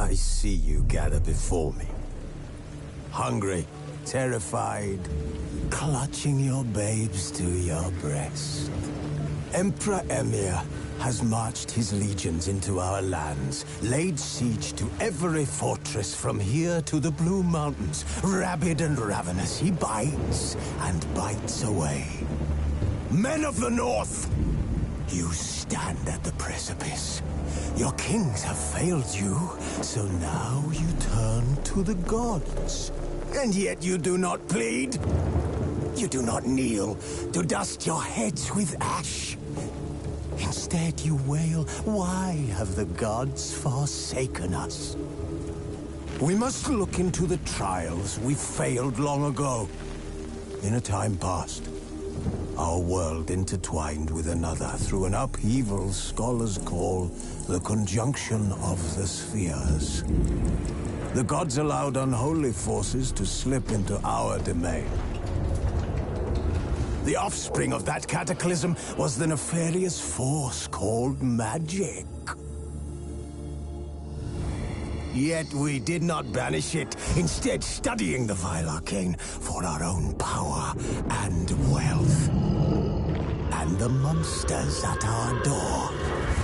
I see you gather before me. Hungry, terrified, clutching your babes to your breast. Emperor Emir has marched his legions into our lands, laid siege to every fortress from here to the Blue Mountains. Rabid and ravenous, he bites and bites away. Men of the North, you stand at the precipice. Your kings have failed you, so now you turn to the gods. And yet you do not plead. You do not kneel to dust your heads with ash. Instead you wail, why have the gods forsaken us? We must look into the trials we failed long ago. In a time past, our world intertwined with another through an upheaval scholars call the conjunction of the spheres. The gods allowed unholy forces to slip into our domain. The offspring of that cataclysm was the nefarious force called magic. Yet we did not banish it, instead studying the vile arcane for our own power and wealth. And the monsters at our door,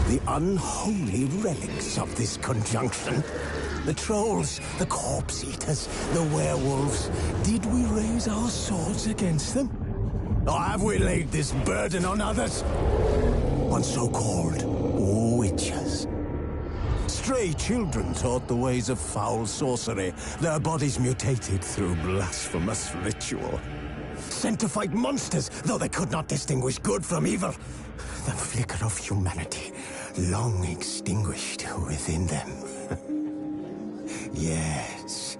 the unholy relics of this conjunction. The trolls, the corpse eaters, the werewolves. Did we raise our swords against them? Or have we laid this burden on others? On so-called witches. Stray children taught the ways of foul sorcery, their bodies mutated through blasphemous ritual. Sent to fight monsters, though they could not distinguish good from evil. The flicker of humanity, long extinguished within them. Yes,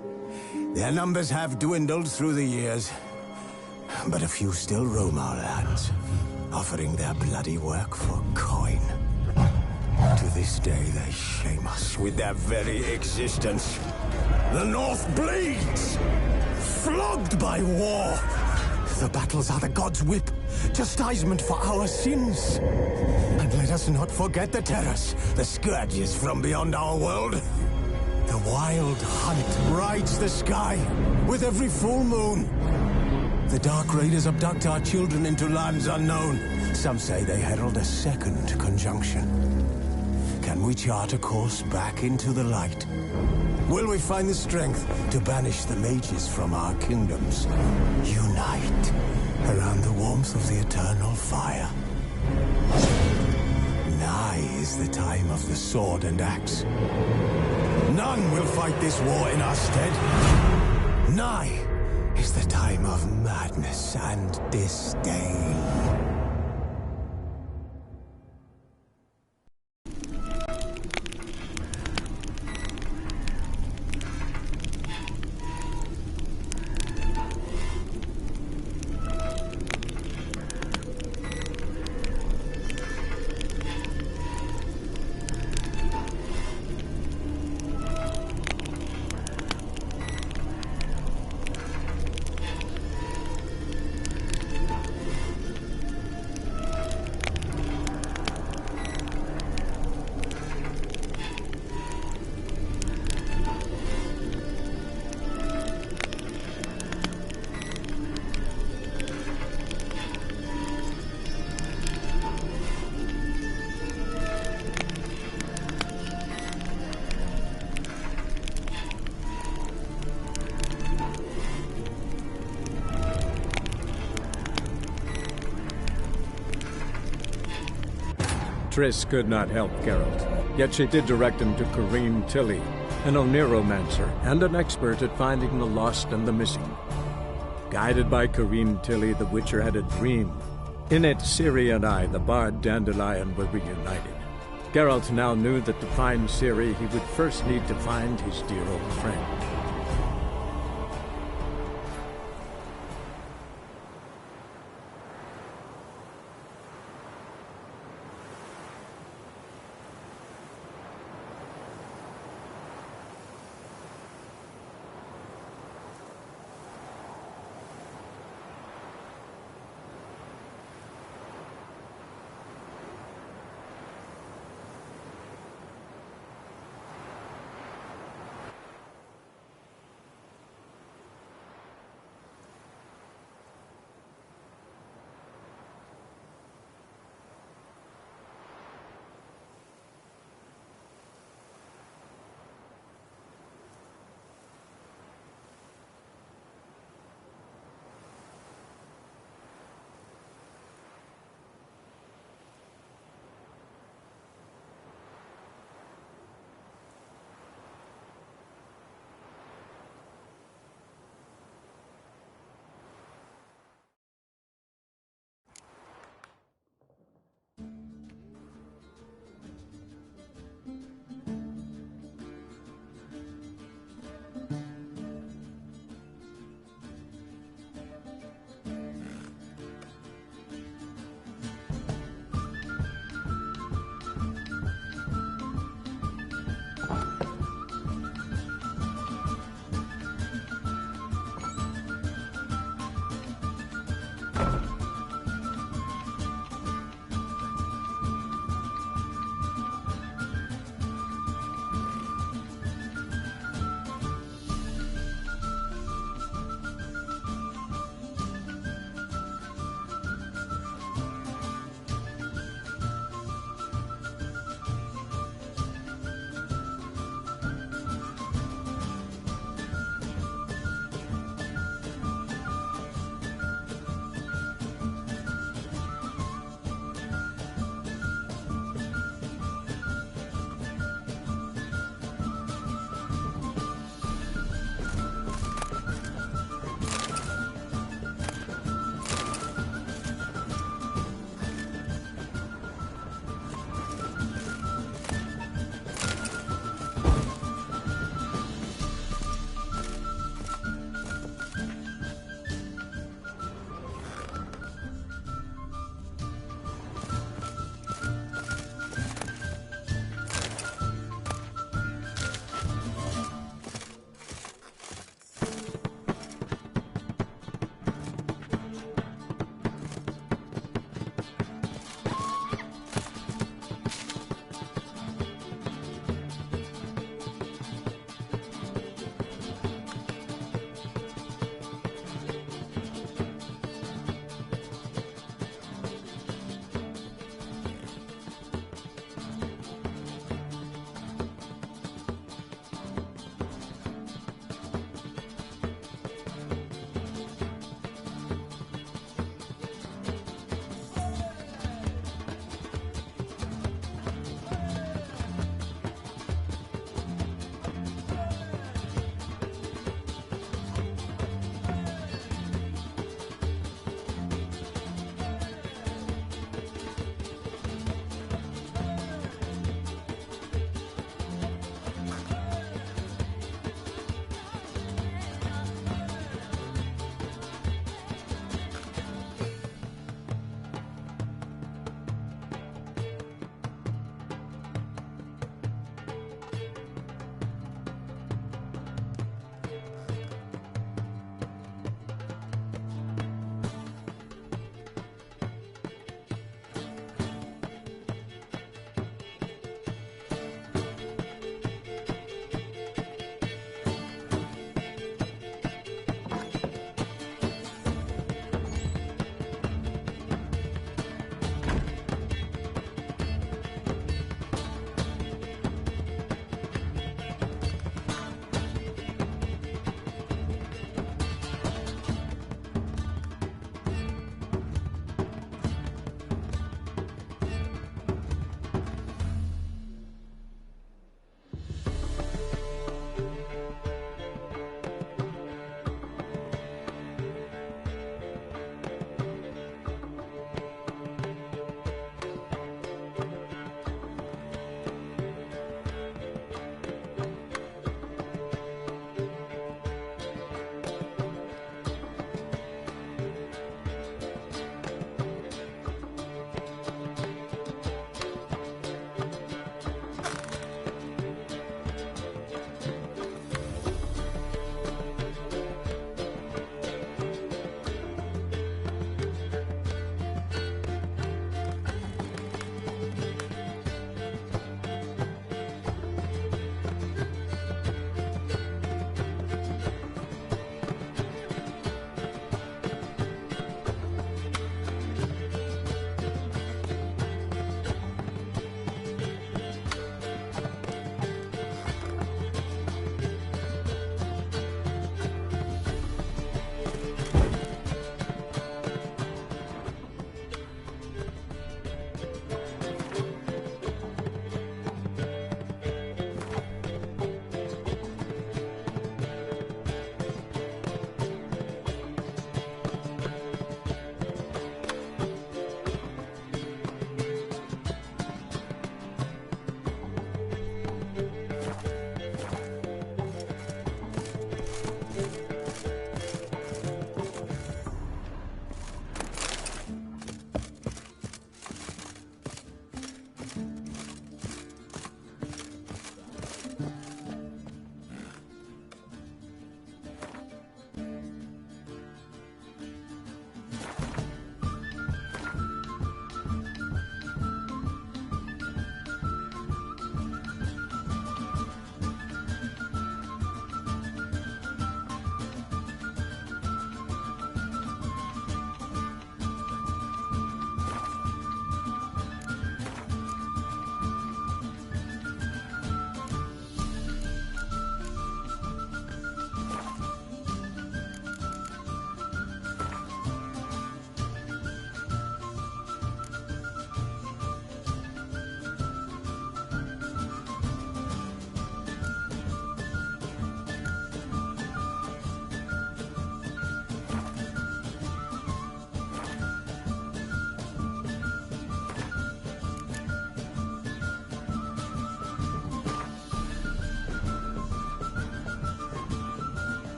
their numbers have dwindled through the years. But a few still roam our lands, offering their bloody work for coin. To this day, they shame us with their very existence. The North bleeds, flogged by war. The battles are the gods' whip, chastisement for our sins. And let us not forget the terrors, the scourges from beyond our world. The wild hunt rides the sky with every full moon. The Dark Raiders abduct our children into lands unknown. Some say they herald a second conjunction. Can we chart a course back into the light? Will we find the strength to banish the mages from our kingdoms? Unite around the warmth of the eternal fire. Nigh is the time of the sword and axe. None will fight this war in our stead. Nigh is the time of madness and disdain. Triss could not help Geralt, yet she did direct him to Kareem Tilly, an Oniromancer and an expert at finding the lost and the missing. Guided by Kareem Tilly, the Witcher had a dream. In it, Ciri and I, the bard Dandelion, were reunited. Geralt now knew that to find Ciri, he would first need to find his dear old friend.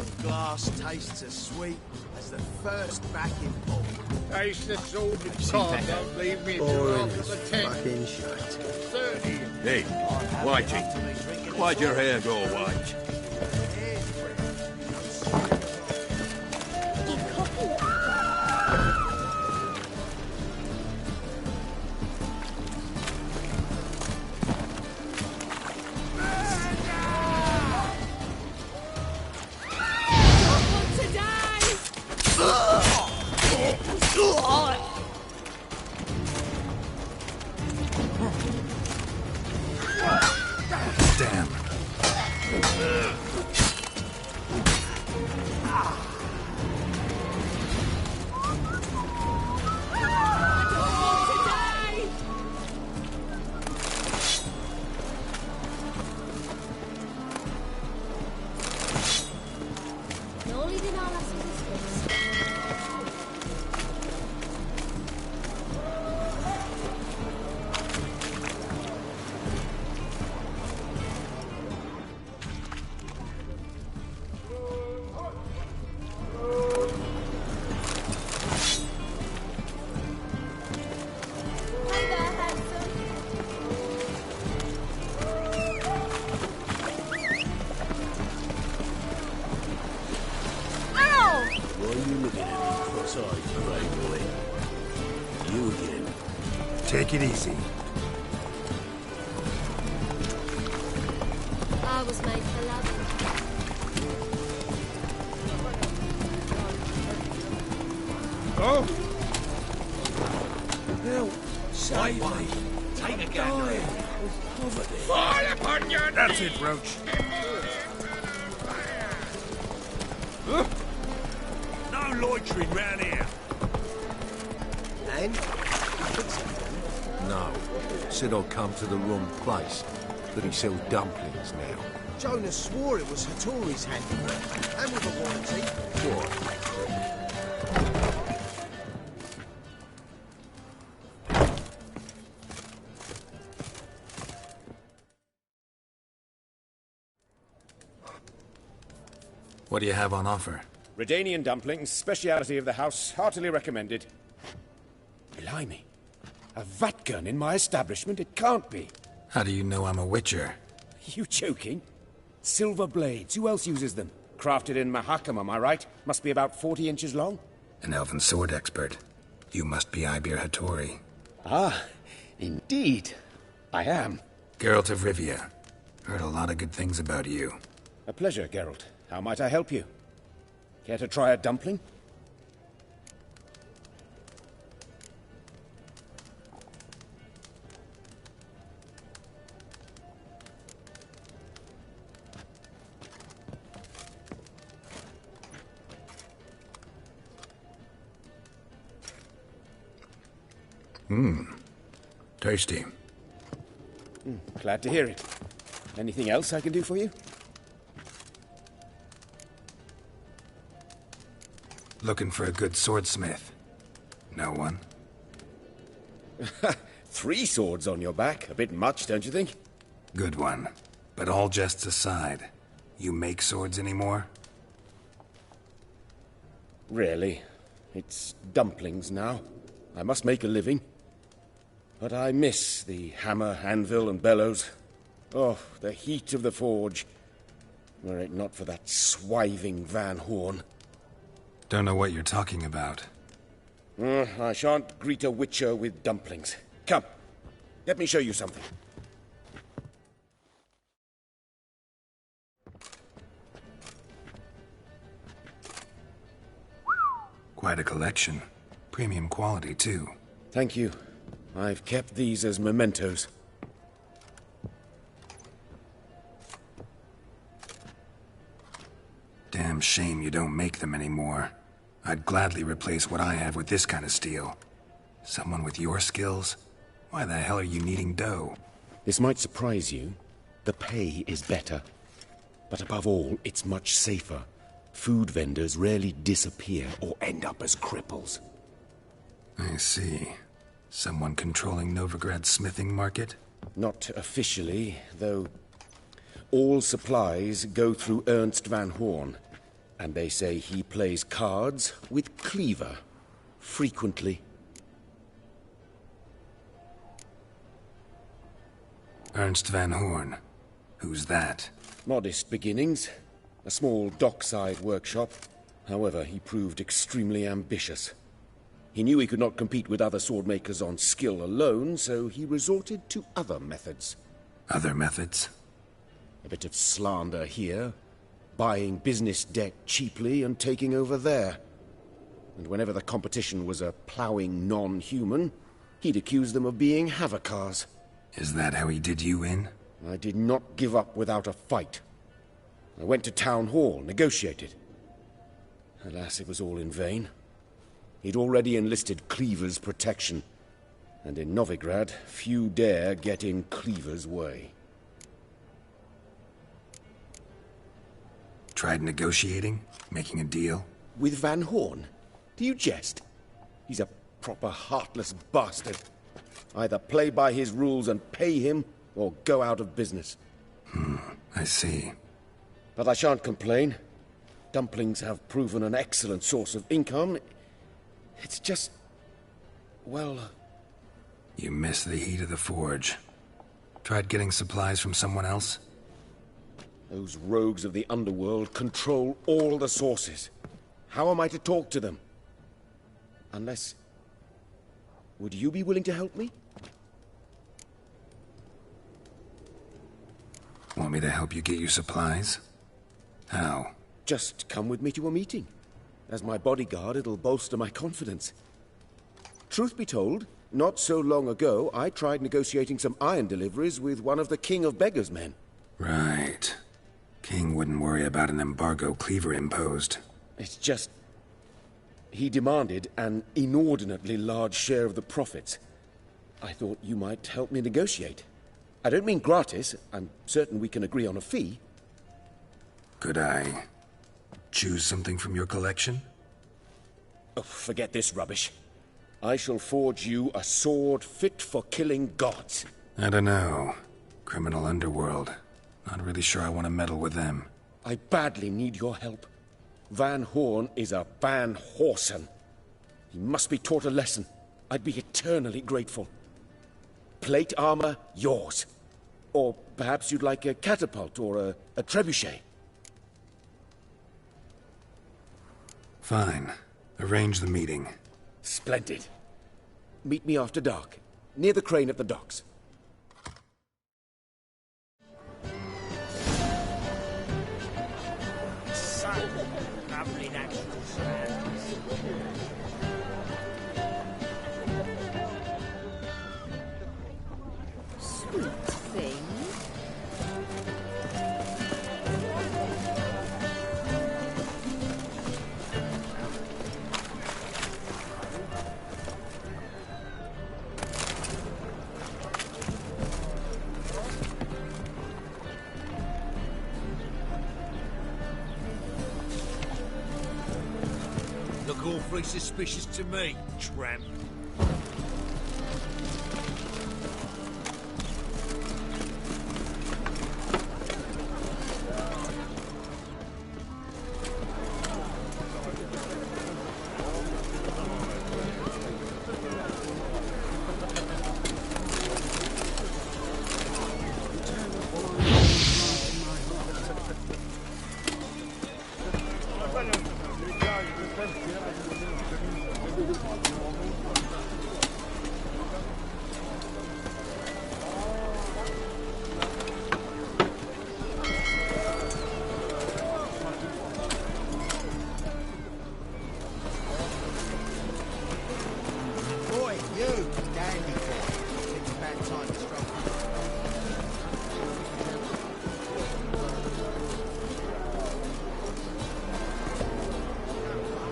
of glass tastes as sweet as the first back in port. Taste the sword and card, don't leave me Boring to as the tent. fucking shite. 30. Hey, Whitey, why'd your hair go white? Damn. Take it easy. I was made for loving. Oh! Bill, save me. Take a gander. Fall upon your That's knees. it, Roach. No loitering round here. And? No. Said I'd come to the wrong place. But he sells dumplings now. Jonas swore it was Hattori's handiwork. And with a warranty. What? What do you have on offer? Redanian dumplings, speciality of the house, heartily recommended. Blimey. A vat gun in my establishment? It can't be. How do you know I'm a witcher? You joking? Silver blades. Who else uses them? Crafted in Mahakam, am I right? Must be about 40 inches long? An elven sword expert. You must be Ibir Hattori. Ah, indeed. I am. Geralt of Rivia. Heard a lot of good things about you. A pleasure, Geralt. How might I help you? Care to try a dumpling? Tasty. Glad to hear it. Anything else I can do for you? Looking for a good swordsmith. No one? 3 swords on your back. A bit much, don't you think? Good one. But all jests aside, you make swords anymore? Really? It's dumplings now. I must make a living. But I miss the hammer, anvil, and bellows. Oh, the heat of the forge. Were it not for that swiving Van Horn. Don't know what you're talking about. I shan't greet a witcher with dumplings. Come, let me show you something. Quite a collection. Premium quality, too. Thank you. I've kept these as mementos. Damn shame you don't make them anymore. I'd gladly replace what I have with this kind of steel. Someone with your skills? Why the hell are you needing dough? This might surprise you. The pay is better. But above all, it's much safer. Food vendors rarely disappear or end up as cripples. I see. Someone controlling Novigrad's smithing market? Not officially, though all supplies go through Ernst Van Horn. And they say he plays cards with Cleaver, frequently. Ernst Van Horn. Who's that? Modest beginnings. A small dockside workshop. However, he proved extremely ambitious. He knew he could not compete with other swordmakers on skill alone, so he resorted to other methods. Other methods? A bit of slander here, buying business debt cheaply and taking over there. And whenever the competition was a ploughing non-human, he'd accuse them of being Havocars. Is that how he did you in? I did not give up without a fight. I went to Town Hall, negotiated. Alas, it was all in vain. He'd already enlisted Cleaver's protection, and in Novigrad, few dare get in Cleaver's way. Tried negotiating? Making a deal? With Van Horn? Do you jest? He's a proper heartless bastard. Either play by his rules and pay him, or go out of business. I see. But I shan't complain. Dumplings have proven an excellent source of income. It's just... well... You miss the heat of the forge. Tried getting supplies from someone else? Those rogues of the underworld control all the sources. How am I to talk to them? Unless... would you be willing to help me? Want me to help you get your supplies? How? Just come with me to a meeting. As my bodyguard, it'll bolster my confidence. Truth be told, not so long ago, I tried negotiating some iron deliveries with one of the King of Beggars' men. Right. King wouldn't worry about an embargo Cleaver imposed. It's just... he demanded an inordinately large share of the profits. I thought you might help me negotiate. I don't mean gratis. I'm certain we can agree on a fee. Could I choose something from your collection? Oh, forget this rubbish. I shall forge you a sword fit for killing gods. I don't know. Criminal underworld. Not really sure I want to meddle with them. I badly need your help. Van Horn is a Van Horsen. He must be taught a lesson. I'd be eternally grateful. Plate armor, yours. Or perhaps you'd like a catapult or a trebuchet. Fine. Arrange the meeting. Splendid. Meet me after dark, near the crane at the docks. Lovely natural surroundings. Sweet thing. Look awfully suspicious to me, tramp.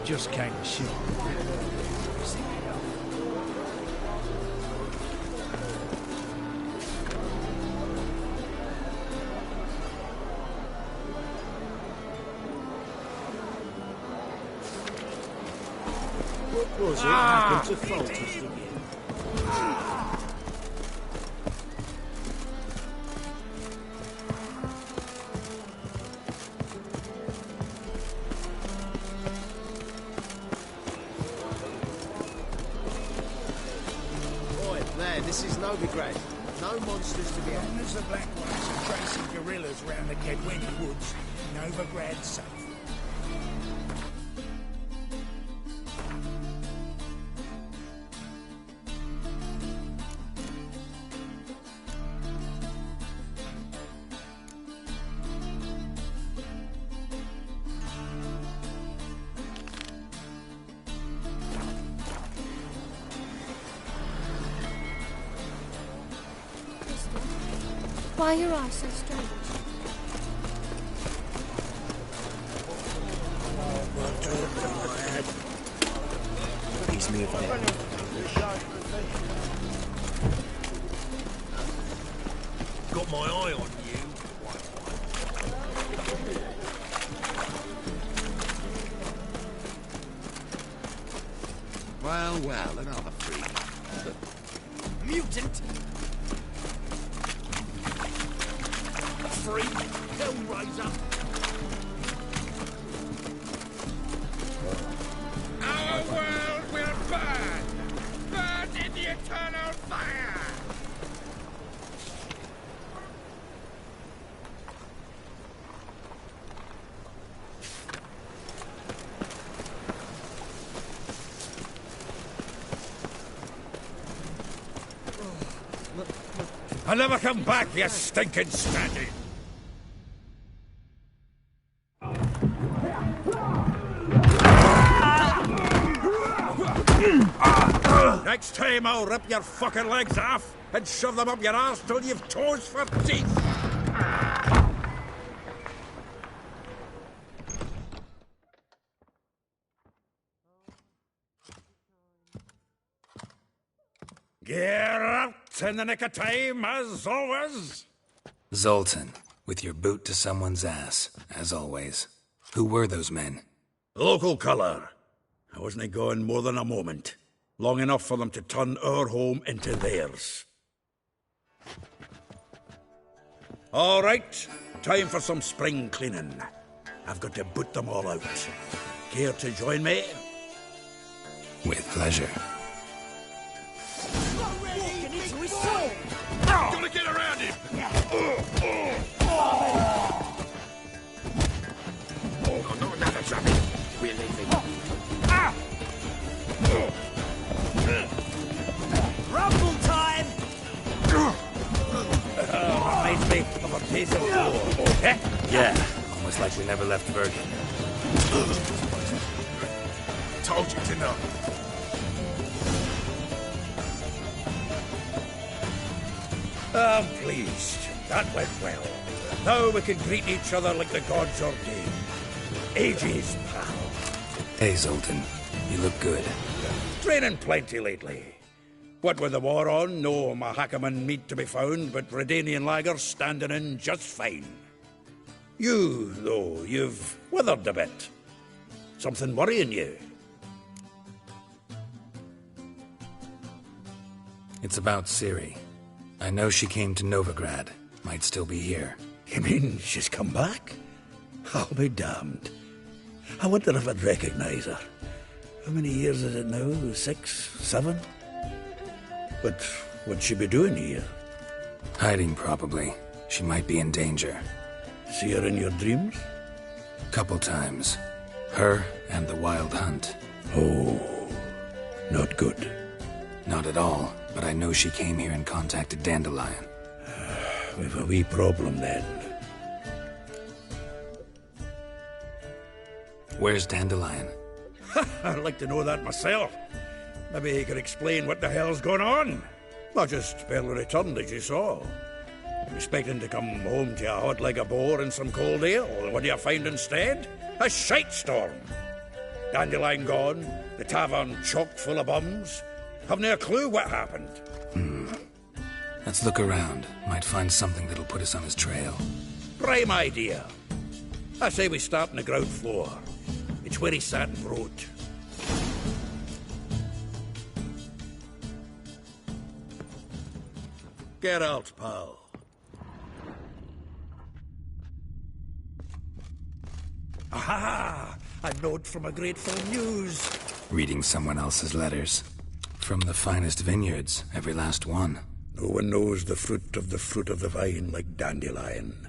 Just came to ship. What was it happened to Foltest again? this is Novigrad. No monsters to be As had. long as the Black Ones are chasing guerrillas round the Kedweni woods, Novigrad's safe. Why are your eyes so strange? He's moving in. Got my eye on you. Well, well, another freak. Mutant! Freak! Hellraiser! Our world will burn! Burn in the eternal fire! I'll never come back, you stinking standing! Next time I'll rip your fucking legs off and shove them up your arse till you've toes for teeth! Get out in the nick of time, as always! Zoltan, with your boot to someone's ass, as always. Who were those men? Local colour. I wasn't gone more than a moment. Long enough for them to turn our home into theirs. All right, time for some spring cleaning. I've got to boot them all out. Care to join me? With pleasure. Gotta get around him! Oh, no, another trapping. We're leaving. Rumble time! Reminds me of a piece of war. Eh? Yeah, almost like we never left Bergen. Told you to know. I'm pleased. That went well. Now we can greet each other like the gods ordained. Ages, pal. Hey, Zoltan. You look good. Training plenty lately. What with the war on, no Mahakaman meat to be found, but Redanian lagers standing in just fine. You, though, you've withered a bit. Something worrying you? It's about Ciri. I know she came to Novigrad. Might still be here. You mean she's come back? I'll be damned. I wonder if I'd recognize her. How many years is it now? 6, 7? But what'd she be doing here? Hiding, probably. She might be in danger. See her in your dreams? Couple times. Her and the Wild Hunt. Oh, not good. Not at all, but I know she came here and contacted Dandelion. We've a wee problem then. Where's Dandelion? I'd like to know that myself. Maybe he could explain what the hell's going on. I just barely returned, as you saw. Expecting to come home to a hot like a boar and some cold ale. What do you find instead? A shite storm. Dandelion gone, the tavern chock full of bums. Have no clue what happened. Let's look around. Might find something that'll put us on his trail. Prime idea. I say we start on the ground floor. It's where he sat and wrote. Get out, pal. Aha! A note from a grateful muse. Reading someone else's letters. From the finest vineyards, every last one. No one knows the fruit of the vine like Dandelion.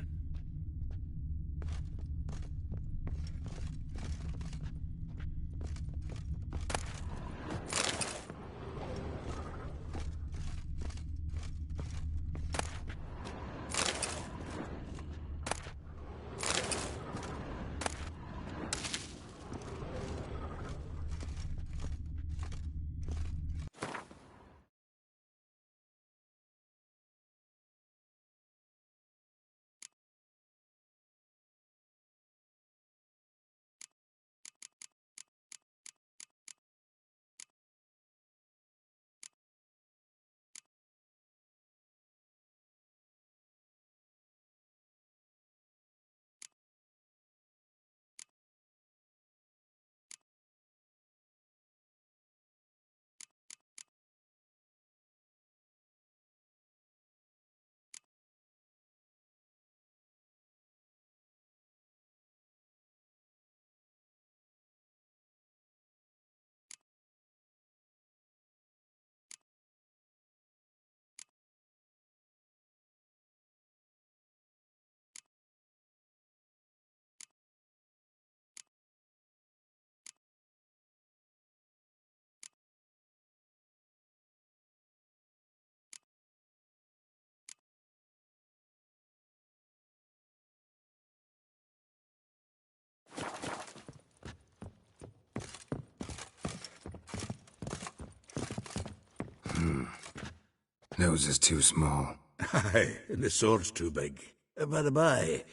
Nose is too small. Aye, and the sword's too big. By the by,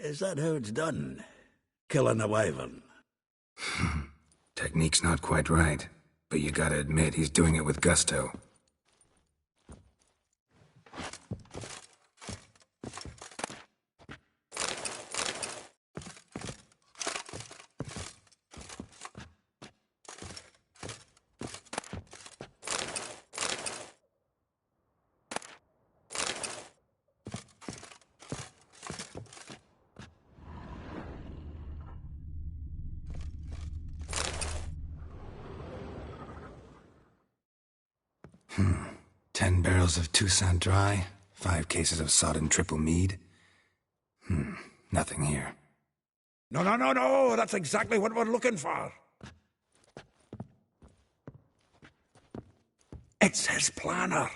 is that how it's done? Killing a wyvern? Technique's not quite right, but you gotta admit he's doing it with gusto. Hmm. 10 barrels of Toussaint Dry, 5 cases of sodden triple mead. Nothing here. No, that's exactly what we're looking for. It's his planner.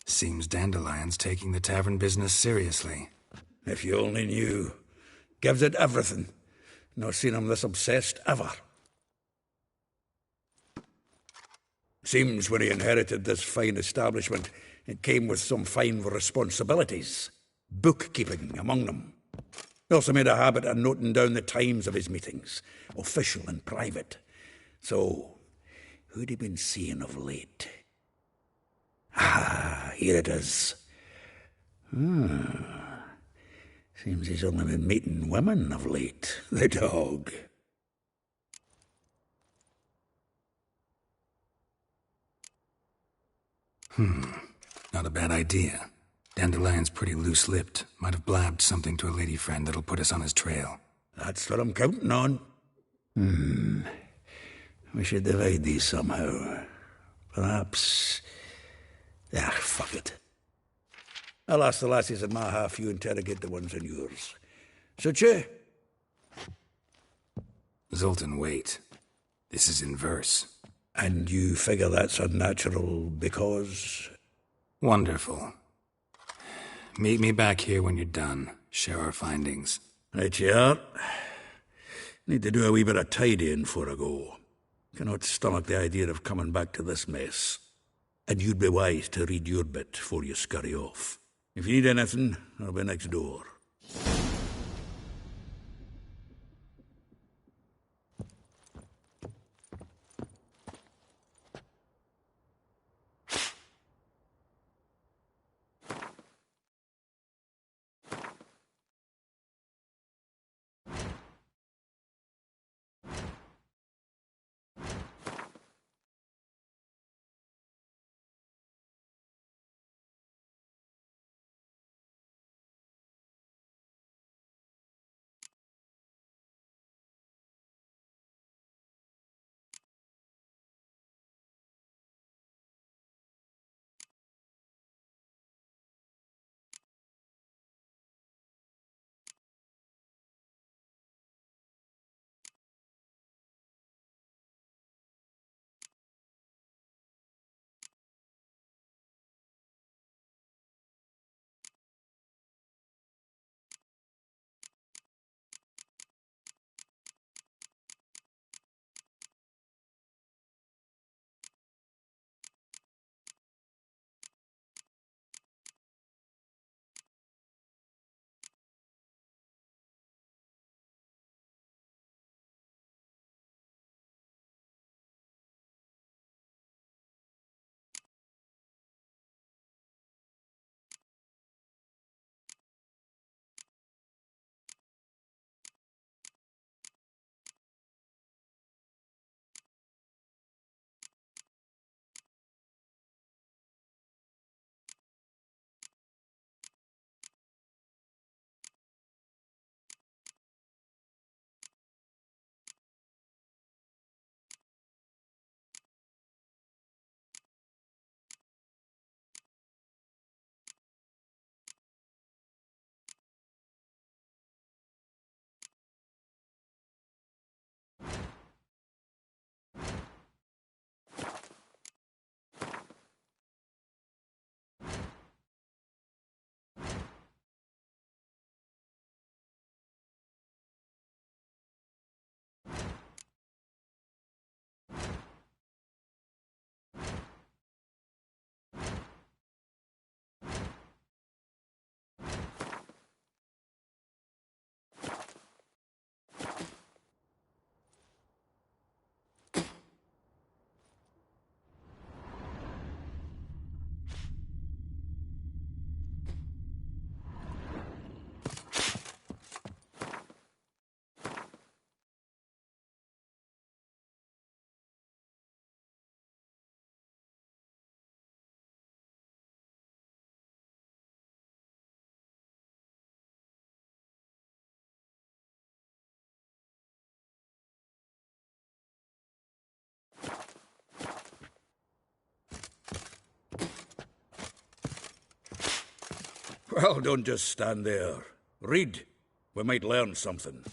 Seems Dandelion's taking the tavern business seriously. If you only knew. Gives it everything. Not seen him this obsessed ever. Seems when he inherited this fine establishment, it came with some fine responsibilities. Bookkeeping among them. He also made a habit of noting down the times of his meetings, official and private. So, who'd he been seeing of late? Ah, here it is. Seems he's only been meeting women of late, the dog. Not a bad idea. Dandelion's pretty loose-lipped. Might have blabbed something to a lady friend that'll put us on his trail. That's what I'm counting on. We should divide these somehow. Perhaps... fuck it. I'll ask the lassies in my half, you interrogate the ones in yours. Such a... Zoltan, wait. This is in verse. And you figure that's unnatural because... Wonderful. Meet me back here when you're done. Share our findings. Right you are. Need to do a wee bit of tidying before I go. Cannot stomach the idea of coming back to this mess. And you'd be wise to read your bit before you scurry off. If you need anything, I'll be next door. Well, don't just stand there. Read. We might learn something.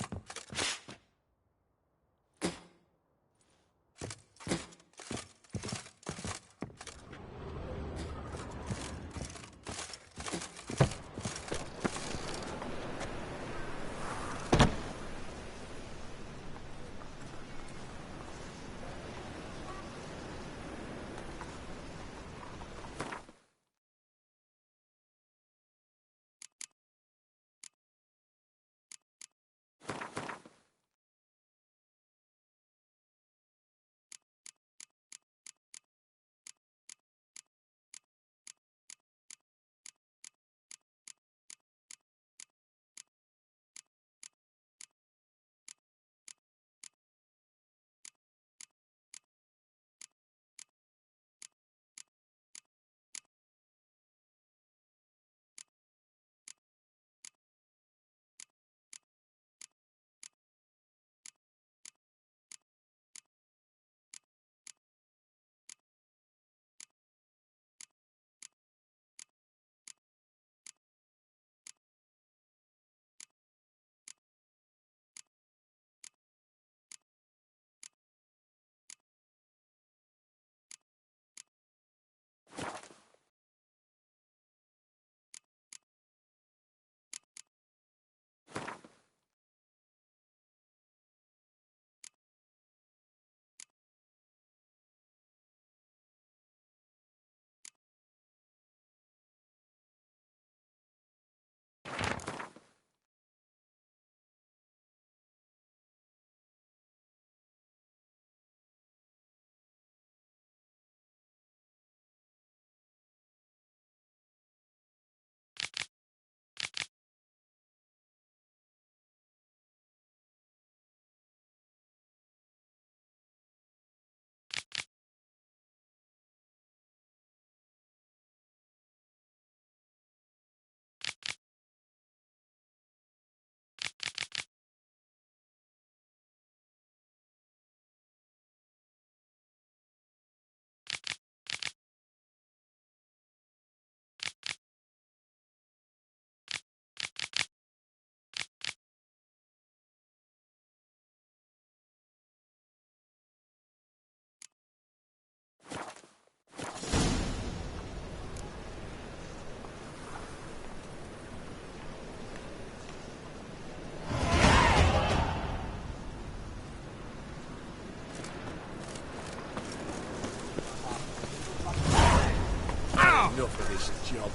Enough of this job.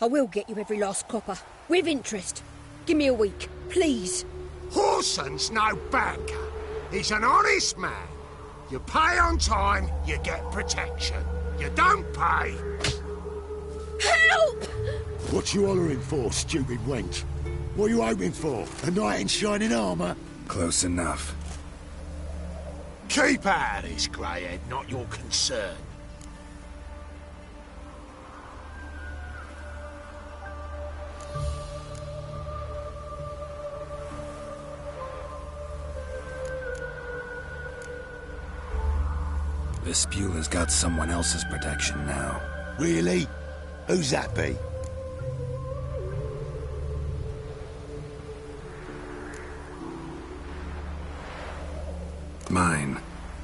I will get you every last copper. With interest. Give me a week, please. Horson's no banker. He's an honest man. You pay on time, you get protection. You don't pay... Help! What you hollering for, stupid wench? What are you hoping for? A knight in shining armour? Close enough. Keep out of this, greyhead, not your concern. This Spewler's got someone else's protection now. Really? Who's that be? Mine.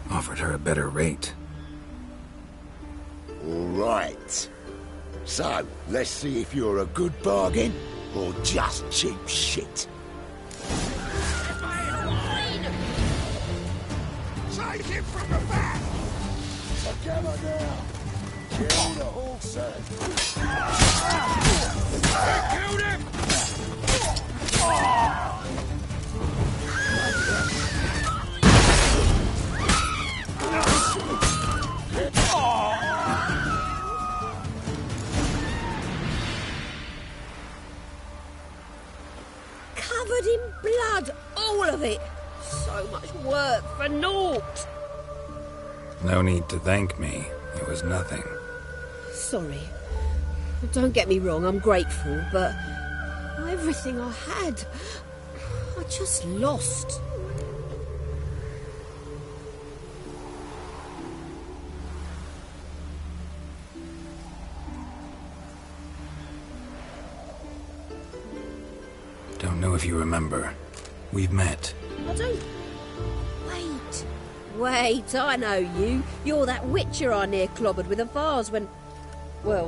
Offered her a better rate. All right. So, let's see if you're a good bargain or just cheap shit. Take him from the back! Together now! Kill the horses! Killed him! Covered in blood, all of it. So much work for naught. No need to thank me. It was nothing. Sorry. Don't get me wrong, I'm grateful, but everything I had, I just lost. Don't know if you remember. We've met. I don't... Wait, I know you. You're that witcher I near clobbered with a vase when... Well...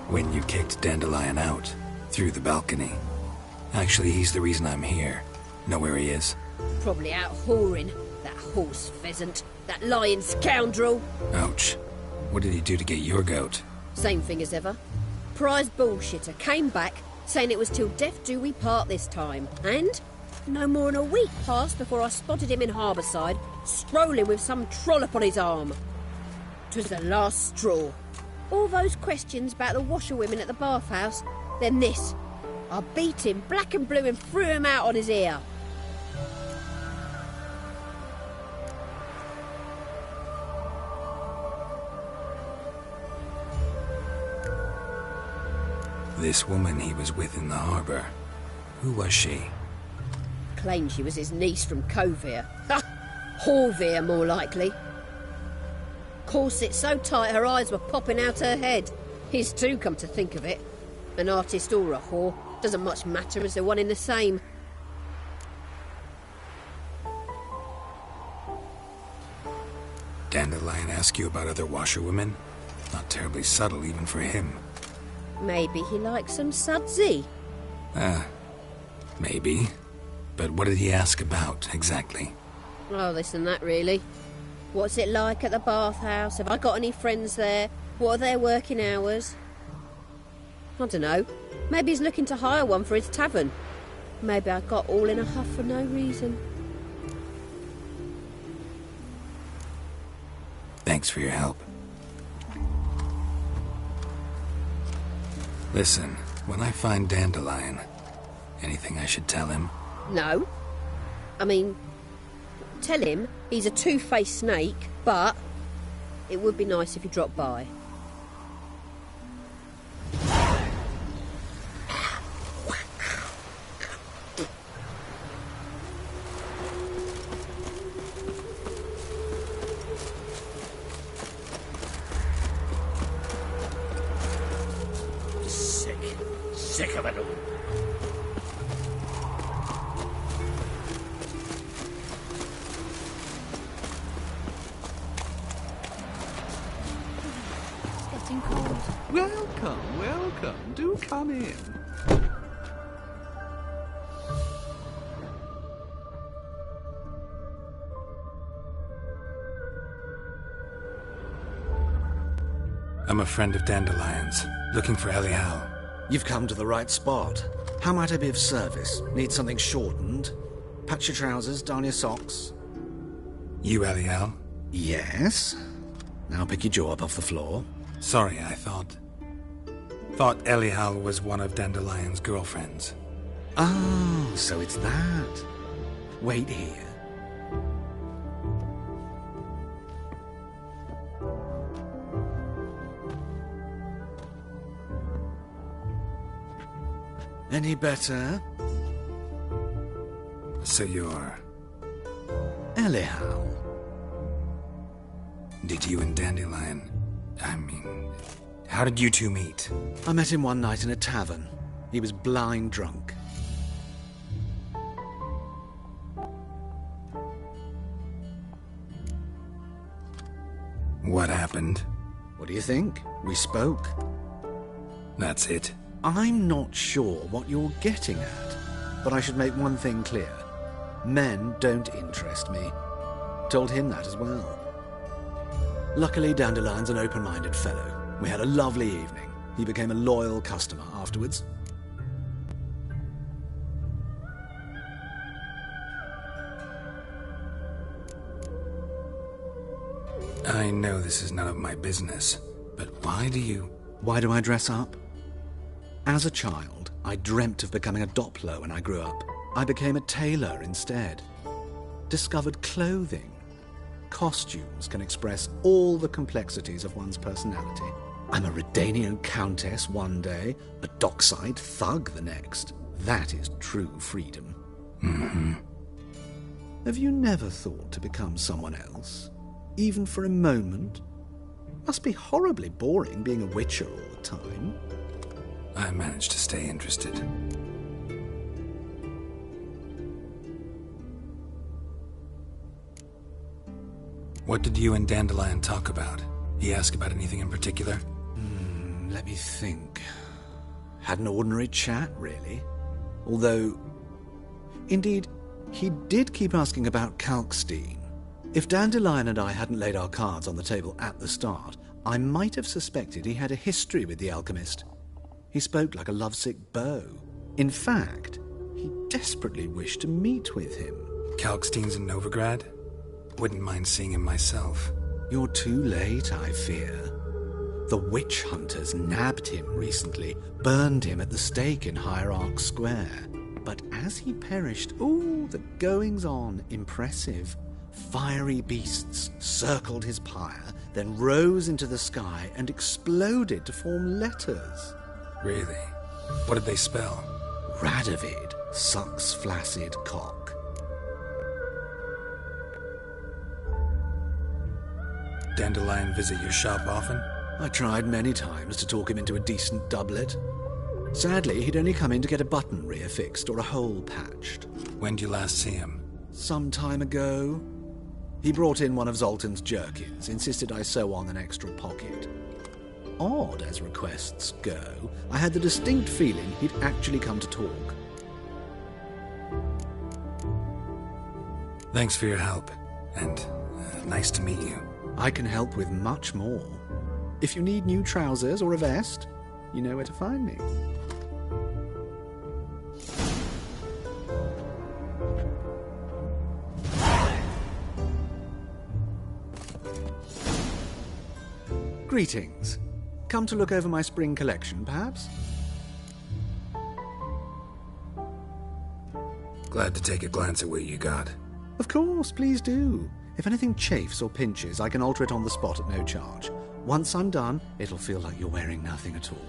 When you kicked Dandelion out. Through the balcony. Actually, he's the reason I'm here. Know where he is? Probably out whoring. That horse pheasant. That lying scoundrel. Ouch. What did he do to get your goat? Same thing as ever. Prize bullshitter came back, saying it was till death do we part this time. And no more than a week passed before I spotted him in Harbourside, strolling with some trollop on his arm. 'Twas the last straw. All those questions about the washerwomen at the bathhouse, then this. I beat him black and blue and threw him out on his ear. This woman he was with in the harbour. Who was she? Claimed she was his niece from Kovir. Ha! Horvir, more likely. Corset so tight her eyes were popping out her head. His too, come to think of it. An artist or a whore. Doesn't much matter as they're one in the same. Dandelion ask you about other washerwomen? Not terribly subtle even for him. Maybe he likes some sudsy. Maybe. But what did he ask about, exactly? Oh, this and that, really. What's it like at the bathhouse? Have I got any friends there? What are their working hours? I don't know. Maybe he's looking to hire one for his tavern. Maybe I got all in a huff for no reason. Thanks for your help. Listen, when I find Dandelion, anything I should tell him? No. I mean, tell him he's a two-faced snake, but it would be nice if he dropped by. Sick of it all. It's getting cold. Welcome, welcome. Do come in. I'm a friend of Dandelion's, looking for Elial. You've come to the right spot. How might I be of service? Need something shortened? Patch your trousers, darn your socks. You Elial? Yes. Now pick your jaw up off the floor. Sorry, I thought Elial was one of Dandelion's girlfriends. Oh, so it's that. Wait here. Any better? So you're... Elial. Did you and Dandelion... how did you two meet? I met him one night in a tavern. He was blind drunk. What happened? What do you think? We spoke. That's it. I'm not sure what you're getting at, but I should make one thing clear. Men don't interest me. Told him that as well. Luckily, Dandelion's an open-minded fellow. We had a lovely evening. He became a loyal customer afterwards. I know this is none of my business, but why do you... Why do I dress up? As a child, I dreamt of becoming a Doppler when I grew up. I became a tailor instead. Discovered clothing. costumes can express all the complexities of one's personality. I'm a Redanian countess one day, a dockside thug the next. That is true freedom. Mm-hmm. Have you never thought to become someone else? Even for a moment? Must be horribly boring being a witcher all the time. I managed to stay interested. What did you and Dandelion talk about? He asked about anything in particular? Let me think. Had an ordinary chat, really. Although, indeed, he did keep asking about Kalkstein. If Dandelion and I hadn't laid our cards on the table at the start, I might have suspected he had a history with the alchemist. He spoke like a lovesick beau. In fact, he desperately wished to meet with him. Kalkstein's in Novigrad? Wouldn't mind seeing him myself. You're too late, I fear. The witch hunters nabbed him recently, burned him at the stake in Hierarch Square. But as he perished, the goings-on impressive. Fiery beasts circled his pyre, then rose into the sky and exploded to form letters. Really? What did they spell? Radovid sucks flaccid cock. Dandelion visit your shop often? I tried many times to talk him into a decent doublet. Sadly, he'd only come in to get a button reaffixed or a hole patched. When did you last see him? Some time ago. He brought in one of Zoltan's jerkins, insisted I sew on an extra pocket. Odd as requests go, I had the distinct feeling he'd actually come to talk. Thanks for your help, and nice to meet you. I can help with much more. If you need new trousers or a vest, you know where to find me. Greetings. Come to look over my spring collection, perhaps? Glad to take a glance at what you got. Of course, please do. If anything chafes or pinches, I can alter it on the spot at no charge. Once I'm done, it'll feel like you're wearing nothing at all.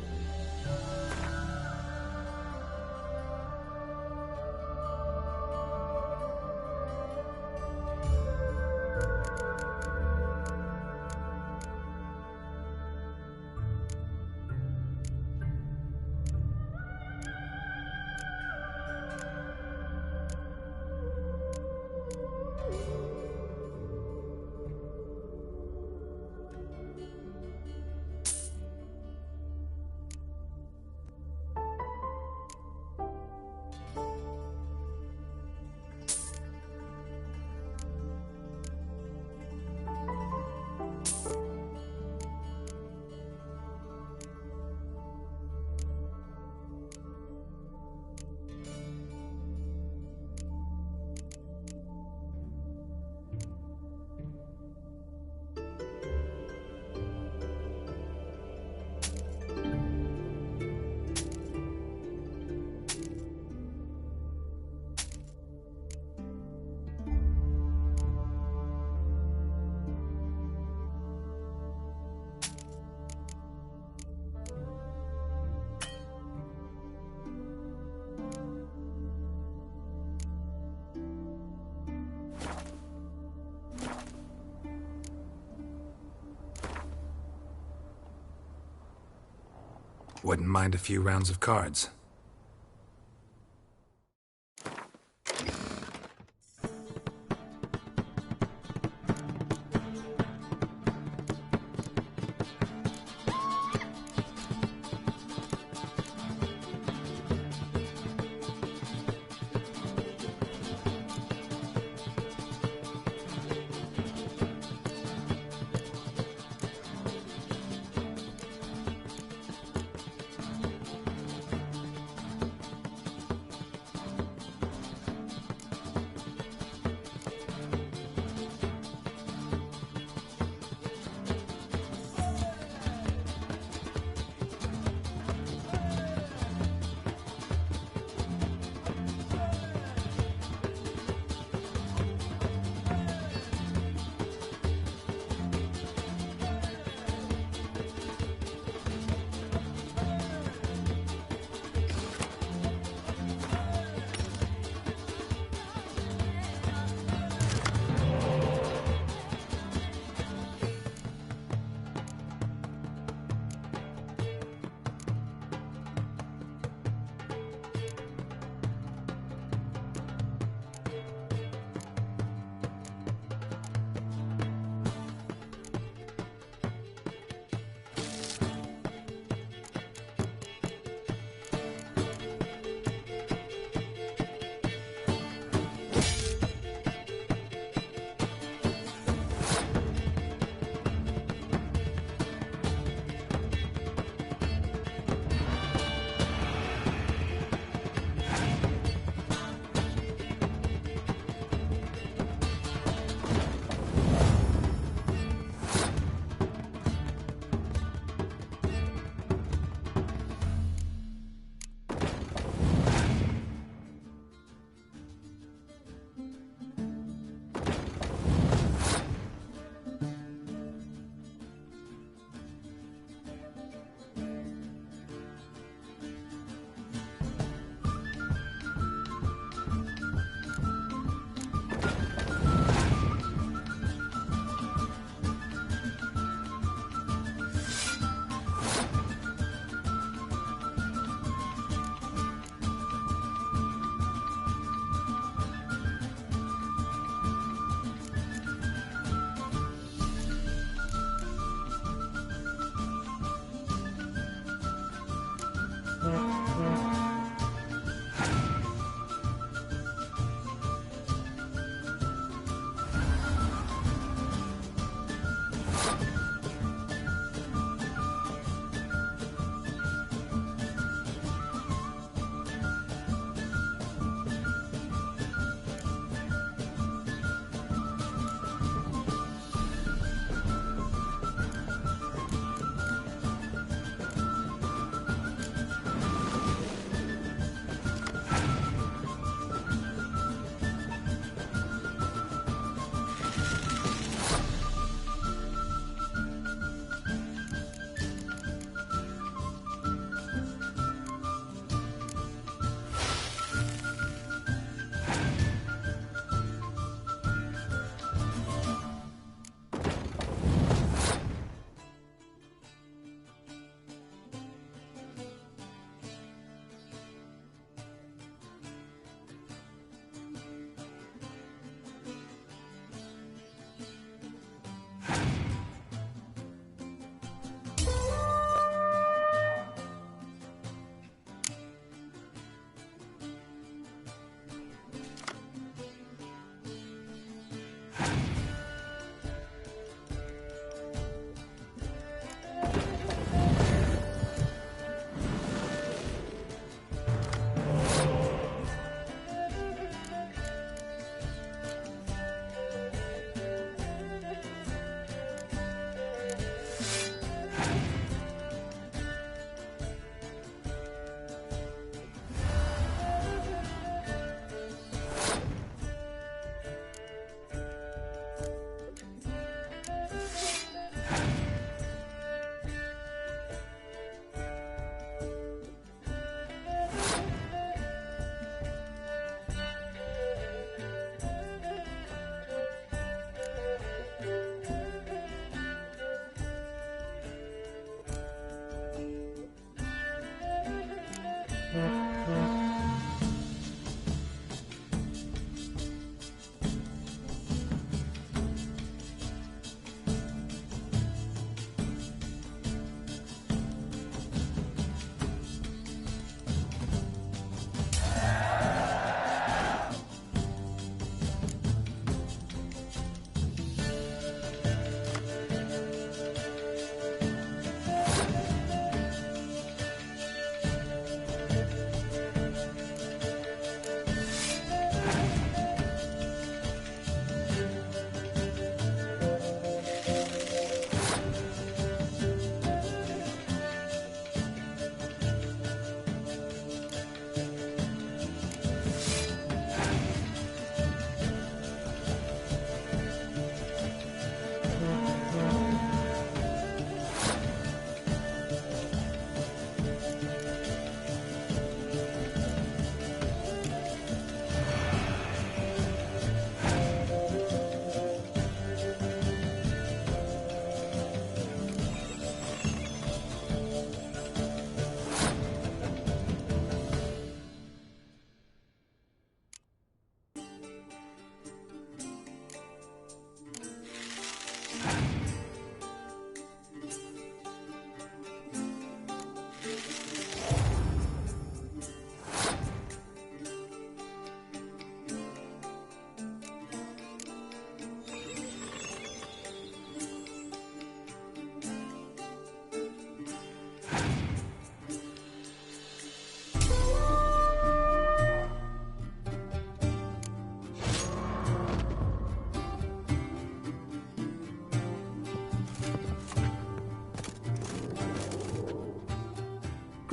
Wouldn't mind a few rounds of cards.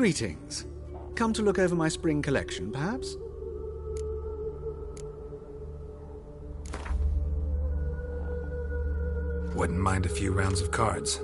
Greetings. Come to look over my spring collection, perhaps? Wouldn't mind a few rounds of cards.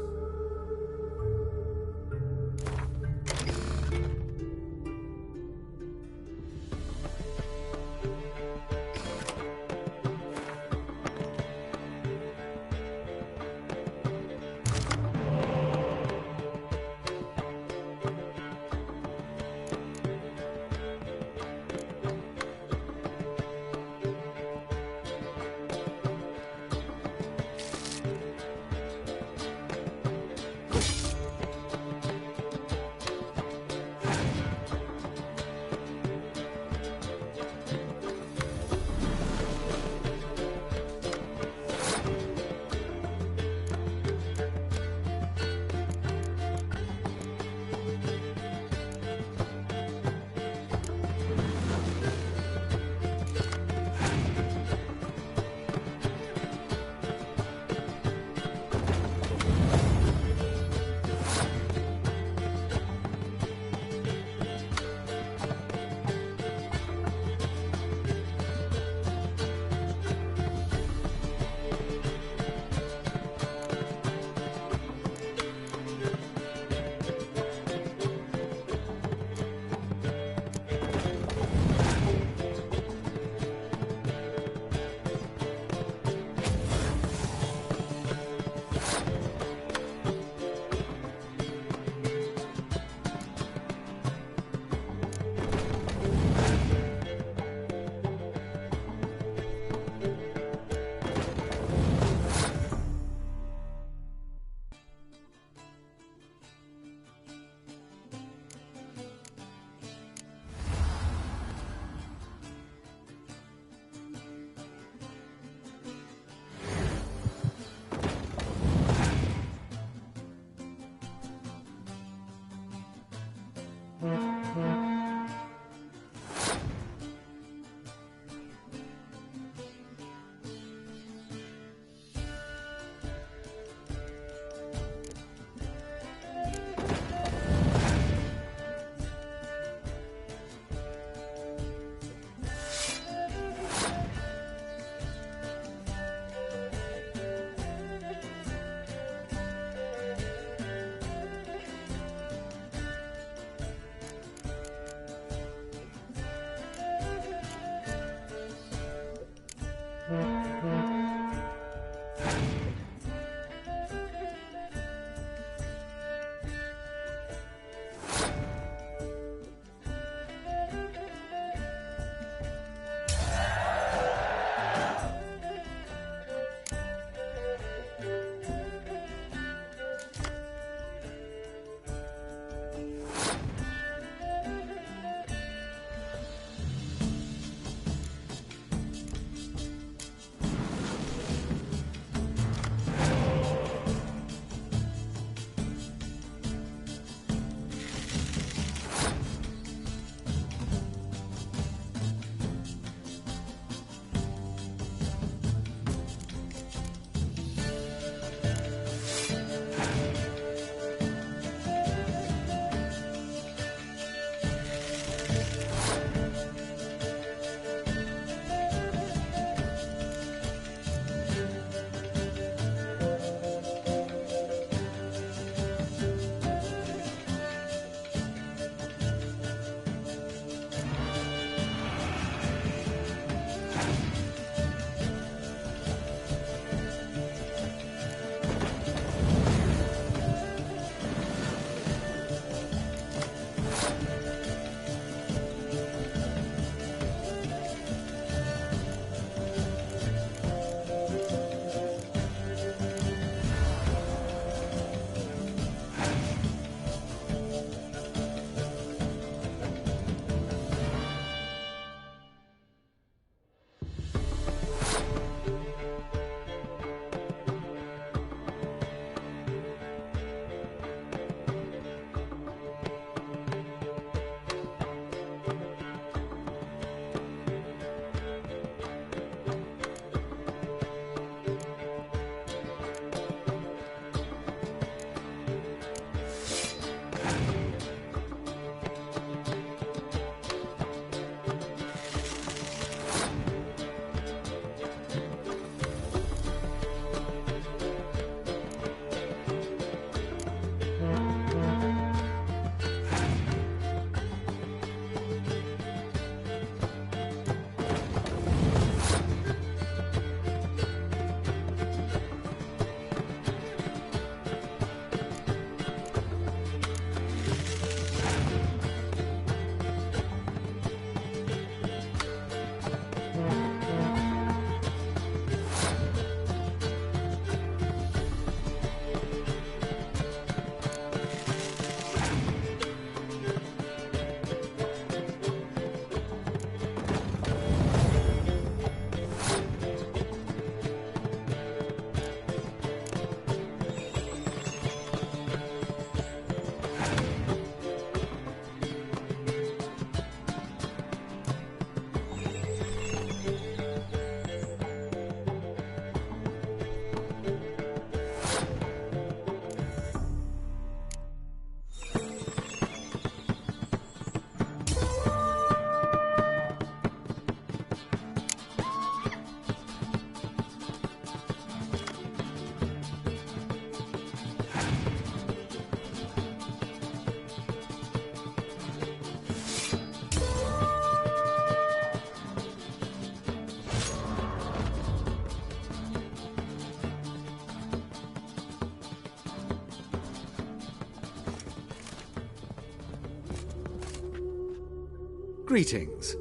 Greetings.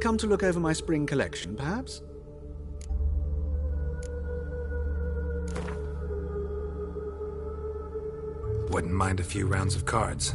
Come to look over my spring collection, perhaps? Wouldn't mind a few rounds of cards.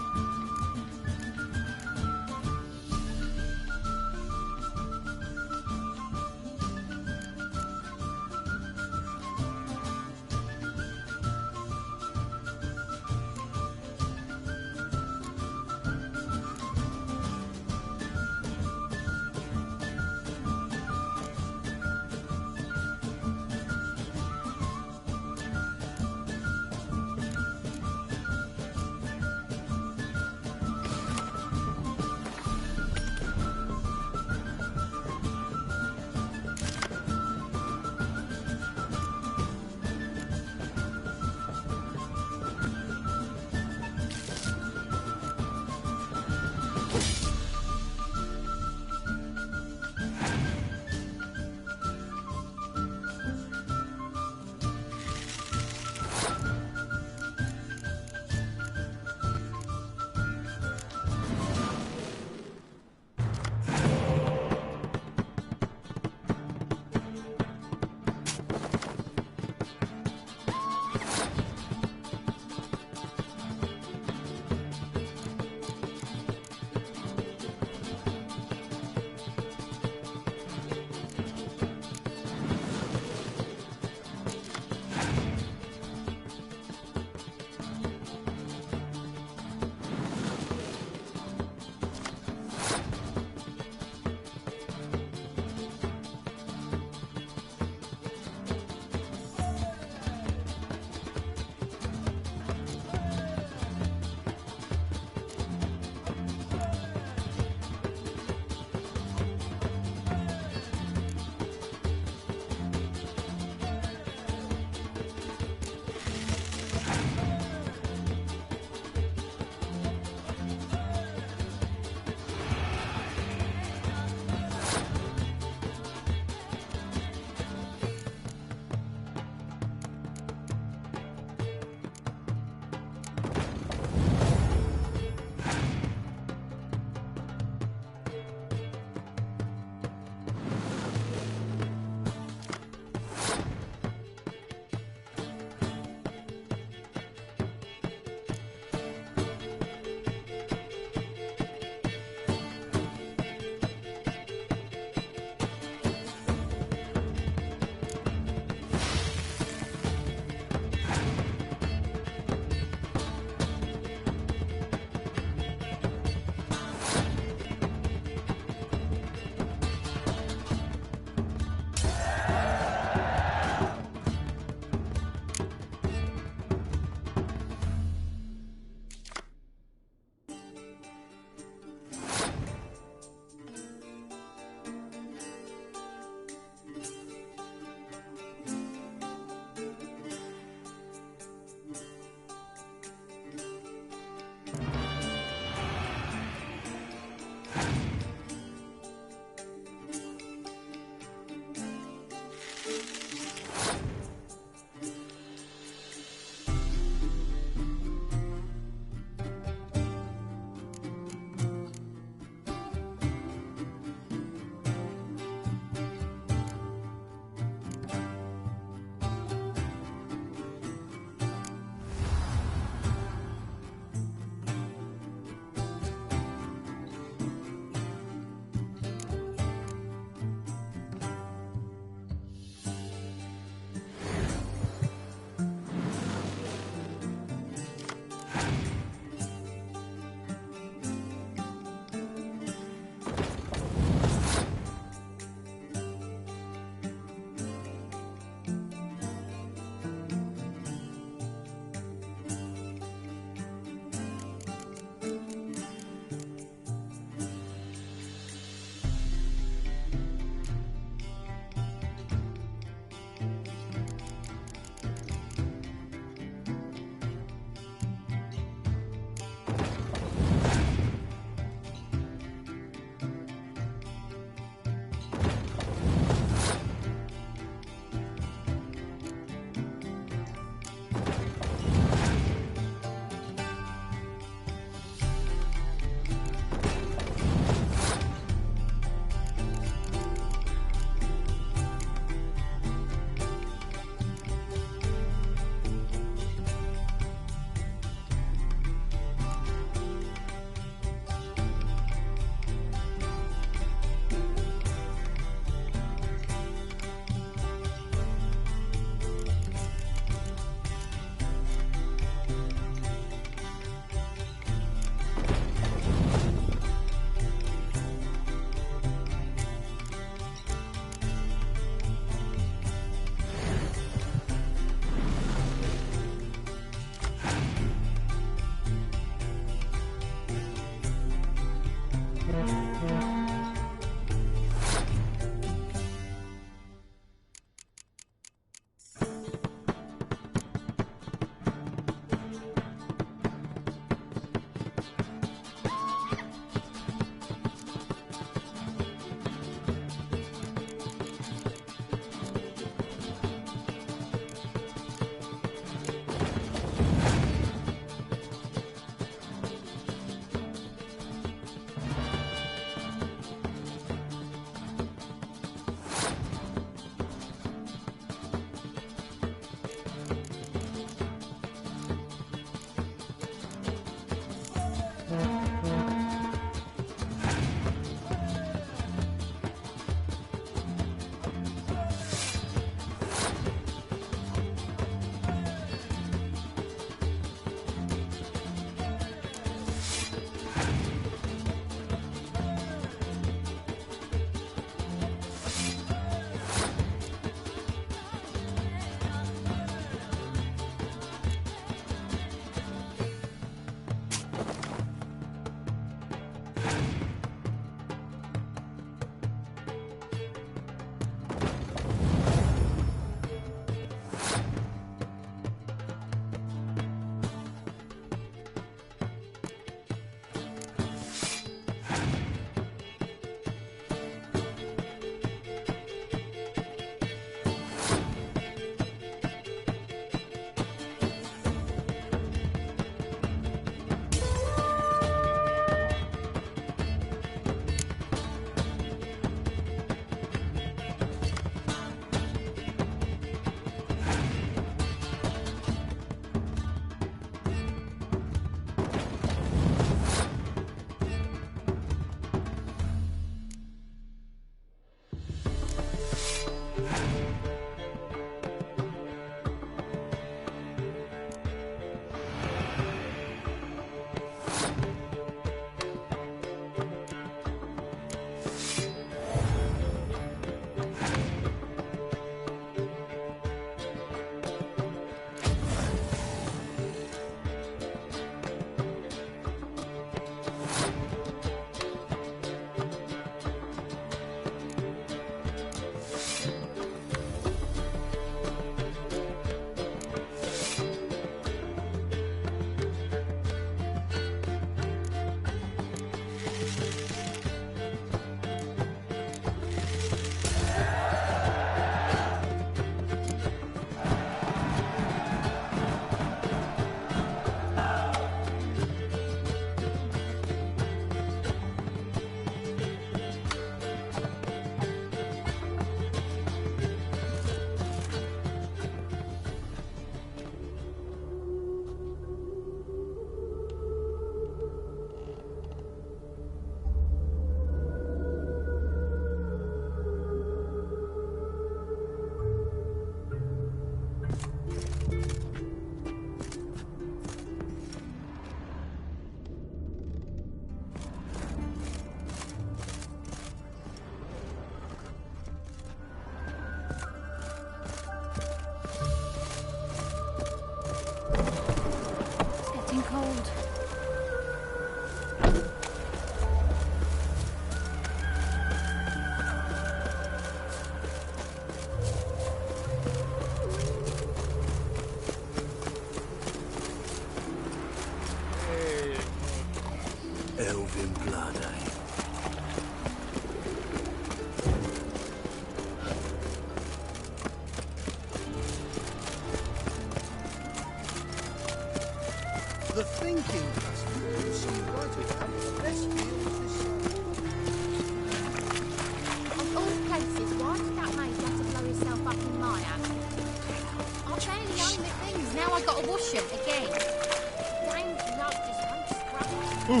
Eternal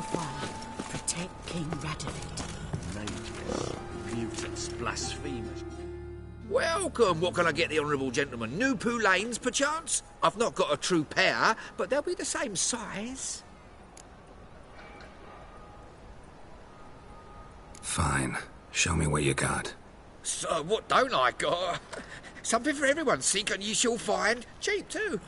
fire, protect King Radovit. Mages, mutants, blasphemers. Welcome! What can I get the honourable gentleman? New Poulaines, perchance? I've not got a true pair, but they'll be the same size. Fine. Show me what you got. So, what don't I got? Something for everyone. Seek and ye shall find. Cheap, too.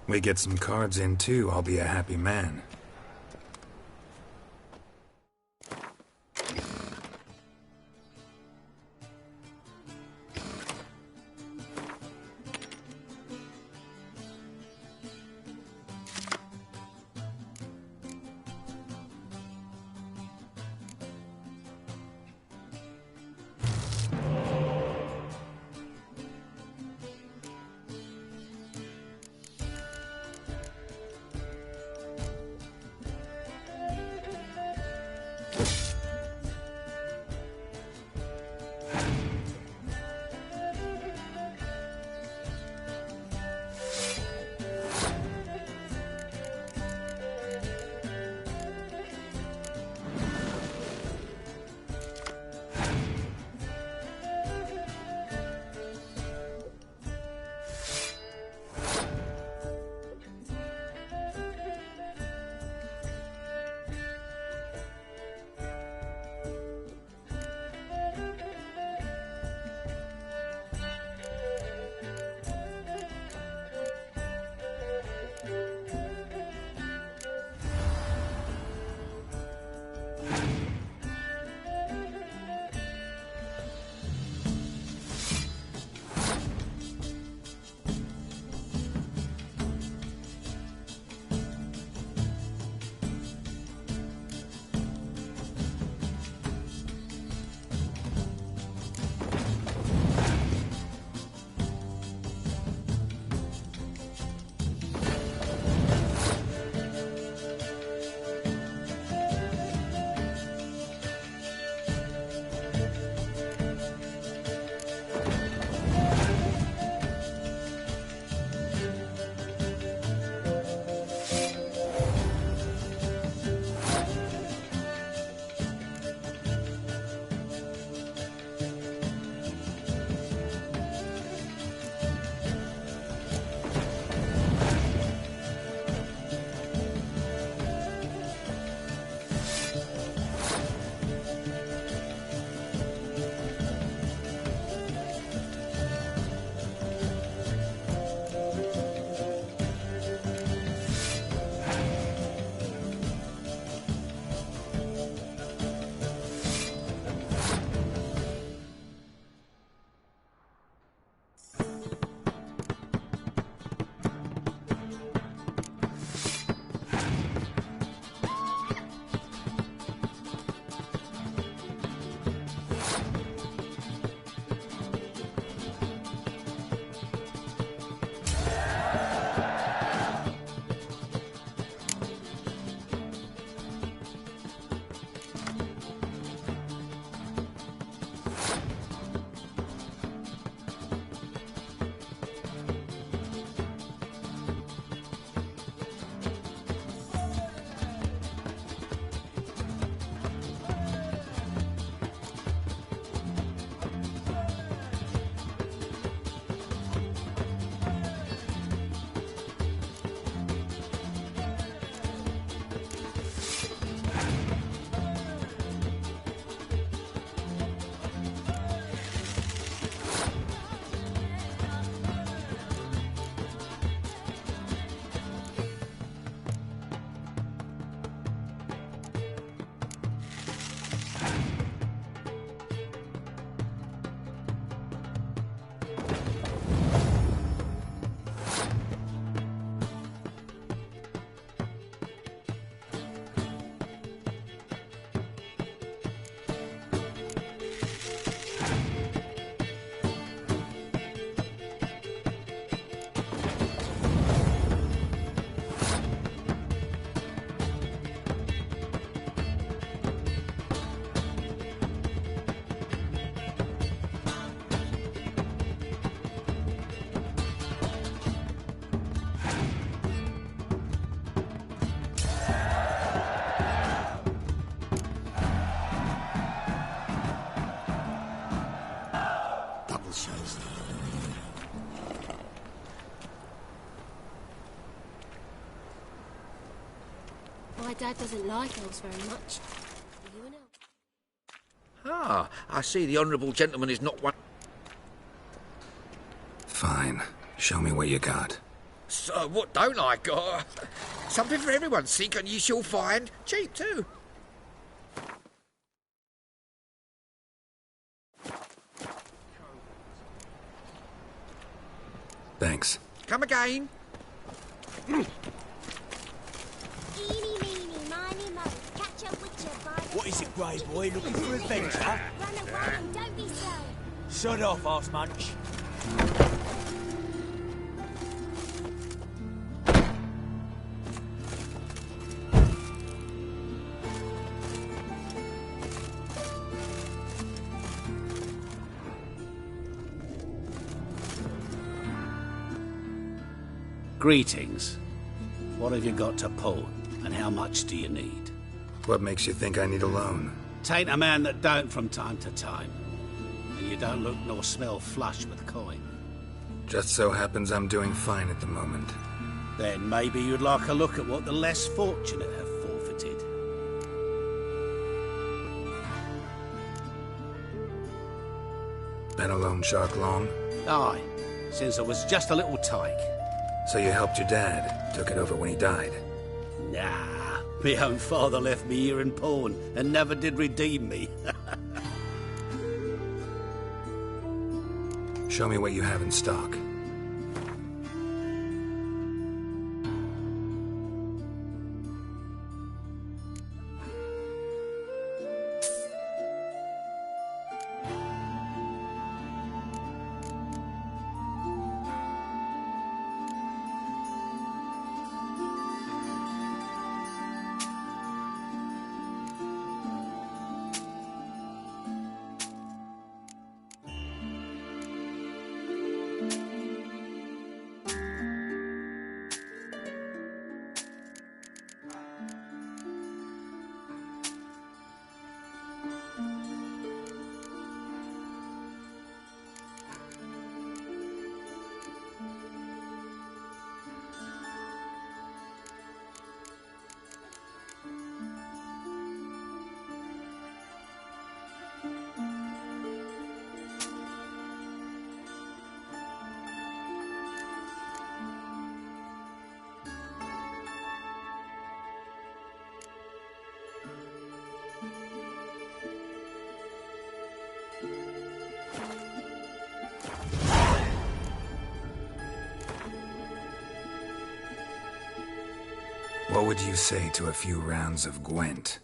We get some cards in too, I'll be a happy man. My dad doesn't like elves very much. Are you an elf? Ah, I see the honourable gentleman is not one... Fine. Show me what you got. So, what don't I got? Something for everyone, seek and ye shall find. Cheap, too. Thanks. Come again. What is it, Grey Boy? Looking for adventure? Run away and don't be slow. Shut off, arse munch. Greetings. What have you got to pull, and how much do you need? What makes you think I need a loan? Tain't a man that don't from time to time. And you don't look nor smell flush with coin. Just so happens I'm doing fine at the moment. Then maybe you'd like a look at what the less fortunate have forfeited. Been a loan shark long? Aye, since I was just a little tyke. So you helped your dad, took it over when he died? Nah, my own father left me here in pawn and never did redeem me. Show me what you have in stock. What would you say to a few rounds of Gwent?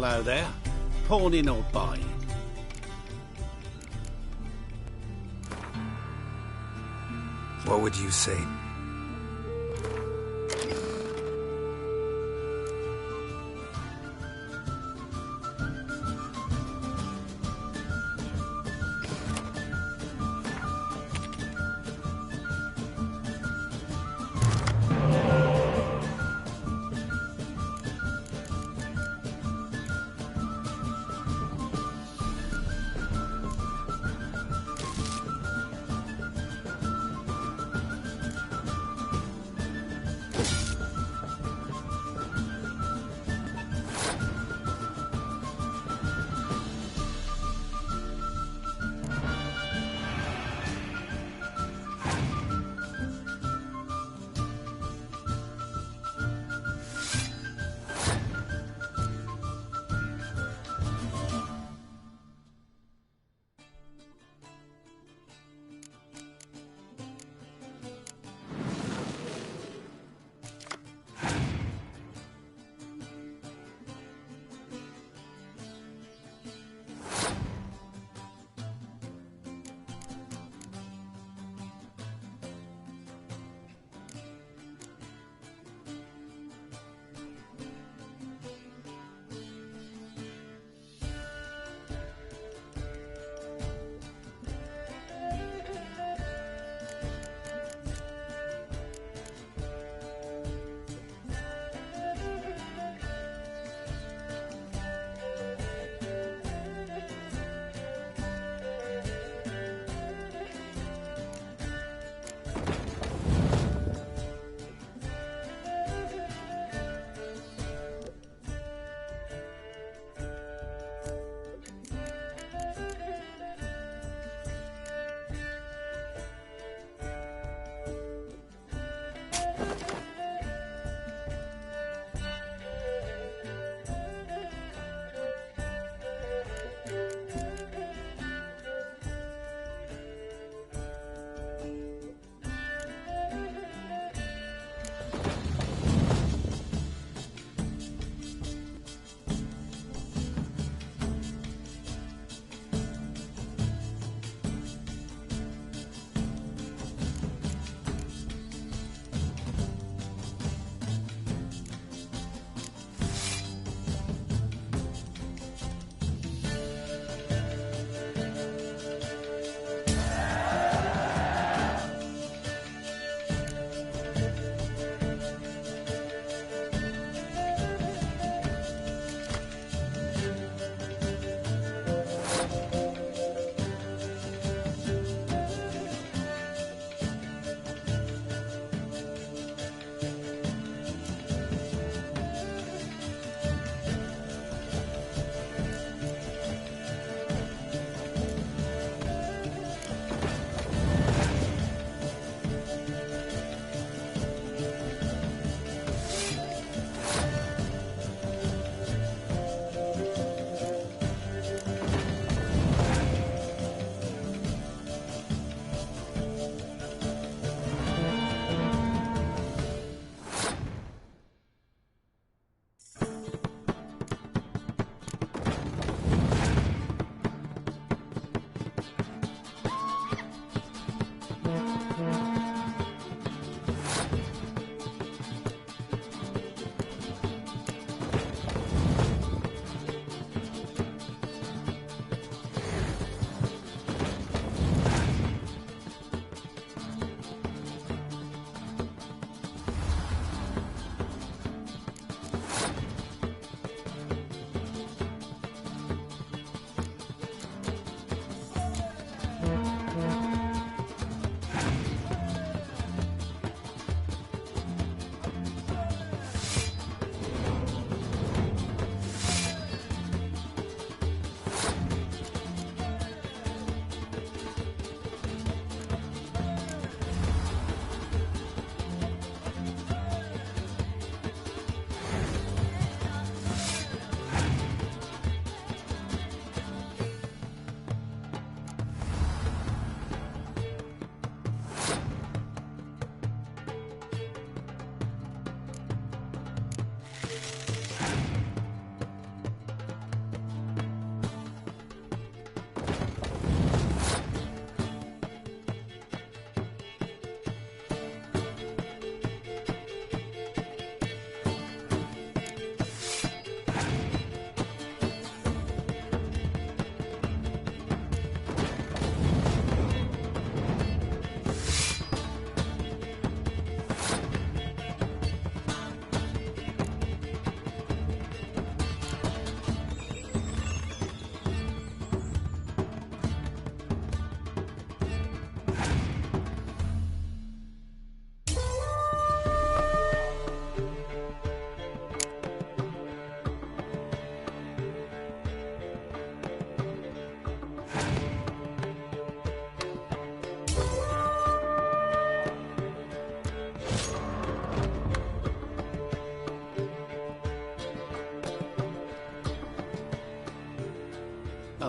Hello there. Pawning or buying? What would you say?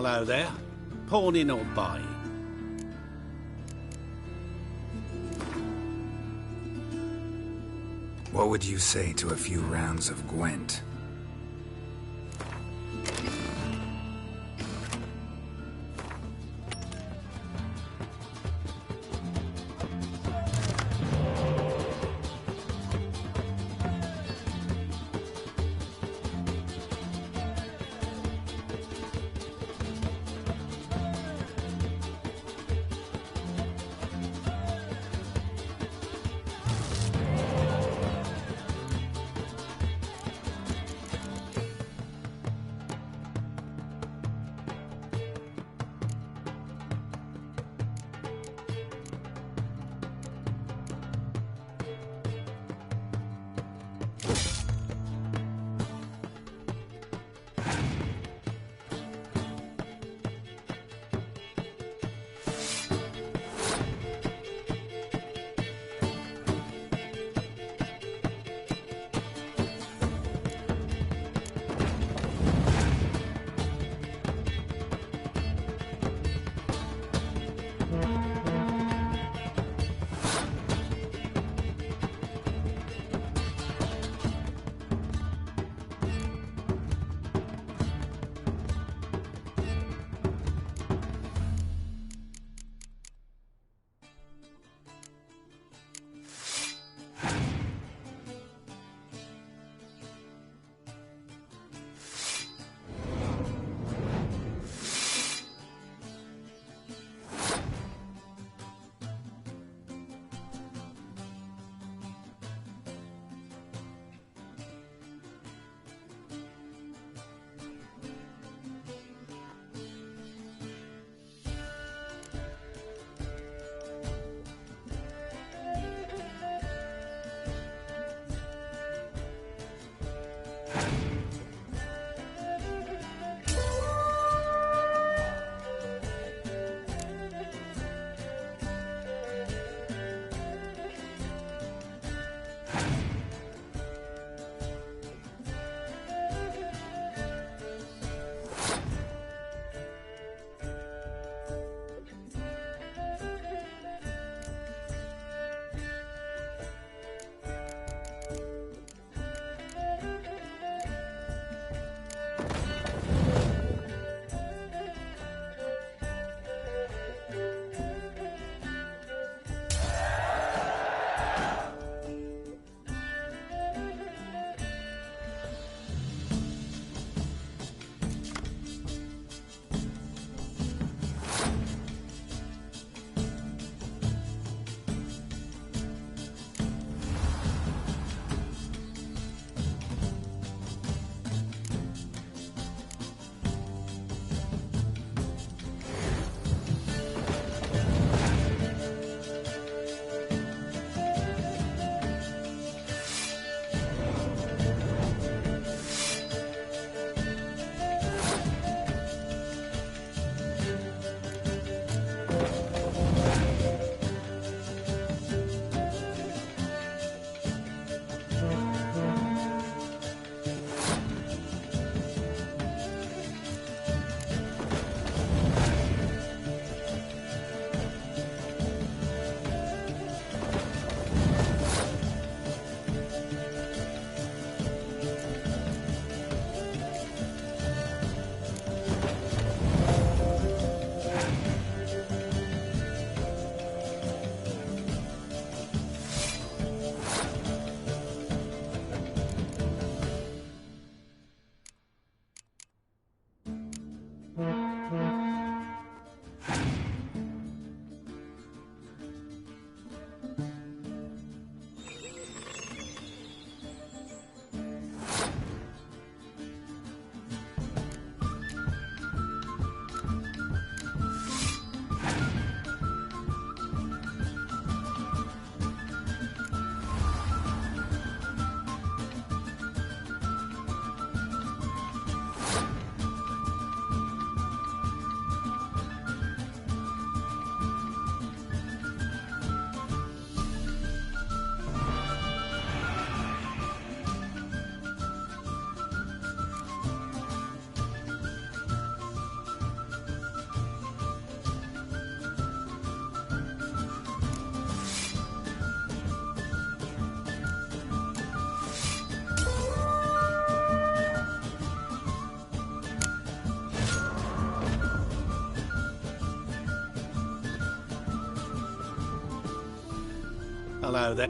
Hello there. Pawning or buying? What would you say to a few rounds of Gwent? Hello there.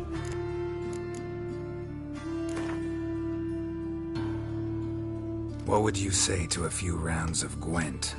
What would you say to a few rounds of Gwent?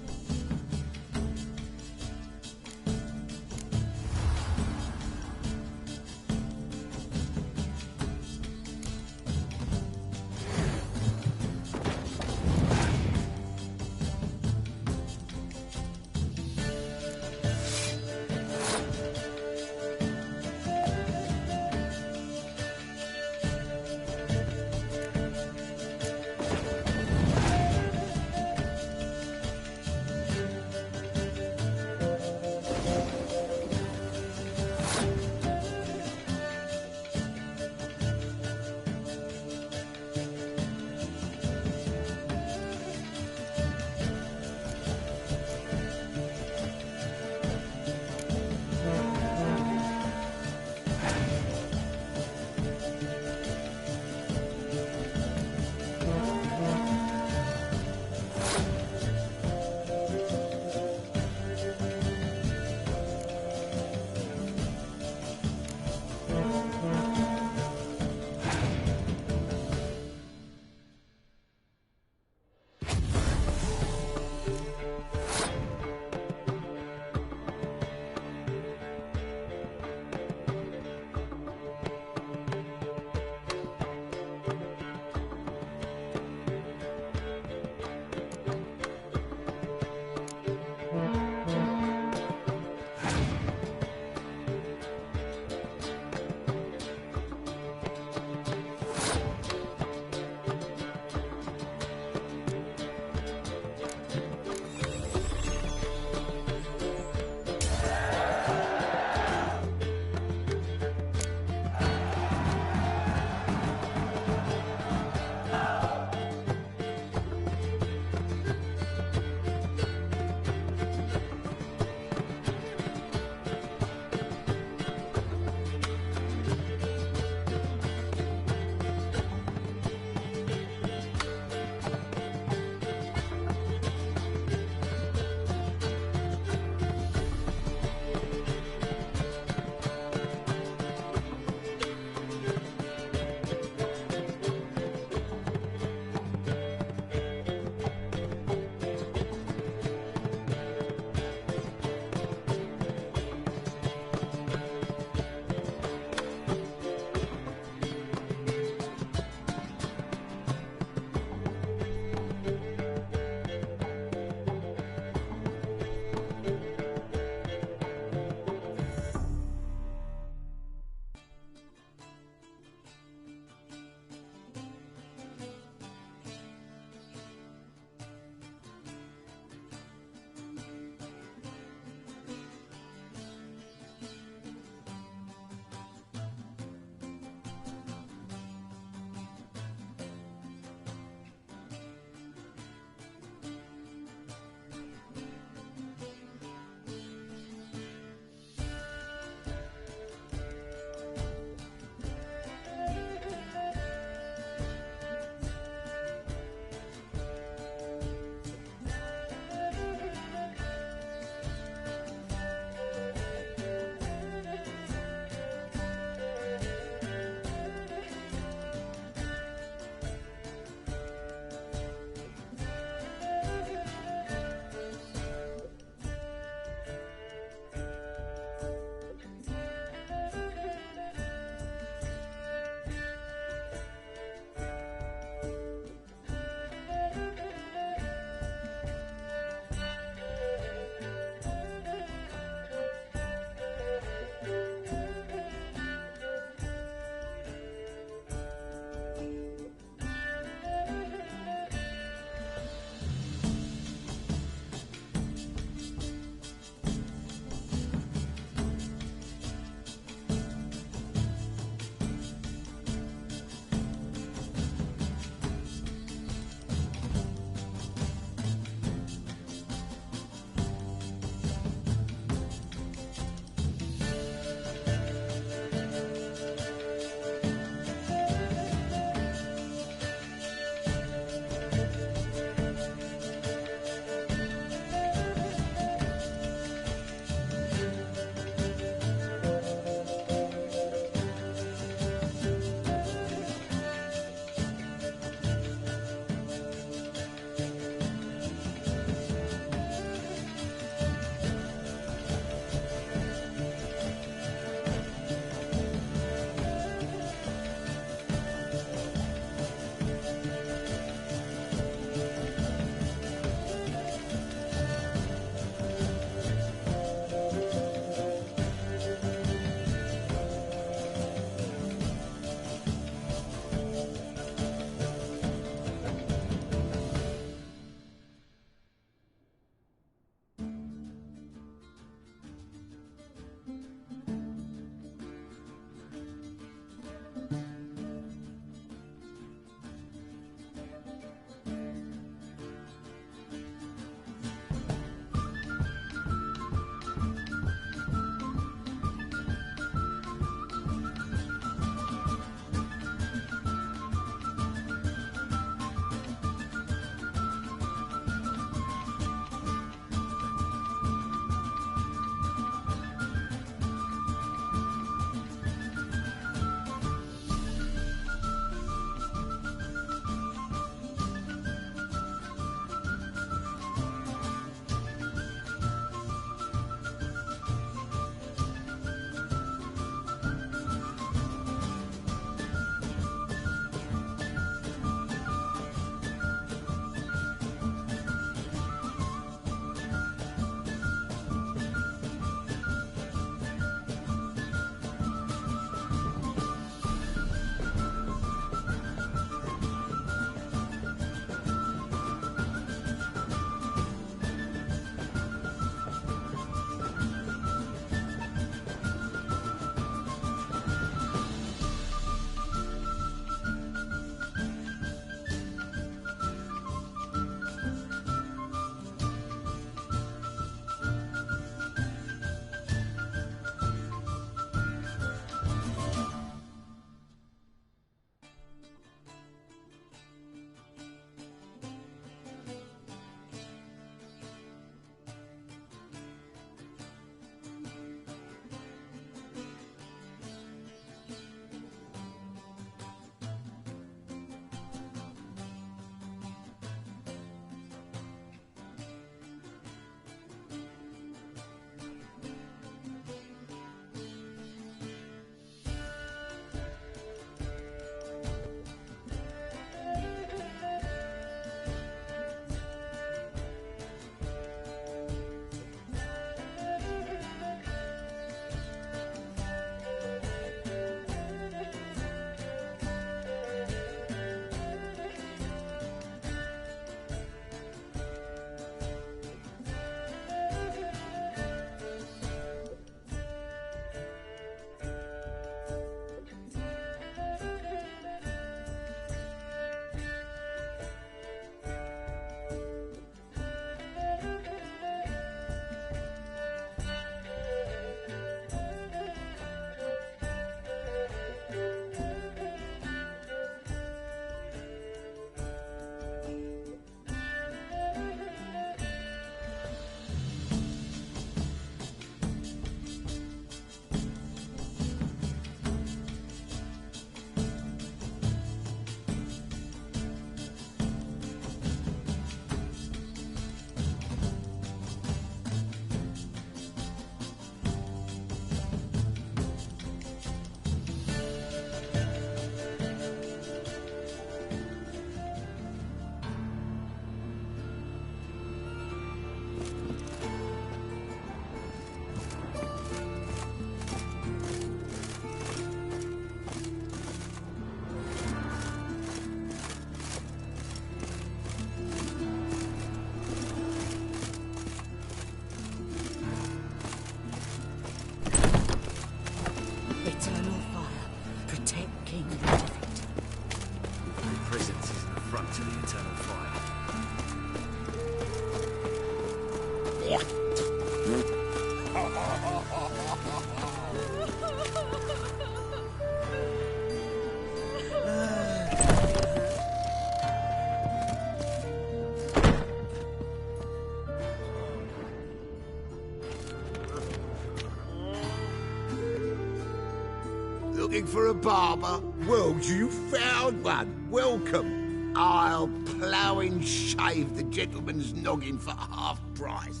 looking for a barber? Well, you found one. Welcome. I'll plough and shave the gentleman's noggin for half price.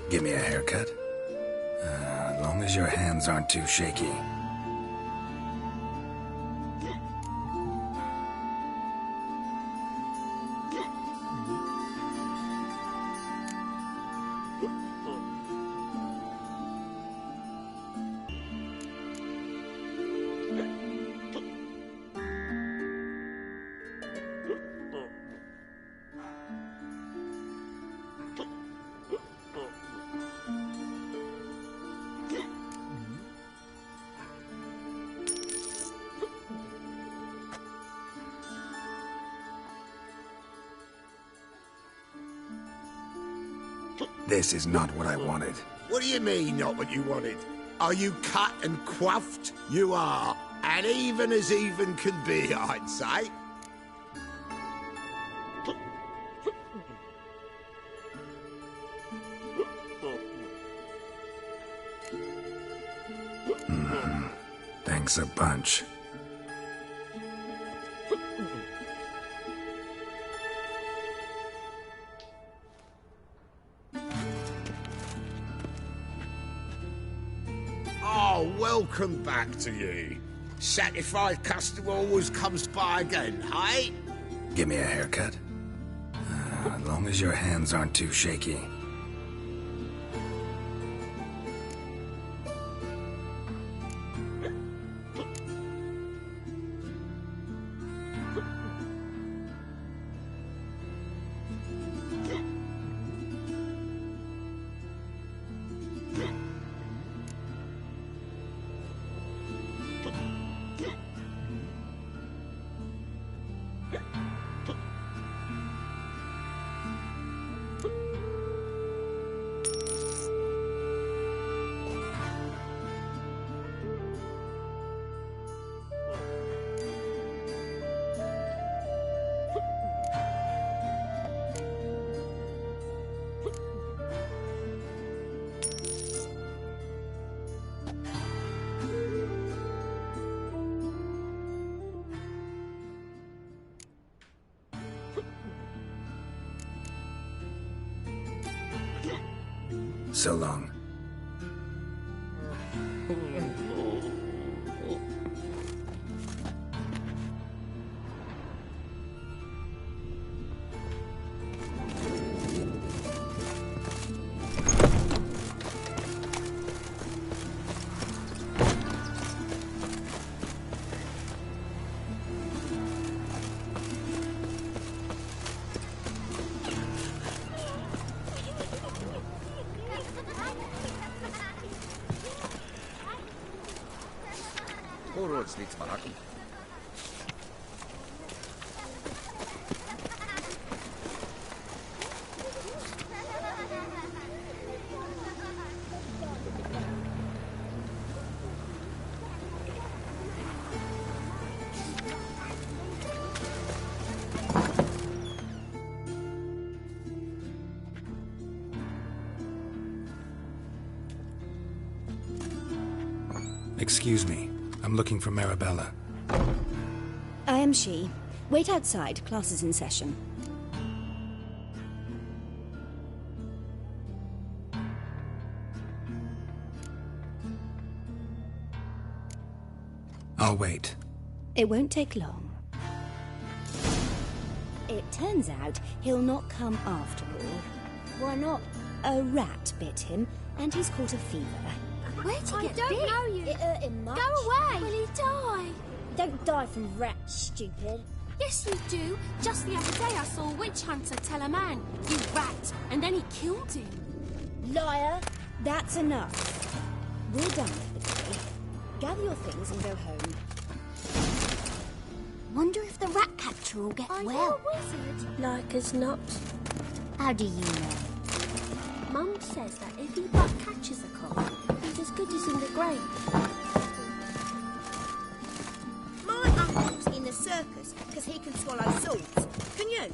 Give me a haircut? As long as your hands aren't too shaky. This is not what I wanted. What do you mean, not what you wanted? Are you cut and coiffed? You are. And even as even can be, I'd say. Thanks a bunch. Oh, welcome back to you. Satisfied customer always comes by again, hey? Give me a haircut? As long as your hands aren't too shaky. So long. Voorroords niets maken. Excuse me. I'm looking for Marabella. I am she. Wait outside. Class is in session. I'll wait. It won't take long. It turns out he'll not come after all. Why not? A rat bit him, and he's caught a fever. Where'd you I get don't bit? know you. It hurt him much. Go away! Will he die? Don't die from rats, stupid. Yes, you do. Just the other day I saw a witch hunter tell a man, "You rat," and then he killed him. Liar. That's enough. We're done for the day. Gather your things and go home. Wonder if the rat catcher will get well. Are you a wizard? Like as not. How do you know? Mum says that if he but catches a cold, he's as good as in the grave. My uncle's in the circus because he can swallow swords. Can you?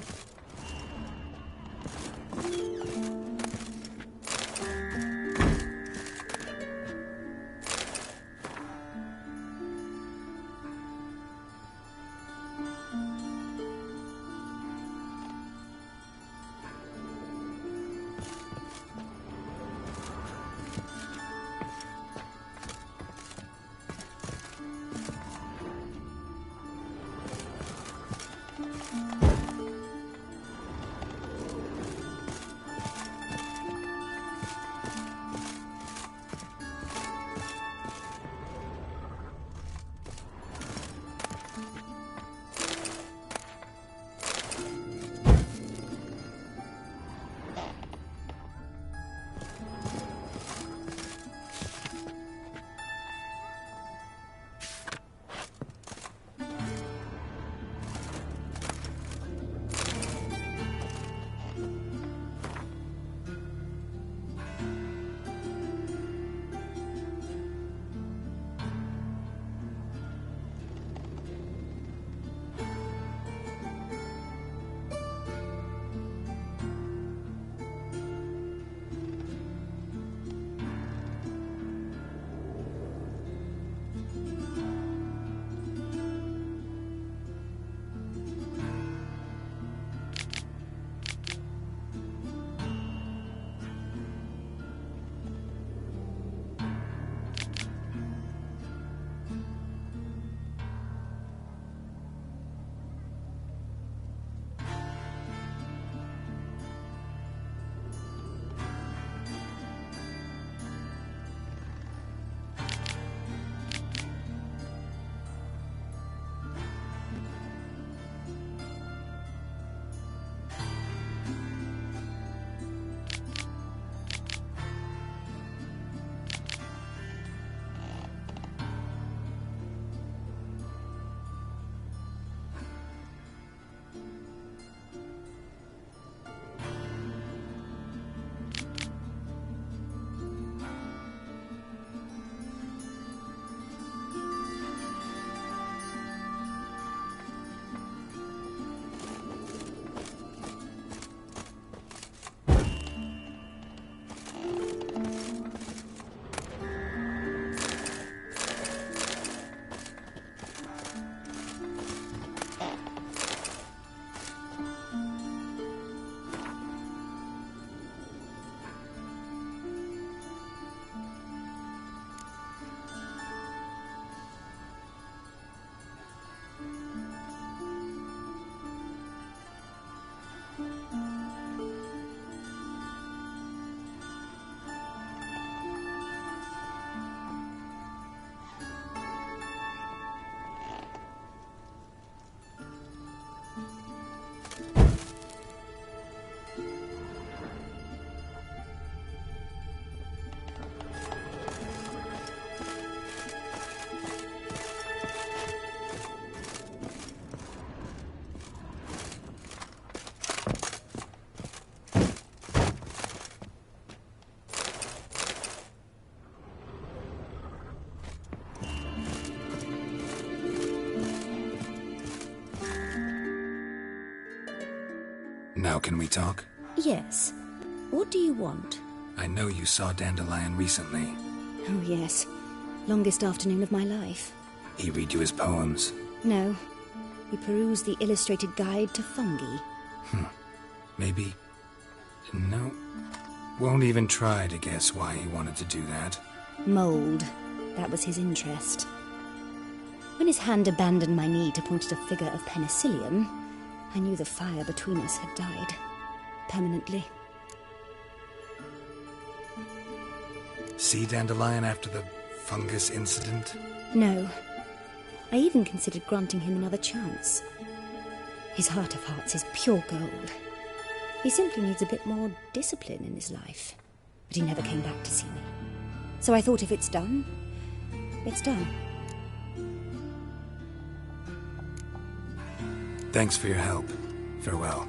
Now can we talk? Yes. What do you want? I know you saw Dandelion recently. Oh, yes. Longest afternoon of my life. He read you his poems? No. We perused the illustrated guide to fungi. Maybe... No. Won't even try to guess why he wanted to do that. Mold. That was his interest. When his hand abandoned my knee to point at a figure of penicillium, I knew the fire between us had died. Permanently. See Dandelion after the fungus incident? No. I even considered granting him another chance. His heart of hearts is pure gold. He simply needs a bit more discipline in his life. But he never came back to see me. So I thought if it's done, it's done. Thanks for your help. Farewell.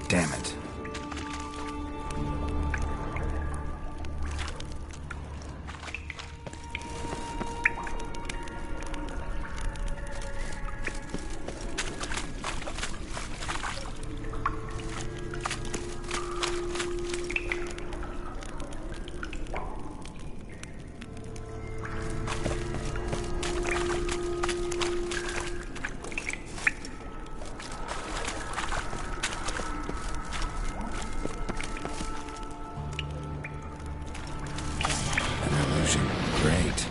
Damn it. Great.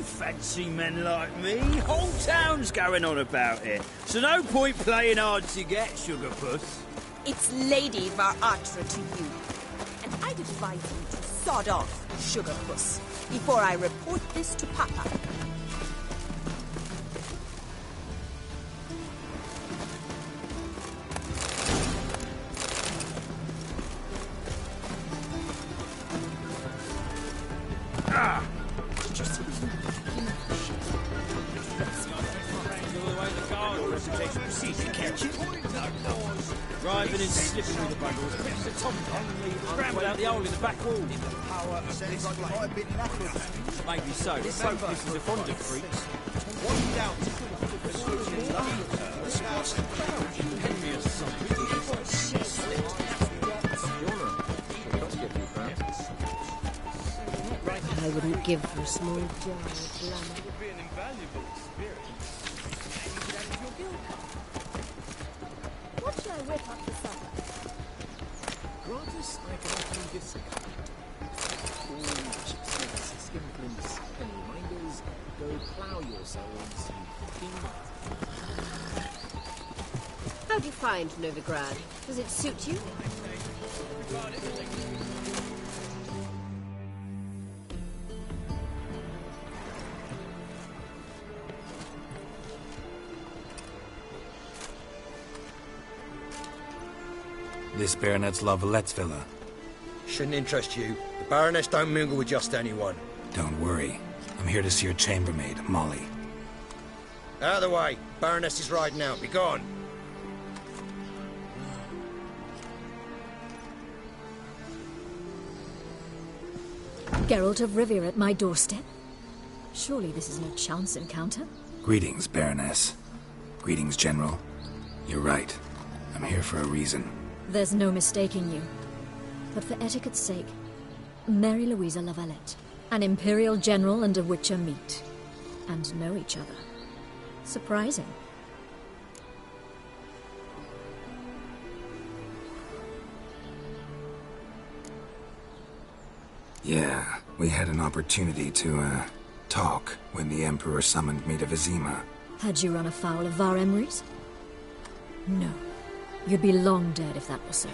You fancy men like me? Whole town's going on about it. So no point playing hard to get, Sugar Puss. It's Lady Varatra to you. And I'd advise you to sod off, Sugar Puss, before I report this to Papa. Driving and slipping through the bundles, clips the top scramble out the hole in the back wall. Maybe so. Folk this is a fond of freaks. I wouldn't give for a small jar of glamour. Would be an invaluable experience. What shall I whip up for supper? Gratis, I can offer you gifts of all chipsticks, skimplings, penny reminders. Go plough yourselves, you fucking. How do you find Novigrad? Does it suit you? This Baronet's La Vallette's villa. Shouldn't interest you. The Baroness don't mingle with just anyone. Don't worry. I'm here to see your chambermaid, Molly. Out of the way. Baroness is riding out. Be gone. Geralt of Rivia at my doorstep? Surely this isn't a chance encounter? Greetings, Baroness. Greetings, General. You're right. I'm here for a reason. There's no mistaking you. But for etiquette's sake, Mary Louisa La Valette, an Imperial General and a Witcher meet, and know each other. Surprising. Yeah, we had an opportunity to, talk when the Emperor summoned me to Vizima. Had you run afoul of Var Emrys? No. You'd be long dead if that were so.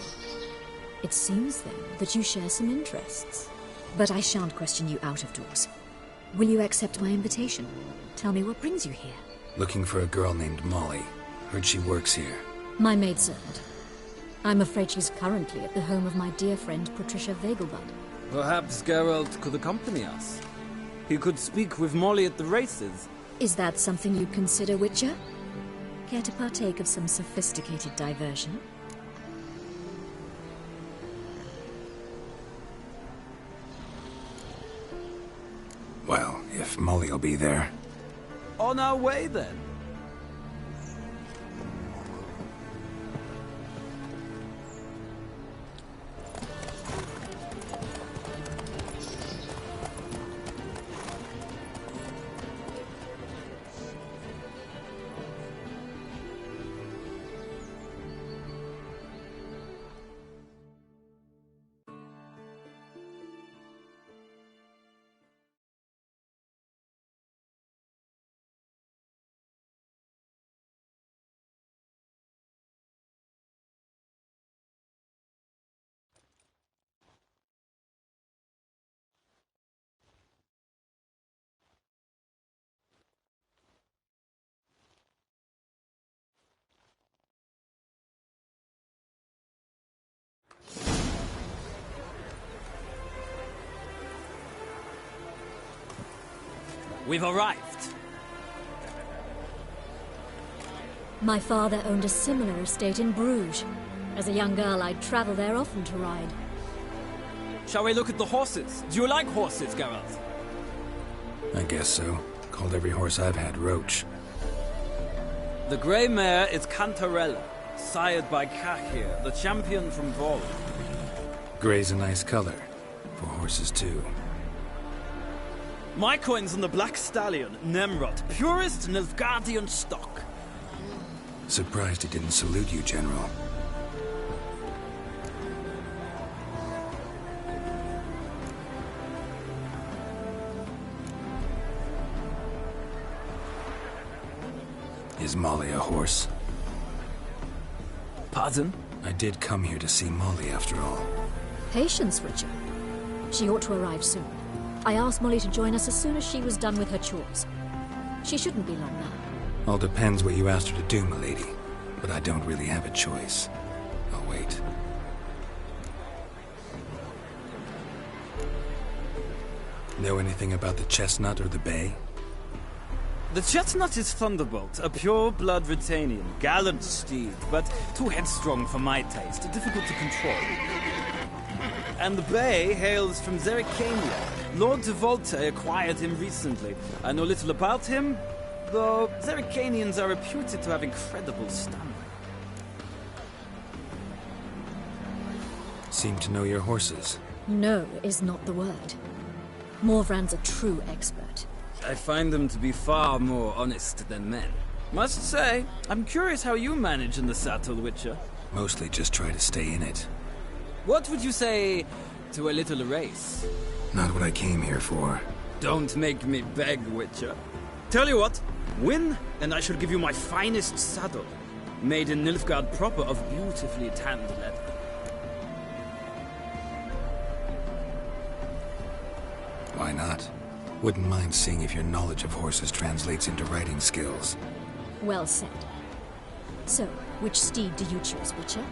It seems, then, that you share some interests. But I shan't question you out of doors. Will you accept my invitation? Tell me what brings you here. Looking for a girl named Molly. Heard she works here. My maidservant. I'm afraid she's currently at the home of my dear friend Patricia Vegelbud. Perhaps Geralt could accompany us. He could speak with Molly at the races. Is that something you'd consider, Witcher? Care to partake of some sophisticated diversion? Well, if Molly'll be there. On our way, then. We've arrived. My father owned a similar estate in Bruges. As a young girl, I'd travel there often to ride. Shall we look at the horses? Do you like horses, Geralt? I guess so. Called every horse I've had Roach. The grey mare is Cantarella, sired by Cahir, the champion from Vol. Grey's a nice color. For horses, too. My coin's on the Black Stallion, Nemrod, purest Nilfgaardian stock. Surprised he didn't salute you, General. Is Molly a horse? Pardon? I did come here to see Molly, after all. Patience, Richard. She ought to arrive soon. I asked Molly to join us as soon as she was done with her chores. She shouldn't be long now. All depends what you asked her to do, milady. But I don't really have a choice. I'll wait. Know anything about the chestnut or the bay? The chestnut is Thunderbolt, a pure-blood Retanian, gallant steed, but too headstrong for my taste, difficult to control. And the bay hails from Zerrikania. Lord de Volte acquired him recently. I know little about him, though Zerrikanians are reputed to have incredible stamina. Seem to know your horses. No is not the word. Morvran's a true expert. I find them to be far more honest than men. Must say, I'm curious how you manage in the saddle, Witcher. Mostly just try to stay in it. What would you say to a little race? Not what I came here for. Don't make me beg, Witcher. Tell you what, win, and I shall give you my finest saddle, made in Nilfgaard proper of beautifully tanned leather. Why not? Wouldn't mind seeing if your knowledge of horses translates into riding skills. Well said. So, which steed do you choose, Witcher?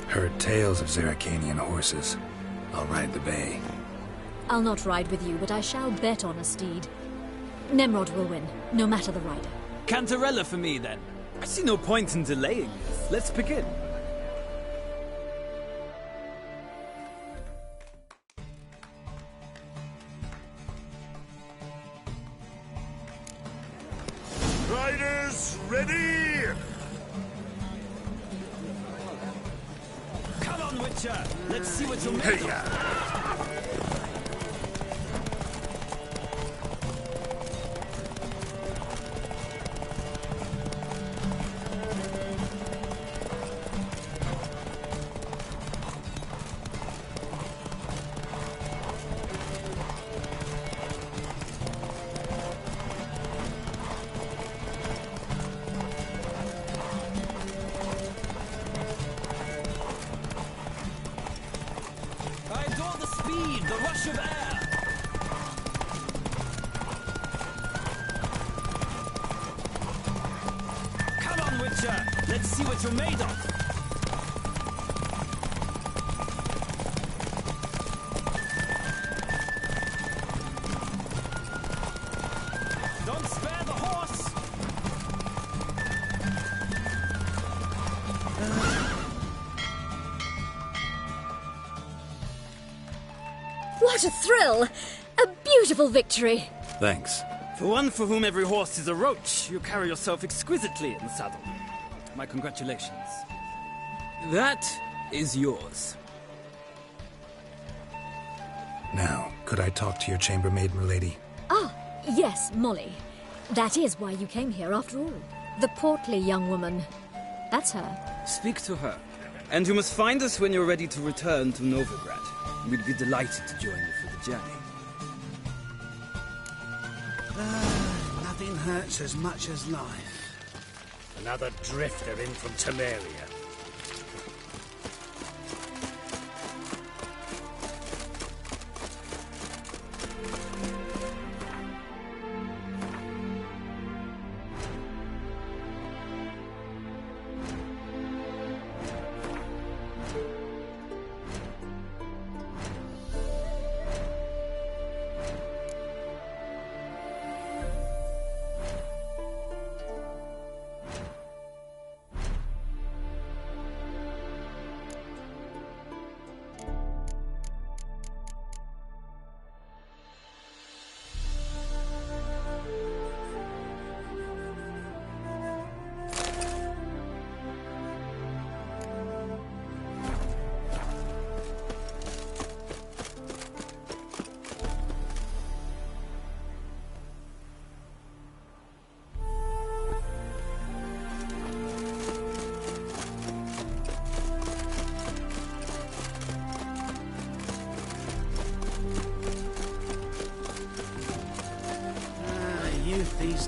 Heard tales of Zerrikanian horses. I'll ride the bay. I'll not ride with you, but I shall bet on a steed. Nemrod will win, no matter the rider. Cantarella for me, then. I see no point in delaying this. Let's begin. Riders, ready! Come on, Witcher! Let's see what you're made of. Let's see what you're made of. Don't spare the horse. What a thrill! A beautiful victory. Thanks. For one for whom every horse is a roach, you carry yourself exquisitely in the saddle. My congratulations. That is yours. Now, could I talk to your chambermaid, milady? Ah, yes, Molly. That is why you came here after all. The portly young woman. That's her. Speak to her. And you must find us when you're ready to return to Novigrad. We'd be delighted to join you for the journey. Nothing hurts as much as life. Another drifter in from Temeria.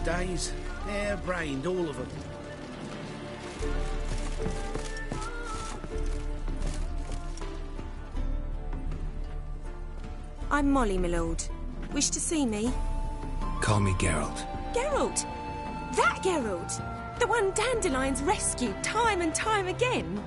days. Hair-brained, all of them. I'm Molly, my lord. Wish to see me? Call me Geralt. Geralt! That Geralt! The one Dandelion's rescued time and time again!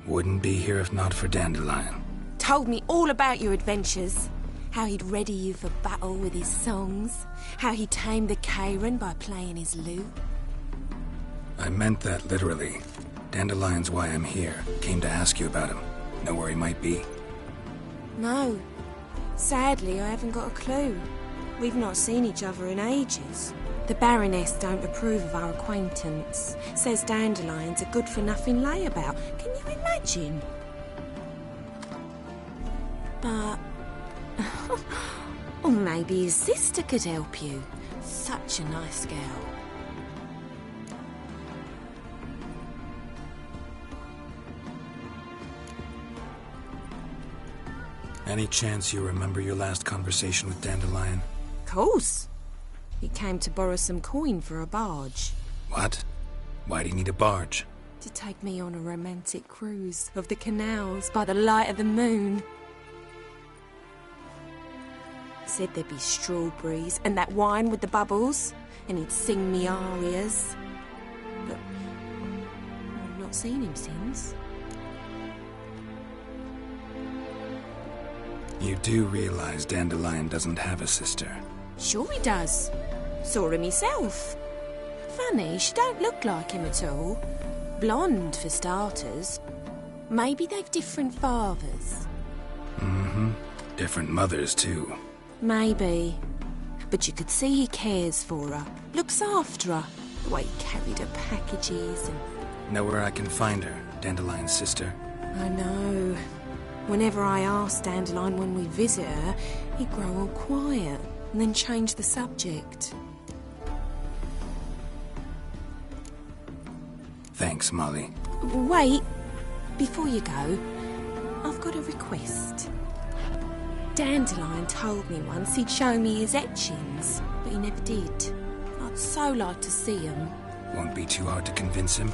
Wouldn't be here if not for Dandelion. Told me all about your adventures. How he'd ready you for battle with his songs. How he tamed the Karen by playing his lute. I meant that literally. Dandelion's why I'm here. Came to ask you about him. Know where he might be? No. Sadly, I haven't got a clue. We've not seen each other in ages. The Baroness don't approve of our acquaintance. Says Dandelion's a good-for-nothing layabout. Can you imagine? But... or maybe his sister could help you. Such a nice girl. Any chance you remember your last conversation with Dandelion? Course. He came to borrow some coin for a barge. What? Why'd he need a barge? To take me on a romantic cruise of the canals by the light of the moon. Said there'd be strawberries and that wine with the bubbles, and he'd sing me arias. But I've not seen him since. You do realize Dandelion doesn't have a sister? Sure he does. Saw him myself. Funny, she don't look like him at all. Blonde, for starters. Maybe they've different fathers. Different mothers, too. Maybe. But you could see he cares for her. Looks after her. The way he carried her packages and... Know where I can find her, Dandelion's sister? I know. Whenever I ask Dandelion when we visit her, he'd grow all quiet and then change the subject. Thanks, Molly. Wait. Before you go, I've got a request. Dandelion told me once he'd show me his etchings, but he never did. I'd so like to see them. Won't be too hard to convince him.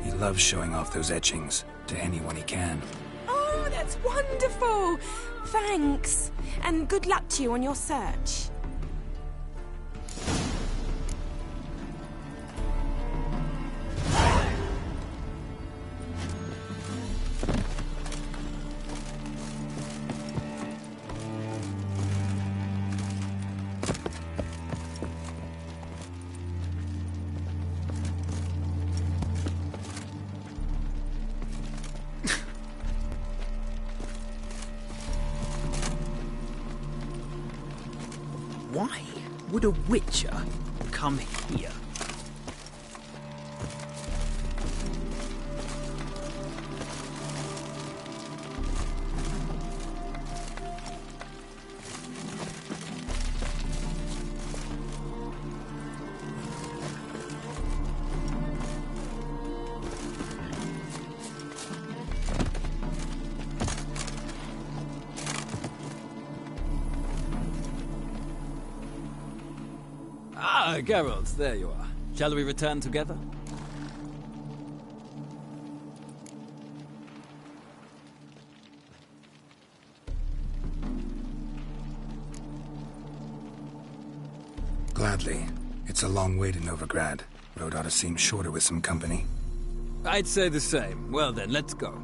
He loves showing off those etchings to anyone he can. Oh, that's wonderful! Thanks. And good luck to you on your search. Why would a witcher come here? Ah, Geralt, there you are. Shall we return together? Gladly. It's a long way to Novigrad. Road ought to seem shorter with some company. I'd say the same. Well then, let's go.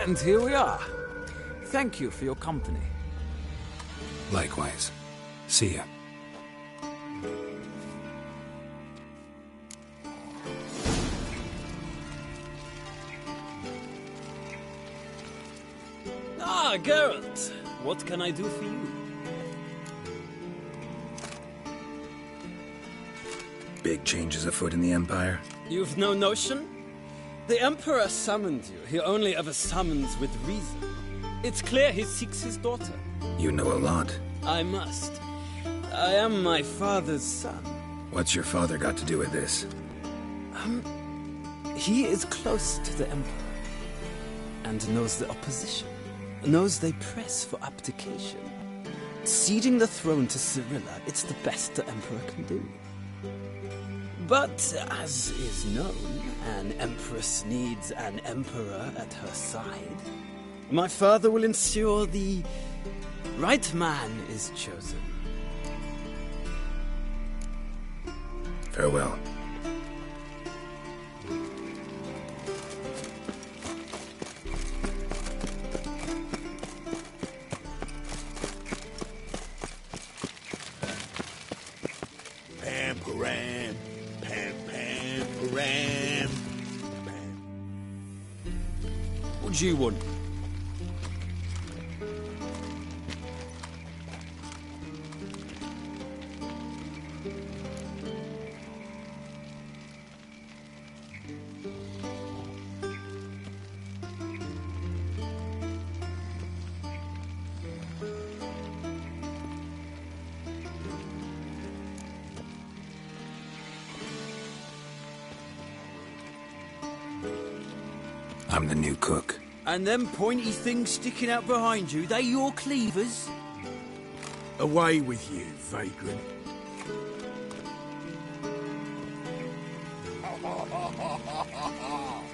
And here we are. Thank you for your company. Likewise. See ya. Ah, Geralt. What can I do for you? Big changes afoot in the Empire? You've no notion? The Emperor summoned you. He only ever summons with reason. It's clear he seeks his daughter. You know a lot. I must. I am my father's son. What's your father got to do with this? He is close to the Emperor. And knows the opposition. Knows they press for abdication. Ceding the throne to Cyrilla, it's the best the Emperor can do. But, as is known, an empress needs an emperor at her side. My father will ensure the right man is chosen. Farewell. Pam-param, pam-pam-param. What do you want? I'm the new cook. And them pointy things sticking out behind you, they your cleavers? Away with you, vagrant.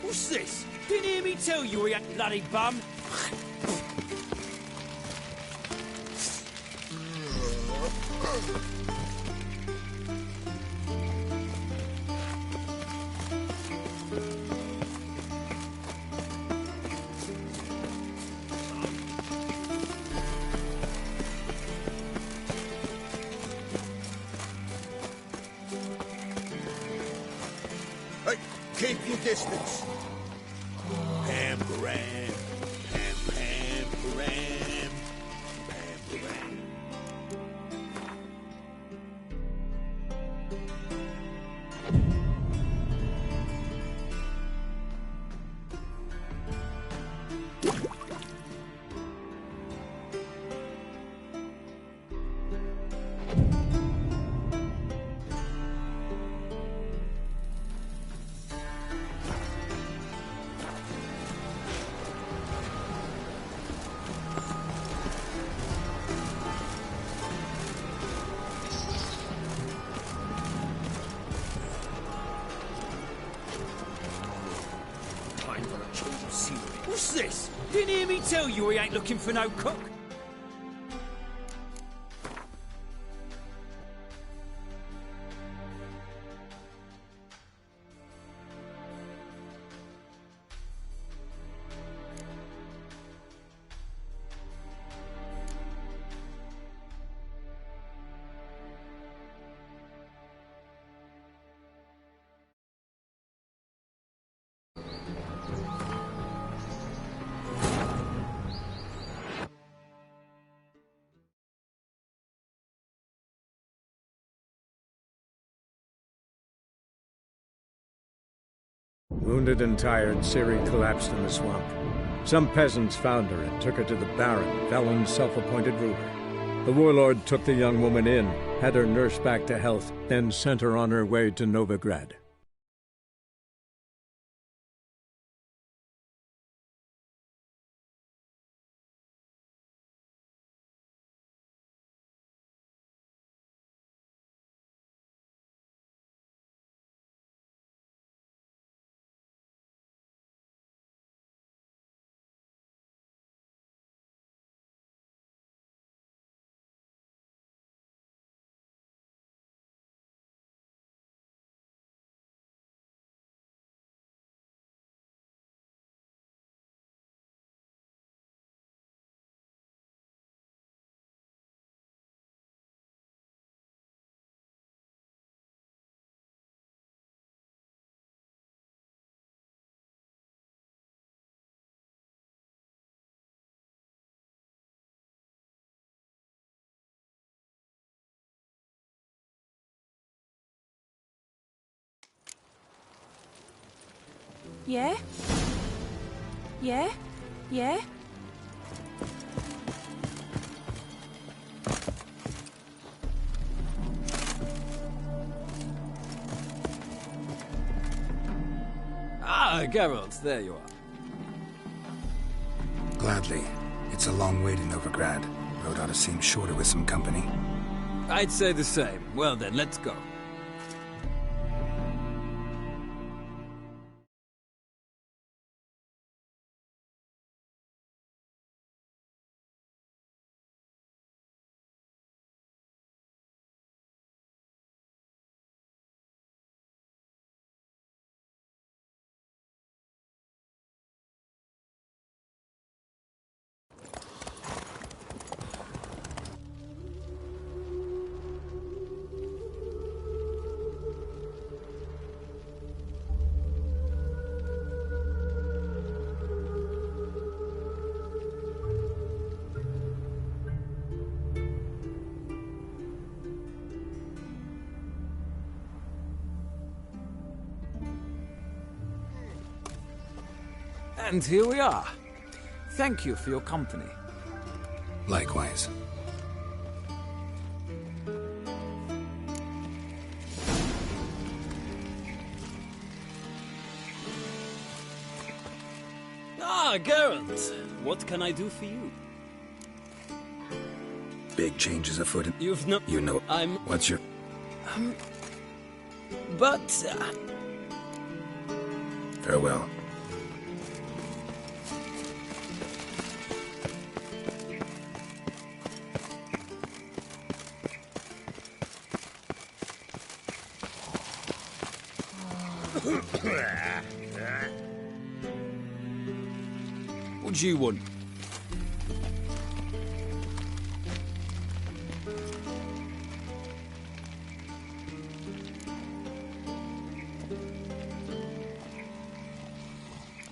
What's this? Didn't hear me tell you, you bloody bum? Hey, keep your distance. Pam-param, pam-pam-param, pam-param. What's this? Didn't hear me tell you we ain't looking for no cook? Wounded and tired, Ciri collapsed in the swamp. Some peasants found her and took her to the Baron, Valen's self-appointed ruler. The warlord took the young woman in, had her nursed back to health, then sent her on her way to Novigrad. Yeah? Yeah? Yeah? Ah, Geralt, there you are. Gladly. It's a long way to Novigrad. Road ought to seem shorter with some company. I'd say the same. Well then, let's go. And here we are. Thank you for your company. Likewise. Ah, Geralt. What can I do for you? Big changes afoot. You've no... You know... I'm... What's your... But... Farewell. What do you want?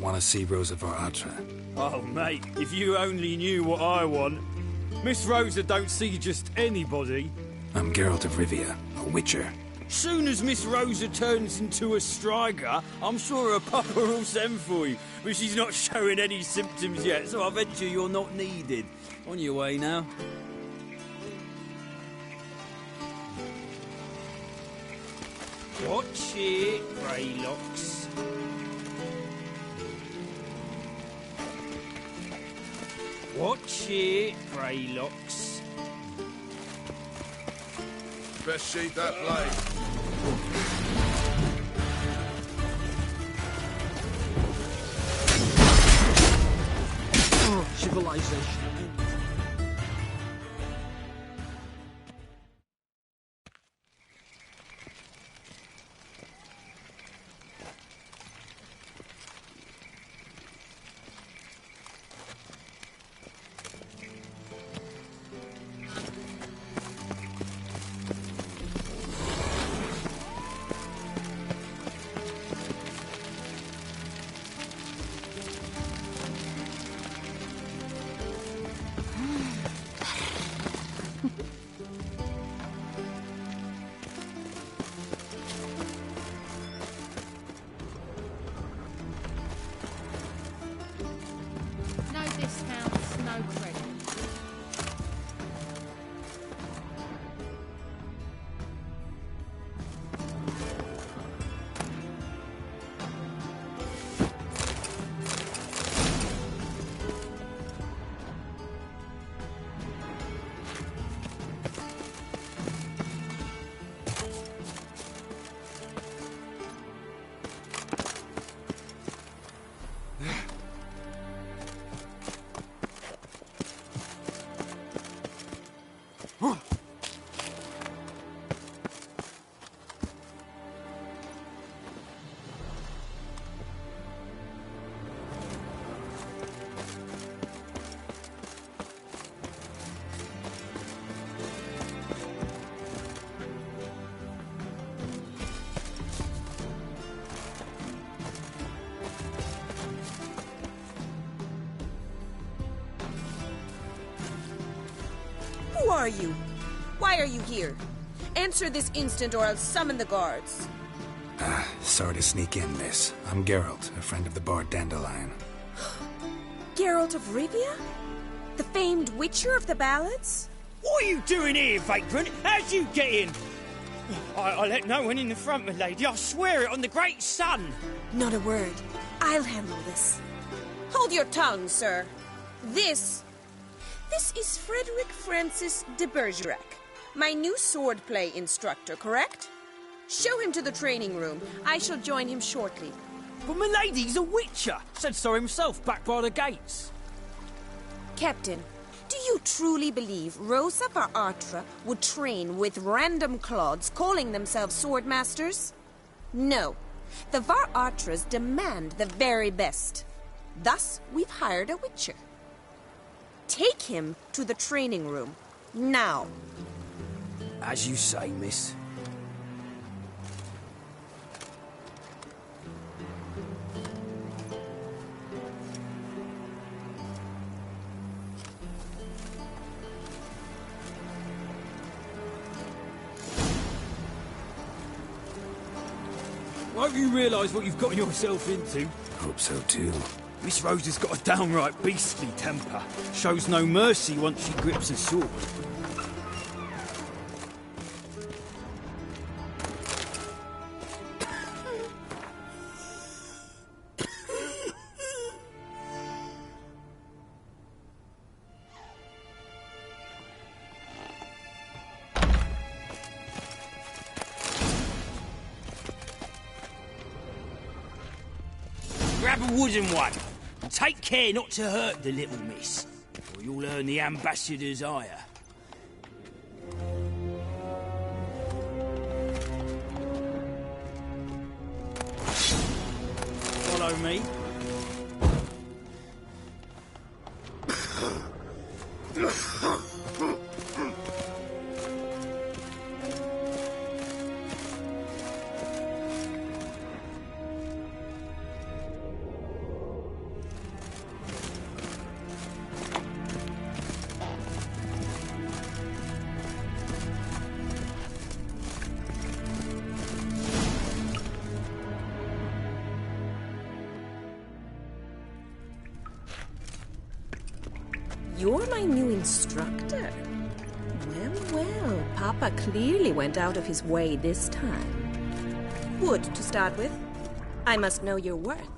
Want to see Rosa Atra? Oh, mate, if you only knew what I want. Miss Rosa don't see just anybody. I'm Geralt of Rivia, a witcher. Soon as Miss Rosa turns into a striker, I'm sure her papa will send for you. But she's not showing any symptoms yet, so I venture you're not needed. On your way now. Watch it, Greylocks. Watch it, Greylocks. Best sheet that blade. Civilization. No discounts, no credit. Who are you? Why are you here? Answer this instant or I'll summon the guards. Sorry to sneak in, miss. I'm Geralt, a friend of the bard Dandelion. Geralt of Rivia? The famed witcher of the ballads? What are you doing here, vagrant? How'd you get in? I let no one in the front, my lady. I swear it on the great sun. Not a word. I'll handle this. Hold your tongue, sir. This is Frederick Francis de Bergerac, my new swordplay instructor, correct? Show him to the training room. I shall join him shortly. But my lady's a witcher. Said so himself back by the gates. Captain, do you truly believe Rosa Artra would train with random clods calling themselves swordmasters? No. The Var Artras demand the very best. Thus, we've hired a witcher. Take him to the training room. Now. As you say, miss. Won't you realise what you've got yourself into? Hope so, too. Miss Rose has got a downright beastly temper. Shows no mercy once she grips a sword. Grab a wooden one, and take care not to hurt the little miss, or you'll earn the ambassador's ire. Follow me. You're my new instructor? Well, Papa clearly went out of his way this time. Wood, to start with. I must know your worth.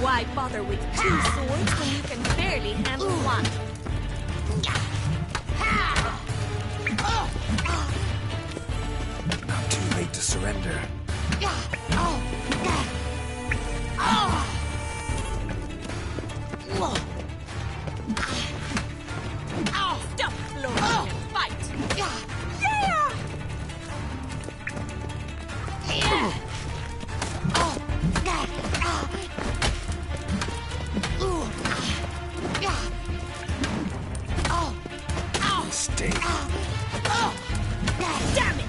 Why bother with two swords when you can barely handle one? Not too late to surrender. Stop blowing and fight! Yeah! Mistake. Damn it!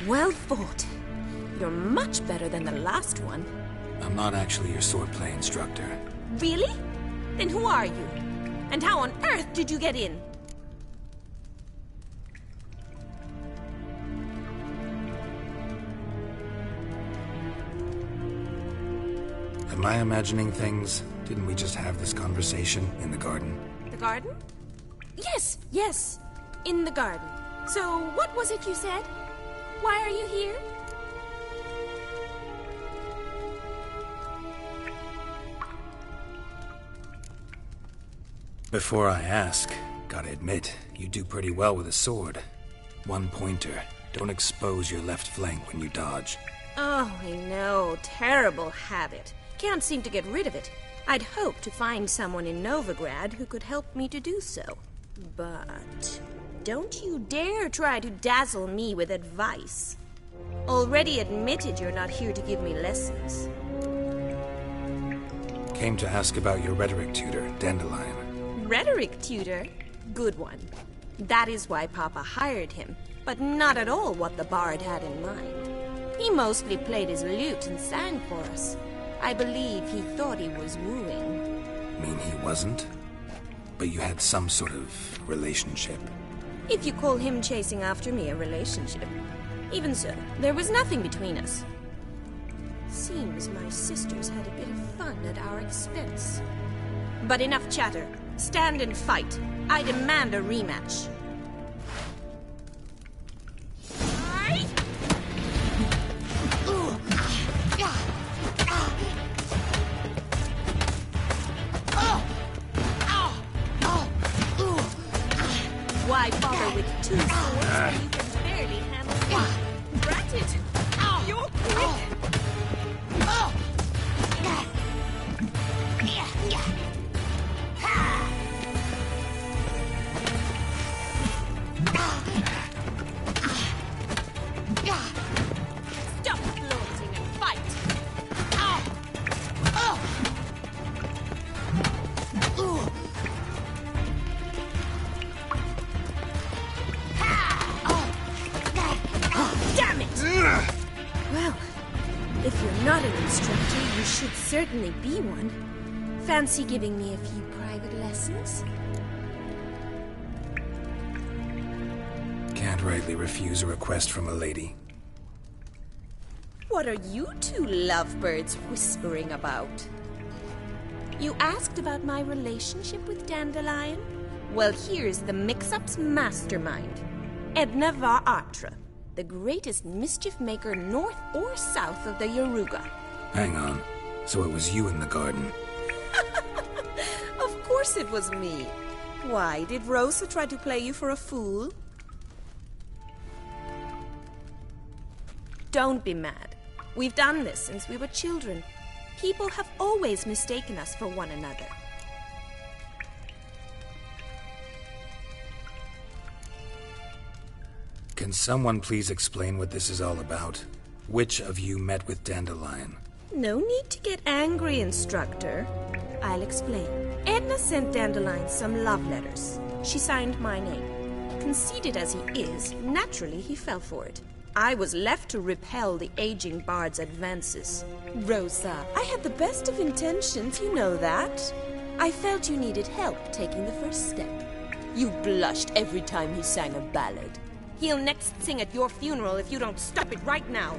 Well fought. You're much better than the last one. I'm not actually your swordplay instructor. Really? Then who are you? And how on earth did you get in? Am I imagining things? Didn't we just have this conversation in the garden? The garden? Yes. In the garden. So, what was it you said? Why are you here? Before I ask, gotta admit, you do pretty well with a sword. One pointer. Don't expose your left flank when you dodge. Oh, I know. Terrible habit. Can't seem to get rid of it. I'd hoped to find someone in Novigrad who could help me to do so. But don't you dare try to dazzle me with advice. Already admitted you're not here to give me lessons. Came to ask about your rhetoric tutor, Dandelion. Rhetoric tutor? Good one. That is why Papa hired him, but not at all what the bard had in mind. He mostly played his lute and sang for us. I believe he thought he was wooing. Mean he wasn't? But you had some sort of relationship. If you call him chasing after me a relationship. Even so, there was nothing between us. Seems my sisters had a bit of fun at our expense. But enough chatter. Stand and fight. I demand a rematch. Why bother with two swords when you can barely handle one? Brat it! You're quick! Stop floating and fight! Damn it! Well, if you're not an instructor, you should certainly be one. Fancy giving me a few private lessons? Can't rightly refuse a request from a lady. What are you two lovebirds whispering about? You asked about my relationship with Dandelion? Well, here's the mix-up's mastermind. Edna Va Atra, the greatest mischief maker north or south of the Yaruga. Hang on. So it was you in the garden? Of course it was me. Why, did Rosa try to play you for a fool? Don't be mad. We've done this since we were children. People have always mistaken us for one another. Can someone please explain what this is all about? Which of you met with Dandelion? No need to get angry, instructor. I'll explain. Edna sent Dandelion some love letters. She signed my name. Conceited as he is, naturally he fell for it. I was left to repel the aging bard's advances. Rosa, I had the best of intentions, you know that. I felt you needed help taking the first step. You blushed every time he sang a ballad. He'll next sing at your funeral if you don't stop it right now.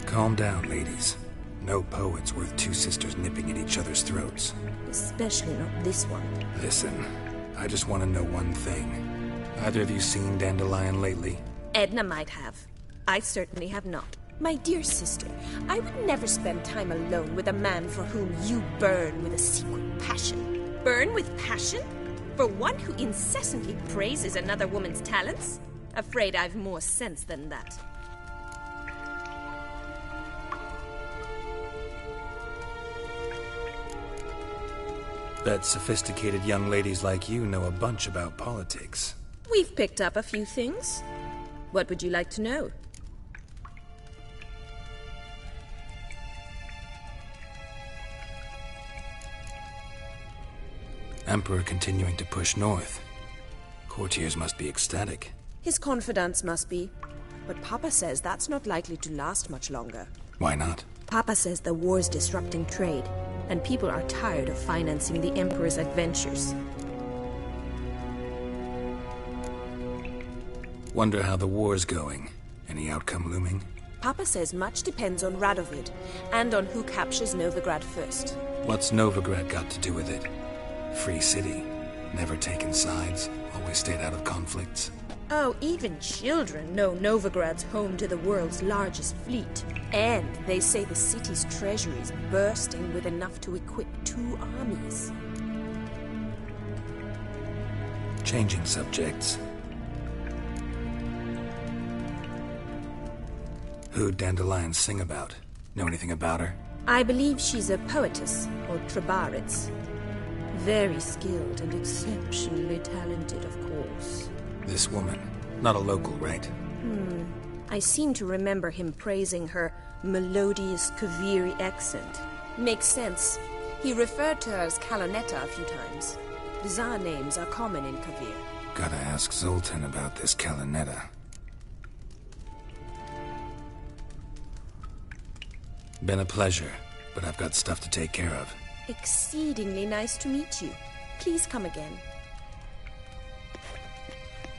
Calm down, ladies. No poet's worth two sisters nipping at each other's throats. Especially not this one. Listen, I just want to know one thing. Either of you seen Dandelion lately? Edna might have. I certainly have not. My dear sister, I would never spend time alone with a man for whom you burn with a secret passion. Burn with passion? For one who incessantly praises another woman's talents? Afraid I've more sense than that. Bet sophisticated young ladies like you know a bunch about politics. We've picked up a few things. What would you like to know? Emperor continuing to push north. Courtiers must be ecstatic. His confidants must be. But Papa says that's not likely to last much longer. Why not? Papa says the war's disrupting trade, and people are tired of financing the Emperor's adventures. Wonder how the war's going. Any outcome looming? Papa says much depends on Radovid, and on who captures Novigrad first. What's Novigrad got to do with it? Free city. Never taken sides. Always stayed out of conflicts. Oh, even children know Novigrad's home to the world's largest fleet. And they say the city's treasury's bursting with enough to equip 2 armies. Changing subjects. Who'd Dandelion sing about? Know anything about her? I believe she's a poetess, or Trebaritz. Very skilled and exceptionally talented, of course. This woman, not a local, right? I seem to remember him praising her melodious Kaviri accent. Makes sense. He referred to her as Kalonetta a few times. Bizarre names are common in Kavir. Gotta ask Zoltan about this Kalonetta. Been a pleasure, but I've got stuff to take care of. Exceedingly nice to meet you. Please come again.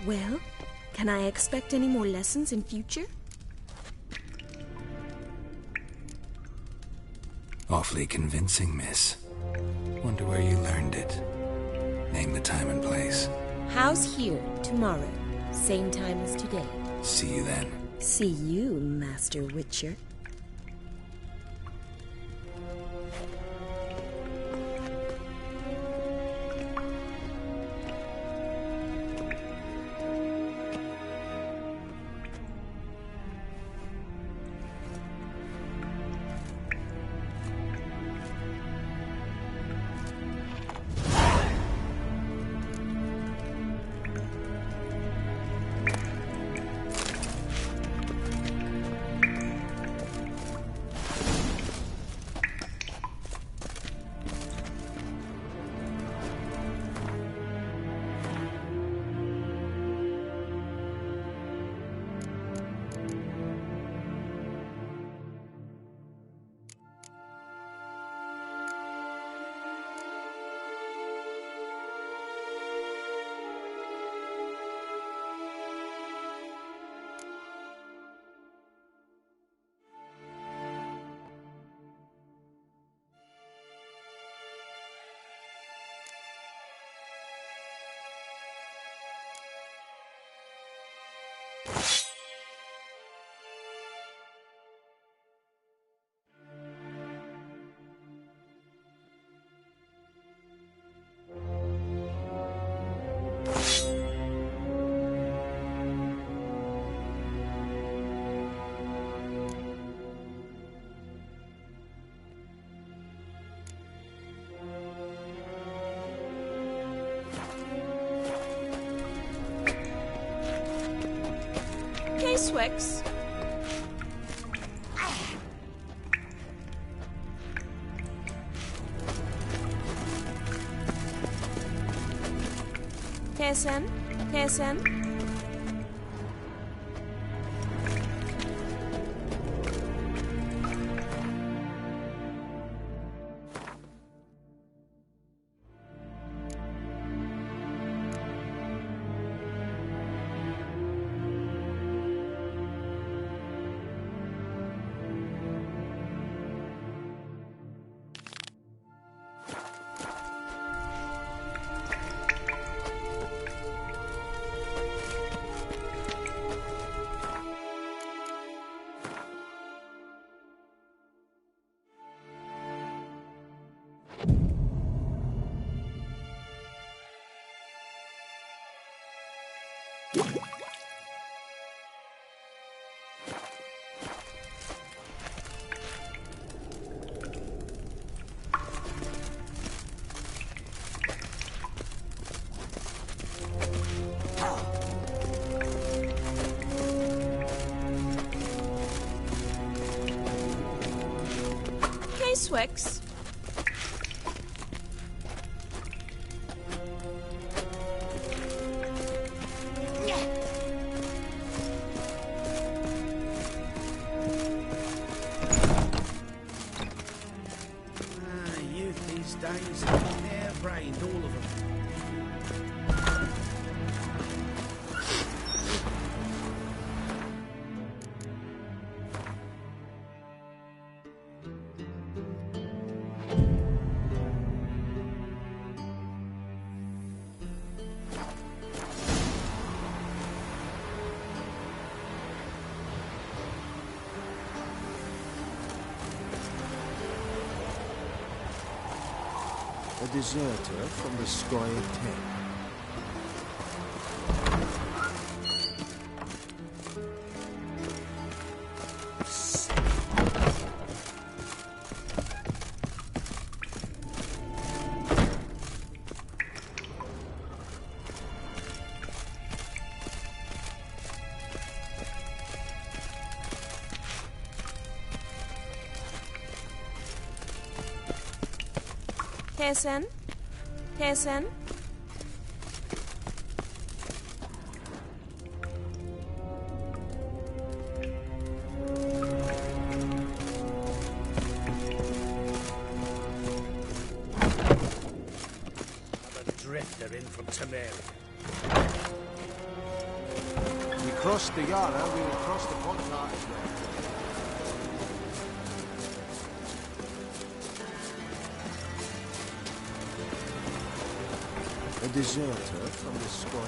Well, can I expect any more lessons in future? Awfully convincing, miss. Wonder where you learned it. Name the time and place. House here, tomorrow. Same time as today. See you then. See you, Master Witcher. Swix. Kessen. Swix. Youth these days are hair-brained, all of them. A deserter from the Squire 10. Pearson? Pearson? Another drifter in from Temeria. We crossed the Yara, we will cross the Pontar as well. A deserter from the scroll.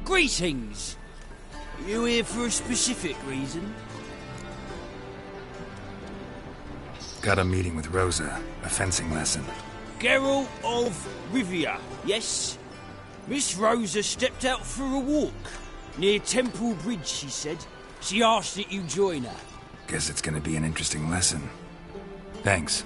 Greetings! You here for a specific reason? Got a meeting with Rosa, a fencing lesson. Geralt of Rivia, yes? Miss Rosa stepped out for a walk. Near Temple Bridge, she said. She asked that you join her. Guess it's gonna be an interesting lesson. Thanks.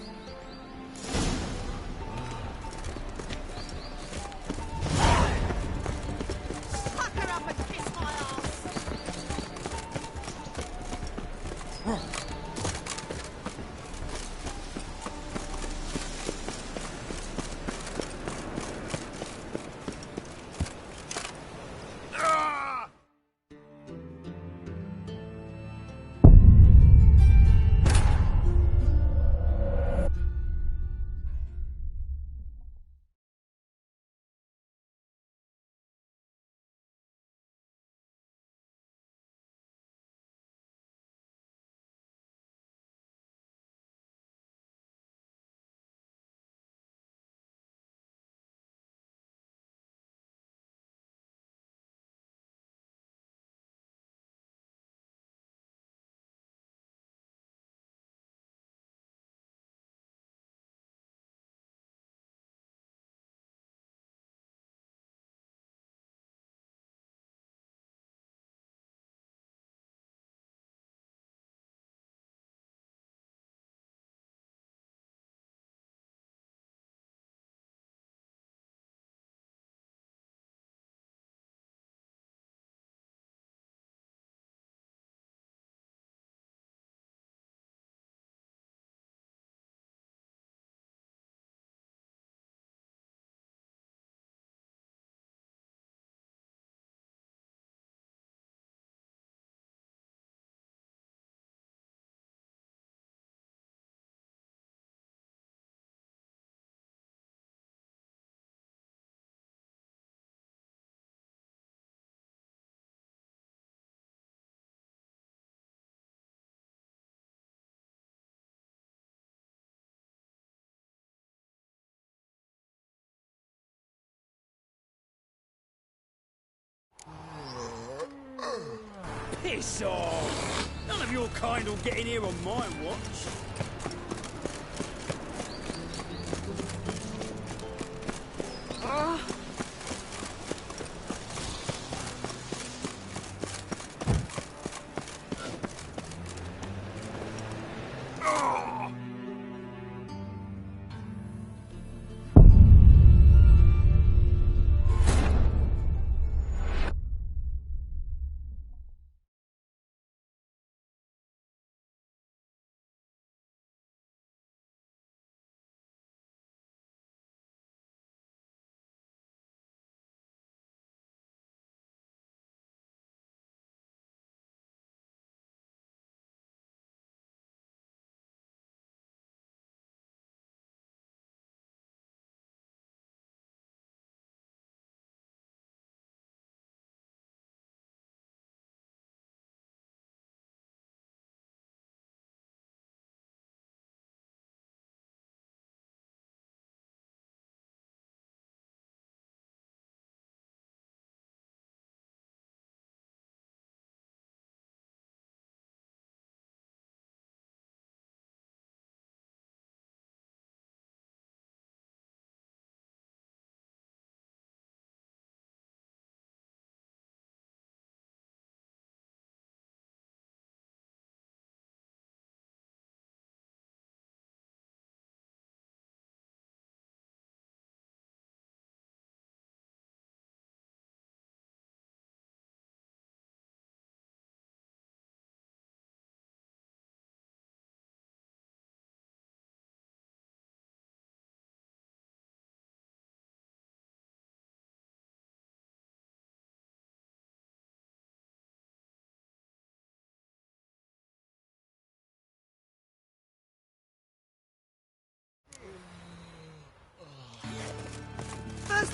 Piss off! None of your kind will get in here on my watch.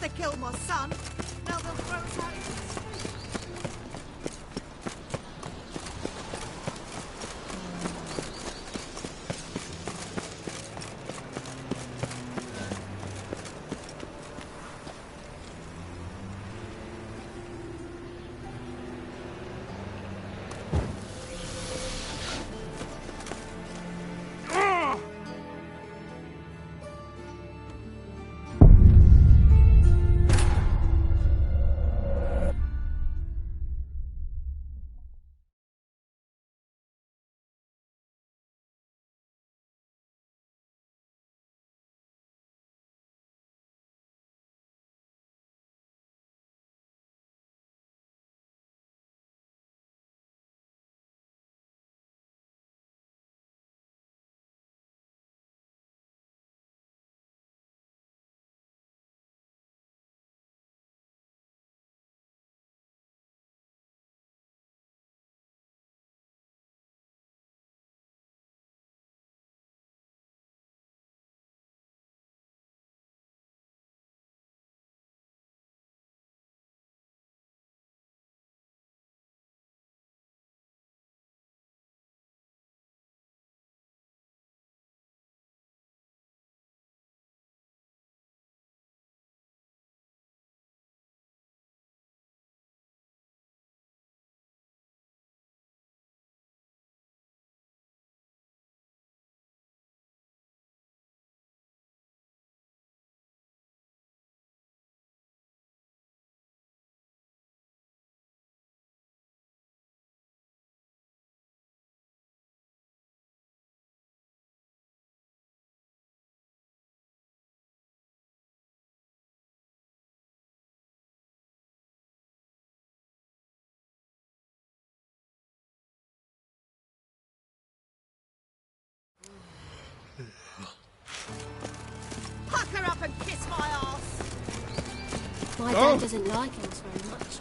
They killed my son. Now they'll throw us out into the street. Pack her up and kiss my ass. My dad doesn't like us very much.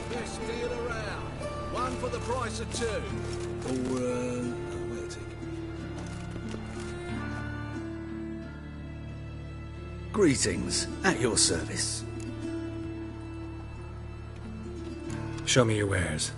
Best deal around. One for the price of two. Or, wait a tick. Greetings, at your service. Show me your wares.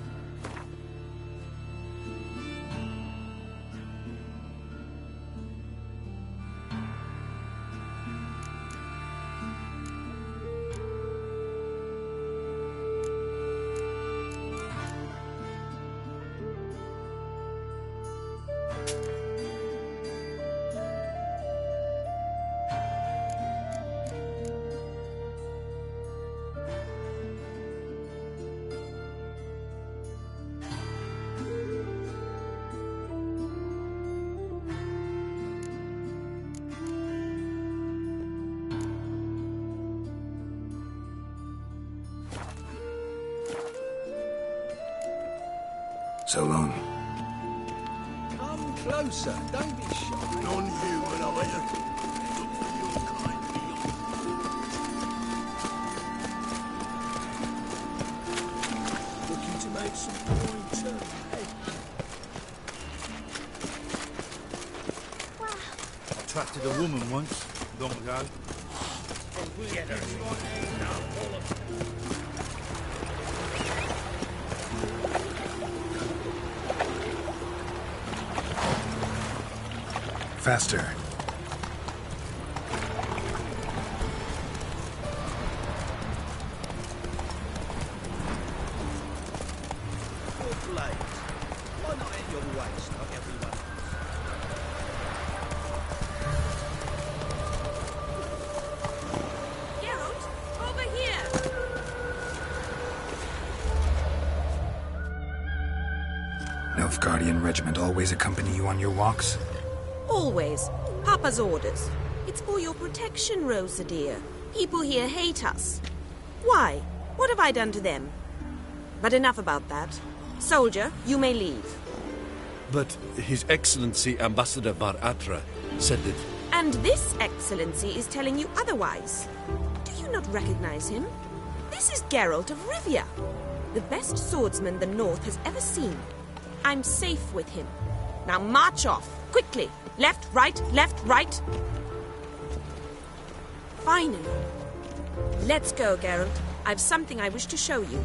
So long. Come closer. Don't be shy. Non-human, I bet. Look for your kind beyond. Looking to make some coin too, eh? I attracted a woman once, long ago. Faster. Good blade. Why not at your waist like everyone? Geralt, over here! Nilfgaardian regiment always accompany you on your walks? Always. Papa's orders. It's for your protection, Rosa dear. People here hate us. Why? What have I done to them? But enough about that. Soldier, you may leave. But His Excellency Ambassador Bar Atra said that... And this excellency is telling you otherwise. Do you not recognize him? This is Geralt of Rivia, the best swordsman the North has ever seen. I'm safe with him. Now march off, quickly. Left, right, left, right. Finally. Let's go, Geralt. I've something I wish to show you.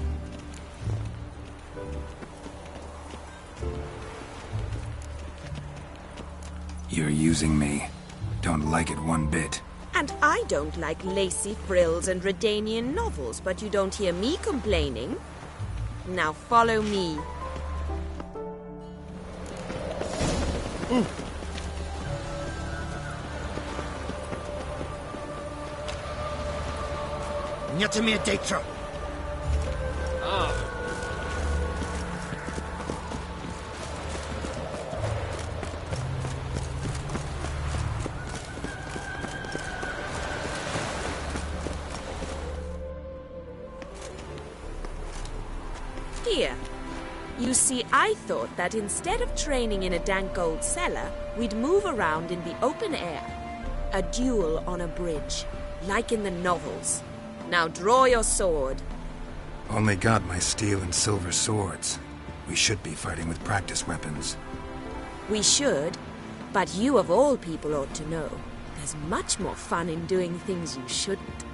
You're using me. Don't like it one bit. And I don't like lacy frills and Redanian novels, but you don't hear me complaining. Now follow me. Nie to mir Deitra. Here. You see, I thought that instead of training in a dank old cellar, we'd move around in the open air. A duel on a bridge, like in the novels. Now draw your sword. Only got my steel and silver swords. We should be fighting with practice weapons. We should, but you of all people ought to know. There's much more fun in doing things you shouldn't.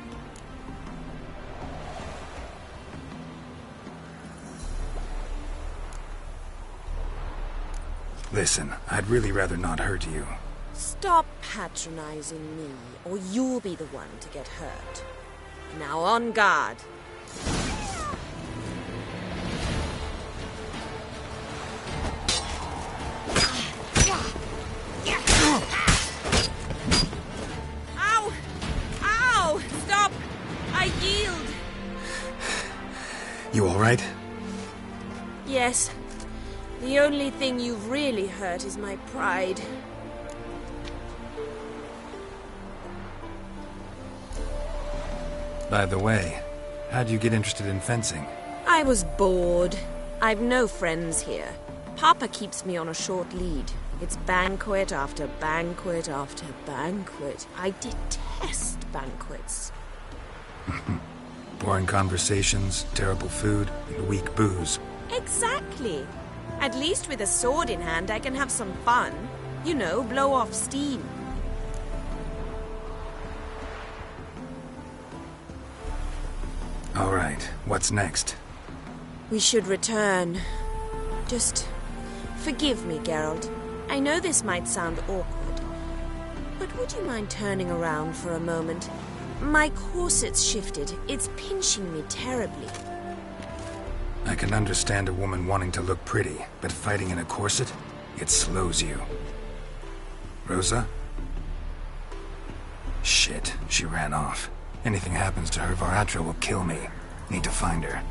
Listen, I'd really rather not hurt you. Stop patronizing me, or you'll be the one to get hurt. Now on guard. Ow! Ow! Stop! I yield! You all right? Yes. The only thing you've really hurt is my pride. By the way, how'd you get interested in fencing? I was bored. I've no friends here. Papa keeps me on a short lead. It's banquet after banquet after banquet. I detest banquets. Boring conversations, terrible food, and weak booze. Exactly. At least with a sword in hand, I can have some fun. You know, blow off steam. All right, what's next? We should return. Just forgive me, Geralt. I know this might sound awkward, but would you mind turning around for a moment? My corset's shifted. It's pinching me terribly. I can understand a woman wanting to look pretty, but fighting in a corset, it slows you. Rosa? Shit, she ran off. Anything happens to her, Varatra will kill me. Need to find her.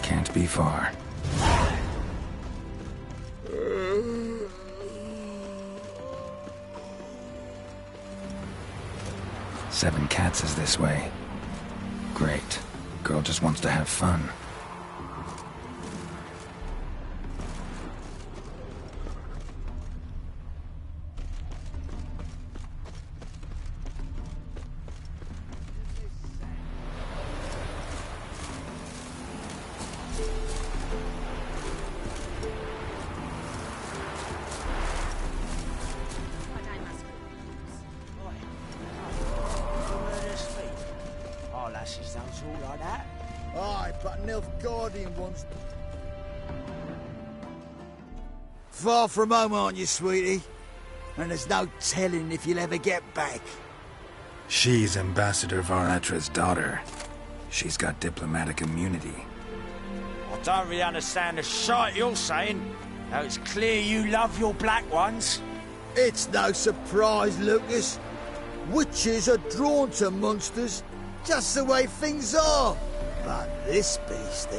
Can't be far. Seven Cats is this way. Great. Girl just wants to have fun. Aye, but an elf guardian wants... Far from home, aren't you, sweetie? And there's no telling if you'll ever get back. She's Ambassador Varatra's daughter. She's got diplomatic immunity. I don't really understand the shite you're saying. Now it's clear you love your black ones. It's no surprise, Lucas. Witches are drawn to monsters, just the way things are. But this beastie...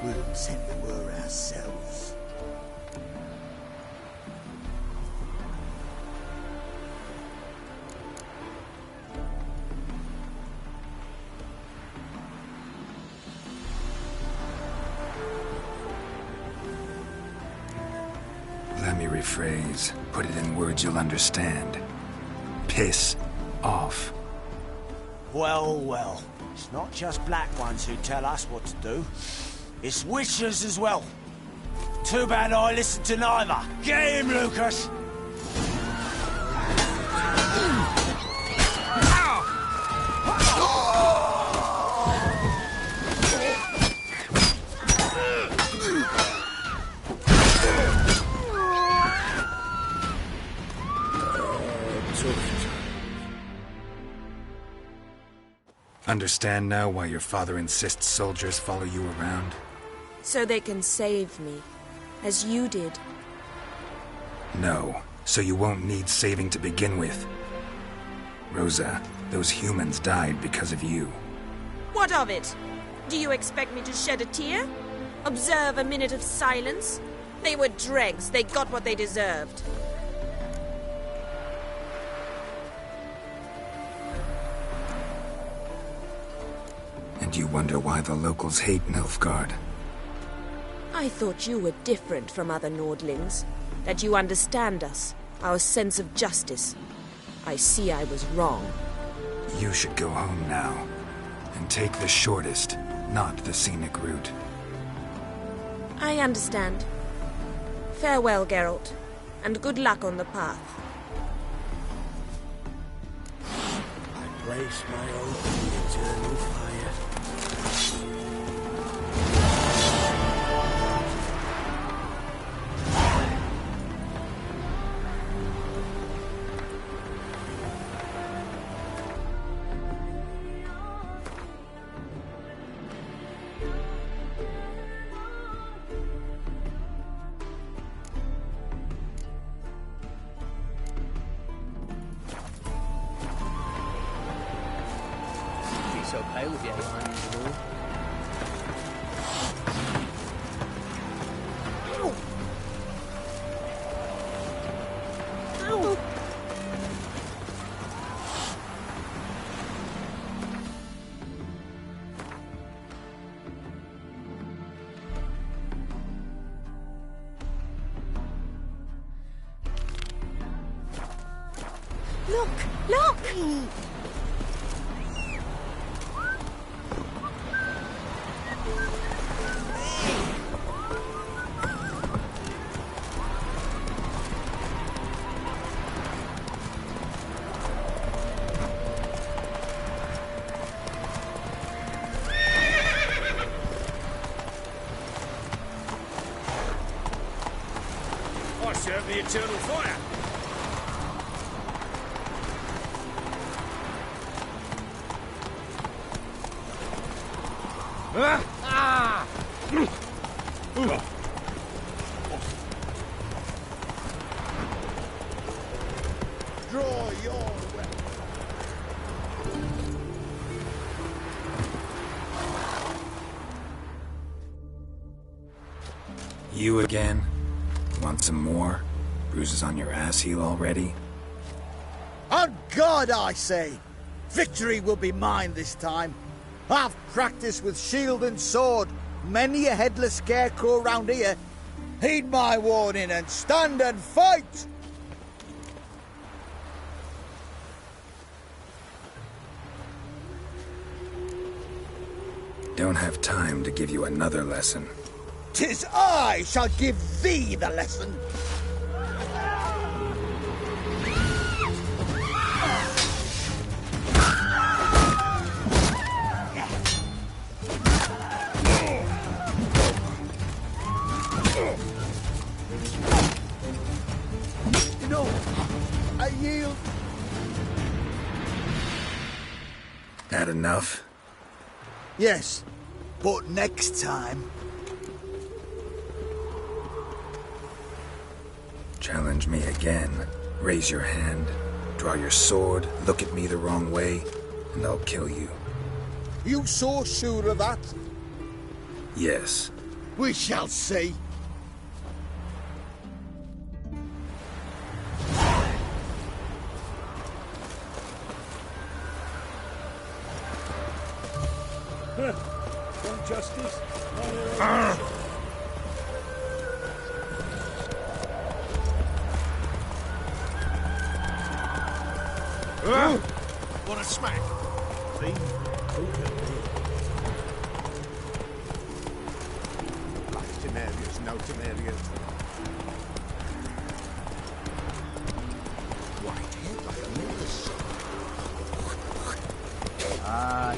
we'll tend to her ourselves. every phrase. Put it in words you'll understand. Piss off. Well, well. It's not just black ones who tell us what to do. It's witches as well. Too bad I listened to neither. Get him, Lucas! Understand now why your father insists soldiers follow you around? So they can save me, as you did. No, so you won't need saving to begin with. Rosa, those humans died because of you. What of it? Do you expect me to shed a tear? Observe a minute of silence? They were dregs. They got what they deserved. And you wonder why the locals hate Nilfgaard? I thought you were different from other Nordlings. That you understand us, our sense of justice. I see I was wrong. You should go home now. And take the shortest, not the scenic route. I understand. Farewell, Geralt. And good luck on the path. I place my oath in the eternal fire. Okay with the unusual. Look! Look! I serve the eternal fire. Draw your weapon. You again? Want some more? Bruises on your ass heel already? On God, I say! Victory will be mine this time. I've practiced with shield and sword. Many a headless scarecrow round here. Heed my warning and stand and fight! Don't have time to give you another lesson. 'Tis I shall give thee the lesson. No, I yield. That enough? Yes, but next time. Challenge me again. Raise your hand, draw your sword, look at me the wrong way, and I'll kill you. You so sure of that? Yes. We shall see. From justice. Want a smack? See? Like Temerius, no Temerius. White head like a miller's son. Ah,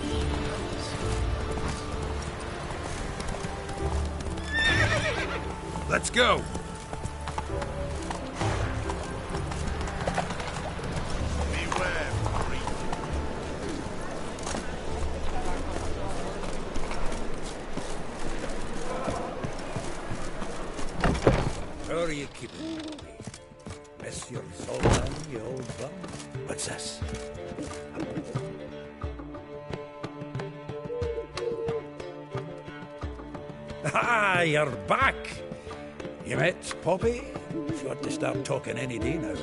Let's go. Beware, creep. How are you keeping me? Miss your soul, man, you old bum? What's this? Ah, you're back! You met Poppy? She ought to start talking any day now.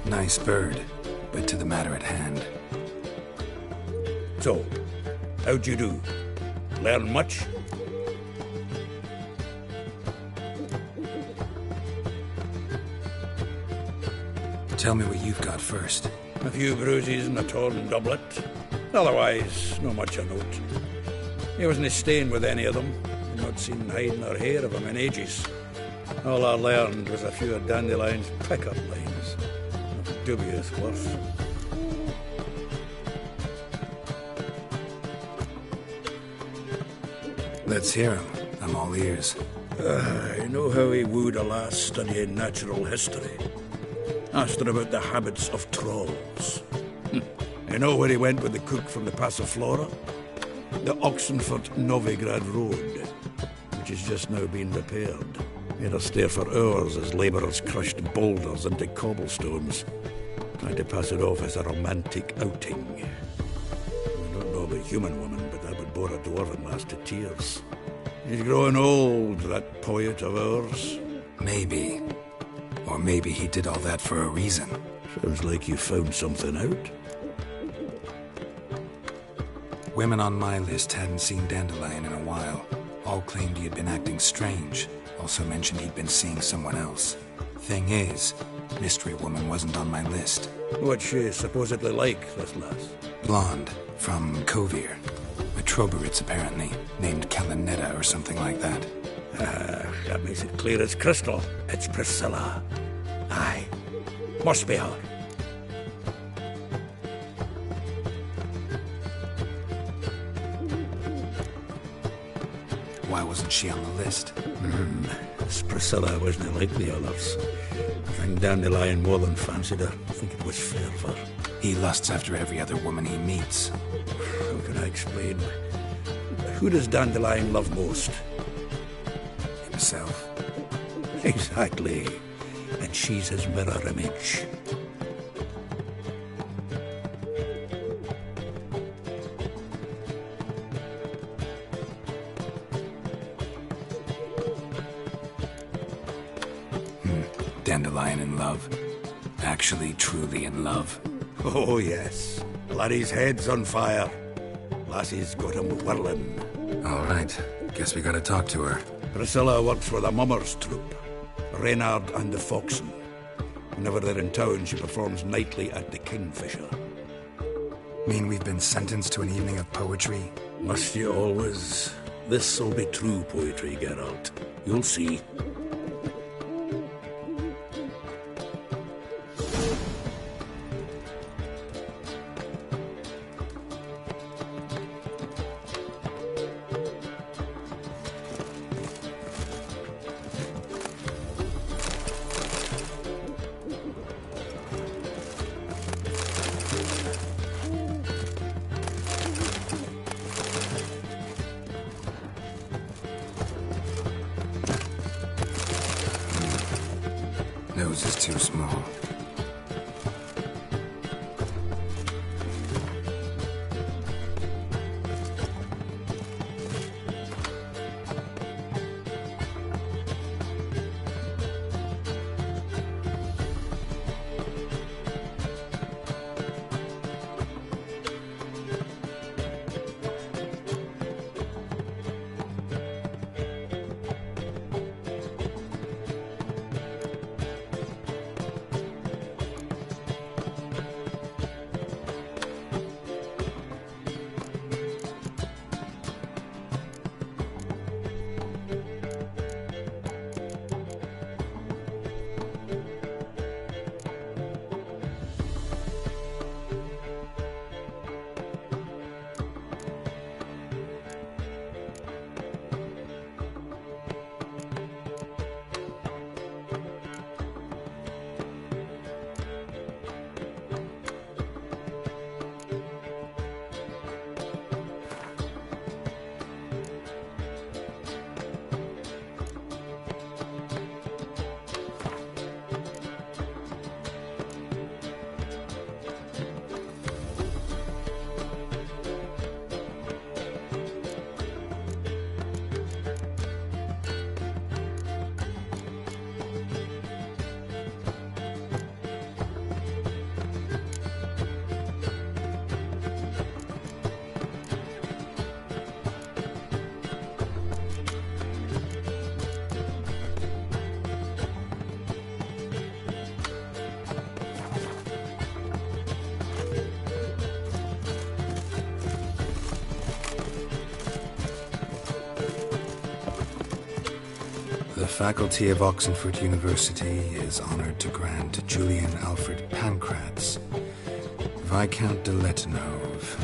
Nice bird, but to the matter at hand. So, how'd you do? Learn much? Tell me what you've got first. A few bruises and a torn doublet. Otherwise, no much of note. He wasn't staying with any of them. I'd not seen hide nor hair of him in ages. All I learned was a few of Dandelion's pick-up lines. Of dubious worth. Let's hear him. I'm all ears. I know how he wooed a lass studying natural history. Asked her about the habits of trolls. You know where he went with the cook from the Passiflora? The Oxenford-Novigrad Road, which has just now been repaired. He had to stare for hours as labourers crushed boulders into cobblestones, trying to pass it off as a romantic outing. I don't know about human woman, but that would bore a dwarven lass to tears. He's growing old, that poet of ours. Maybe. Or maybe he did all that for a reason. Sounds like you found something out. Women on my list hadn't seen Dandelion in a while. All claimed he had been acting strange. Also mentioned he'd been seeing someone else. Thing is, Mystery Woman wasn't on my list. What's she supposedly like, this lass? Blonde, from Kovir. A Troberitz, apparently, named Kalinetta or something like that. That makes it clear as crystal. It's Priscilla. Aye. Must be her. Why wasn't she on the list? This Priscilla wasn't like the others. I think Dandelion more than fancied her. I think it was fervour. He lusts after every other woman he meets. How can I explain? Who does Dandelion love most? Himself. Exactly. And she's his mirror image. Dandelion in love. Actually, truly in love. Oh, yes. Laddie's head's on fire. Lassie's got him whirling. All right. Guess we gotta talk to her. Priscilla works for the Mummers troupe. Reynard and the Foxen. Whenever they're in town, she performs nightly at the Kingfisher. Mean we've been sentenced to an evening of poetry? Must you always? This'll be true poetry, Geralt. You'll see. Nose is too small. The faculty of Oxenford University is honored to grant Julian Alfred Pancratz, Viscount de Letenove,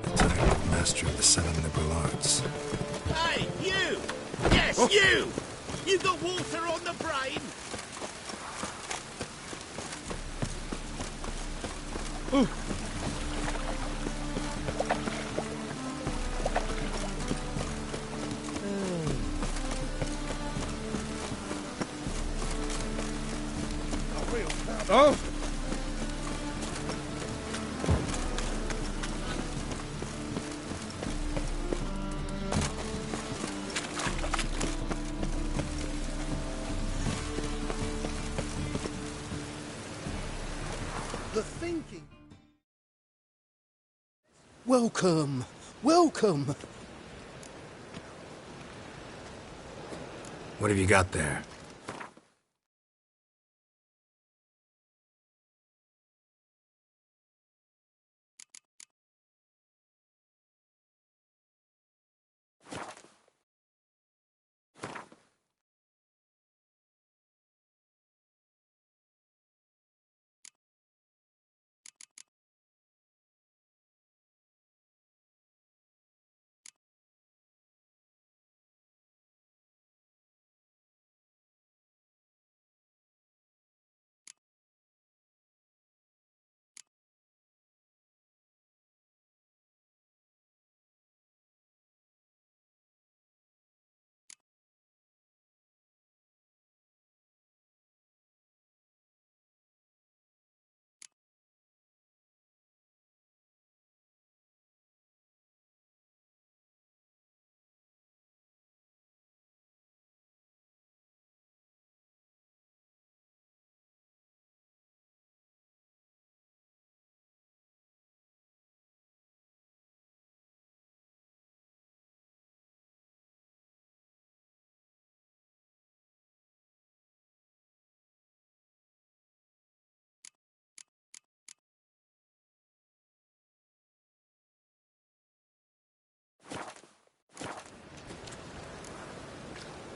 the title of Master of the Seven Liberal Arts. Hey, you! Yes, you! You got water on the brain? Oh! The thinking. Welcome, welcome. What have you got there?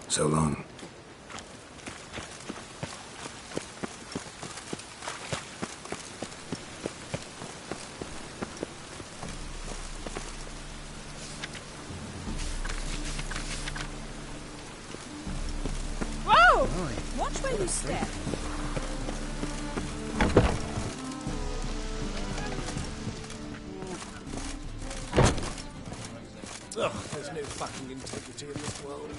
So long. Whoa! Watch where you step. Ugh, there's no fucking integrity in this world.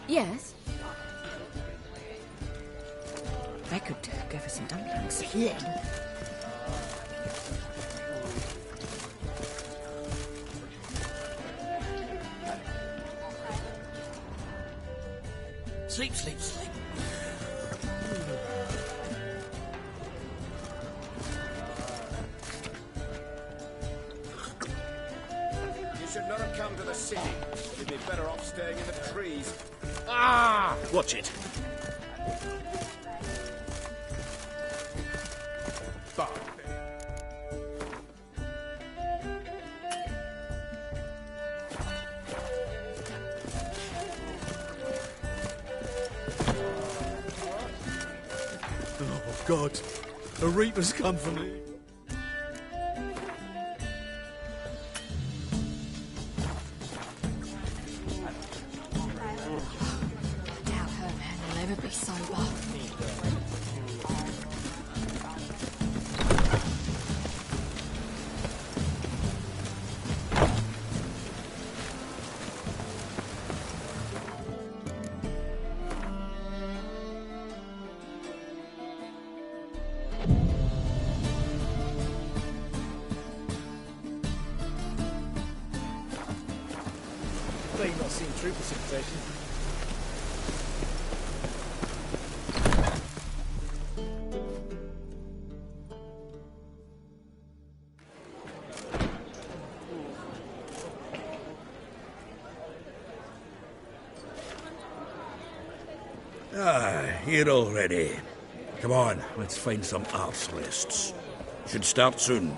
Yes? I could go for some dumplings. Yeah. Sleep, sleep, sleep. You should not have come to the city. You'd be better off staying in the trees. Ah! Watch it. Oh, God. A reaper's come for me. Doubt her man will ever be sober. They've not seen true precipitation. Ah, here already. Come on, let's find some arse rests. Should start soon.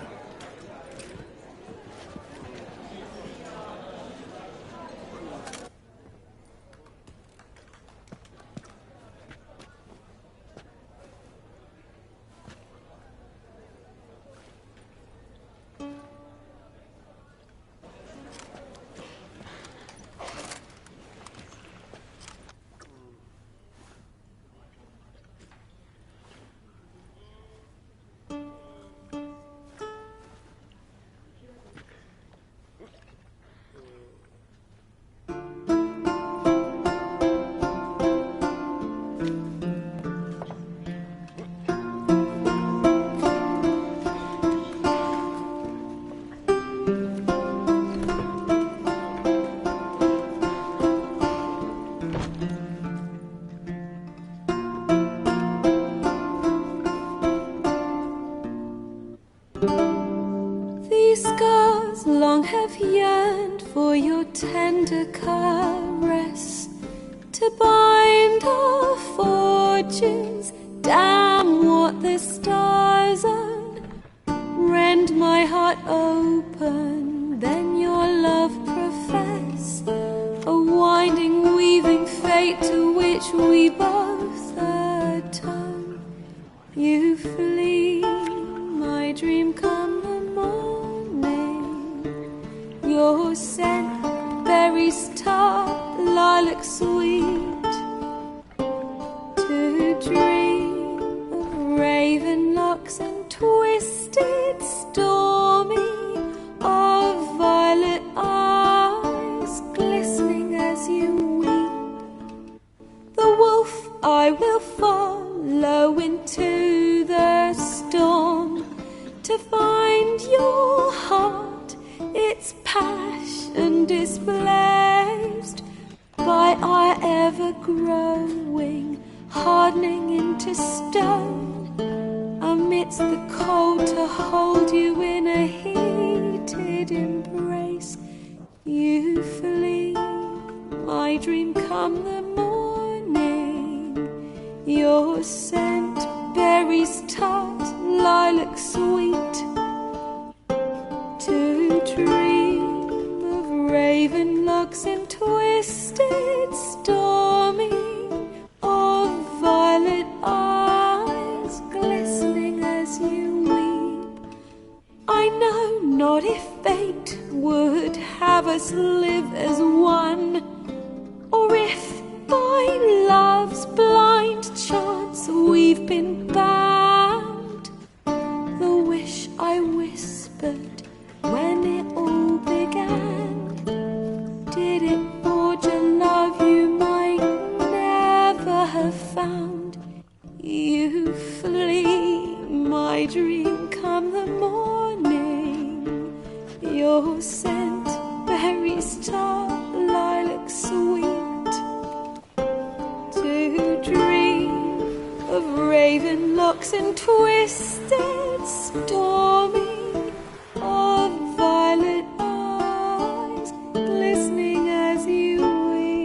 scars long have yearned for your tender caress, to bind our fortunes. Damn what the stars own. Rend my heart open, then your love profess, a winding, weaving fate to which we both atone. You flee, my dream come the morning. Your scent, berries tart, lilac sweet, to dream of raven locks and twisted, stormy, of violet eyes glistening as you weep. The wolf I will follow into the storm, to find your heart, its passion displaced by our ever-growing, hardening into stone, amidst the cold to hold you in a heated embrace. You flee, my dream come the morning, your scent, berries tart, lilac sweet, to dream of raven locks and twisted, stormy, of violet eyes glistening as you weep. I know not if fate would have us live as one, or if by love's blind chance we've been bound. The wish I whispered when it all began, did it forge a love you might never have found? You flee, my dream come the morning, your scent, berries tart, lilac sweet, to dream of raven locks and twisted, stormy, of violet eyes glistening as you weep.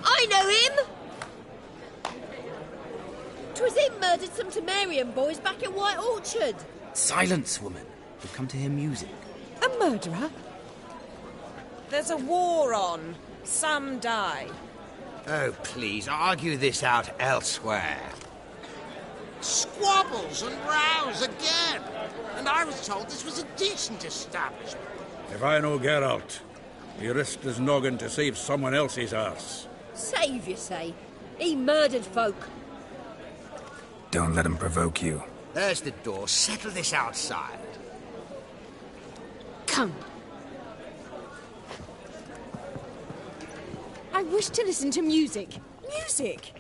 I know him! 'Twas him murdered some Temerian boys back at White Orchard. Silence, woman. We've come to hear music. A murderer? There's a war on. Some die. Oh, please, argue this out elsewhere. Squabbles and rows again. And I was told this was a decent establishment. If I know Geralt, he risked his noggin to save someone else's ass. Save, you say? He murdered folk. Don't let him provoke you. There's the door. Settle this outside. Come. I wish to listen to music. Music!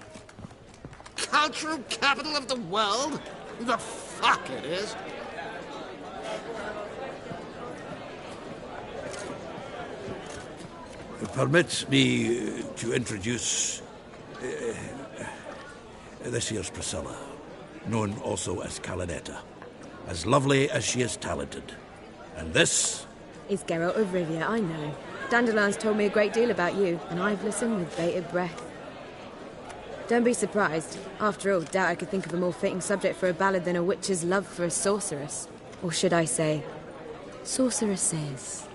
Cultural capital of the world? The fuck it is. Permit me to introduce this here's Priscilla, known also as Calinetta, as lovely as she is talented. And this is Geralt of Rivia, I know. Dandelion's told me a great deal about you, and I've listened with bated breath. Don't be surprised. After all, doubt I could think of a more fitting subject for a ballad than a witch's love for a sorceress. Or should I say, sorceresses.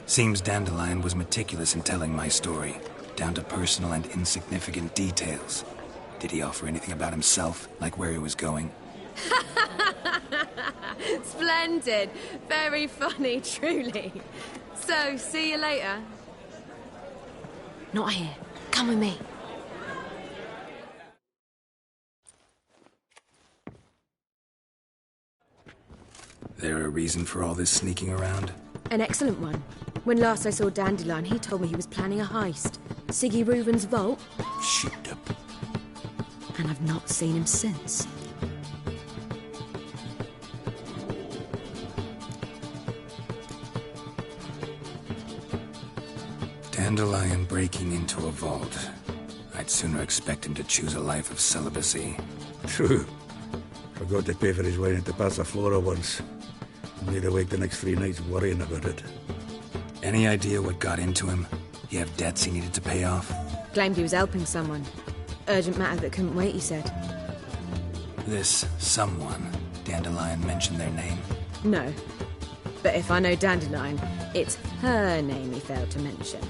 Seems Dandelion was meticulous in telling my story, down to personal and insignificant details. Did he offer anything about himself, like where he was going? Splendid. Very funny, truly. So, see you later. Not here. Come with me. There a reason for all this sneaking around? An excellent one. When last I saw Dandelion, he told me he was planning a heist. Siggy Reuven's vault. Shit up. And I've not seen him since. Dandelion breaking into a vault. I'd sooner expect him to choose a life of celibacy. True. Forgot to pay for his wine at the Passaflora once. Made awake the next 3 nights worrying about it. Any idea what got into him? He have debts he needed to pay off? Claimed he was helping someone. Urgent matter that couldn't wait, he said. This someone, Dandelion mentioned their name? No. But if I know Dandelion, it's her name he failed to mention.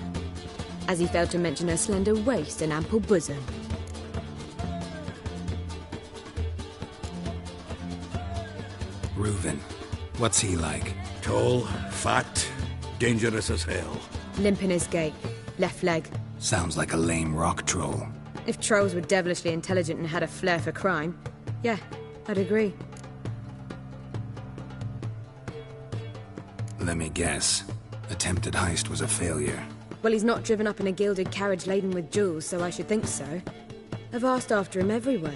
As he failed to mention her slender waist and ample bosom. Reuven. What's he like? Tall, fat, dangerous as hell. Limp in his gait. Left leg. Sounds like a lame rock troll. If trolls were devilishly intelligent and had a flair for crime, yeah, I'd agree. Let me guess. Attempted heist was a failure. Well, he's not driven up in a gilded carriage laden with jewels, so I should think so. I've asked after him everywhere,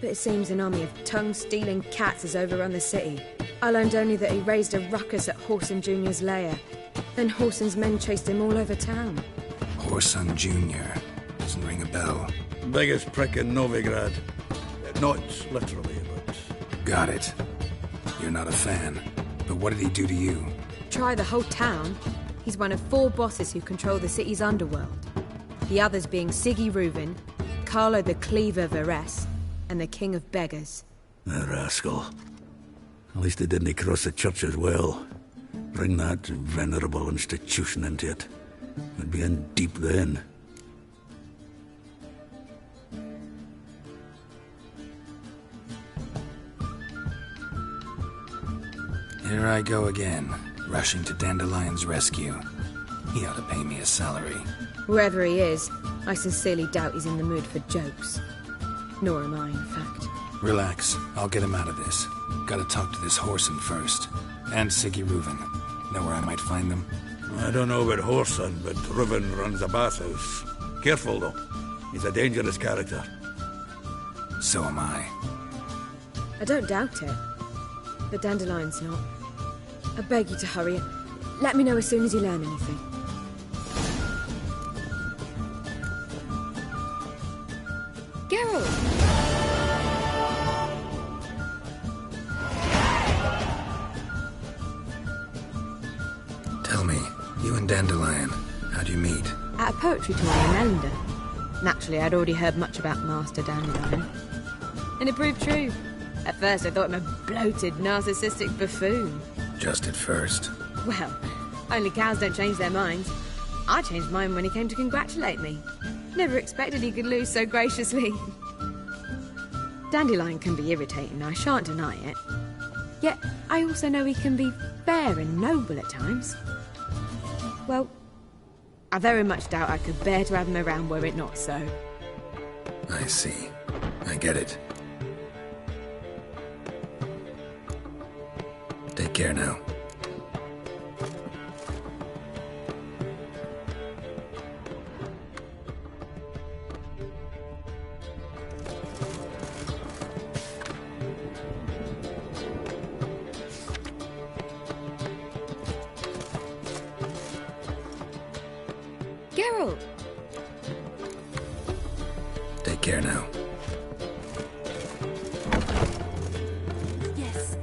but it seems an army of tongue-stealing cats has overrun the city. I learned only that he raised a ruckus at Whoreson Jr.'s lair. Then Whoreson's men chased him all over town. Whoreson Jr. Doesn't ring a bell. Biggest prick in Novigrad. Not literally, but... Got it. You're not a fan. But what did he do to you? Try the whole town. He's one of 4 bosses who control the city's underworld. The others being Siggy Reuven, Carlo the Cleaver Varese, and the King of Beggars. The rascal. At least they didn't cross the church as well. Bring that venerable institution into it. We'd be in deep then. Here I go again, rushing to Dandelion's rescue. He ought to pay me a salary. Whoever he is, I sincerely doubt he's in the mood for jokes. Nor am I, in fact. Relax, I'll get him out of this. Gotta talk to this Whoreson first. And Siggy Reuven. Know where I might find them? I don't know about Whoreson, but Reuven runs a bathhouse. Careful, though. He's a dangerous character. So am I. I don't doubt it. But Dandelion's not. I beg you to hurry. Let me know as soon as you learn anything. Geralt! Tell me, you and Dandelion, how'd you meet? At a poetry tour in Elendor. Naturally, I'd already heard much about Master Dandelion. And it proved true. At first, I thought him a bloated, narcissistic buffoon. Just at first. Well, only cows don't change their minds. I changed mine when he came to congratulate me. Never expected he could lose so graciously. Dandelion can be irritating, I shan't deny it. Yet, I also know he can be fair and noble at times. Well, I very much doubt I could bear to have him around were it not so. I see. I get it. Take care now. Geralt! Take care now. Yes.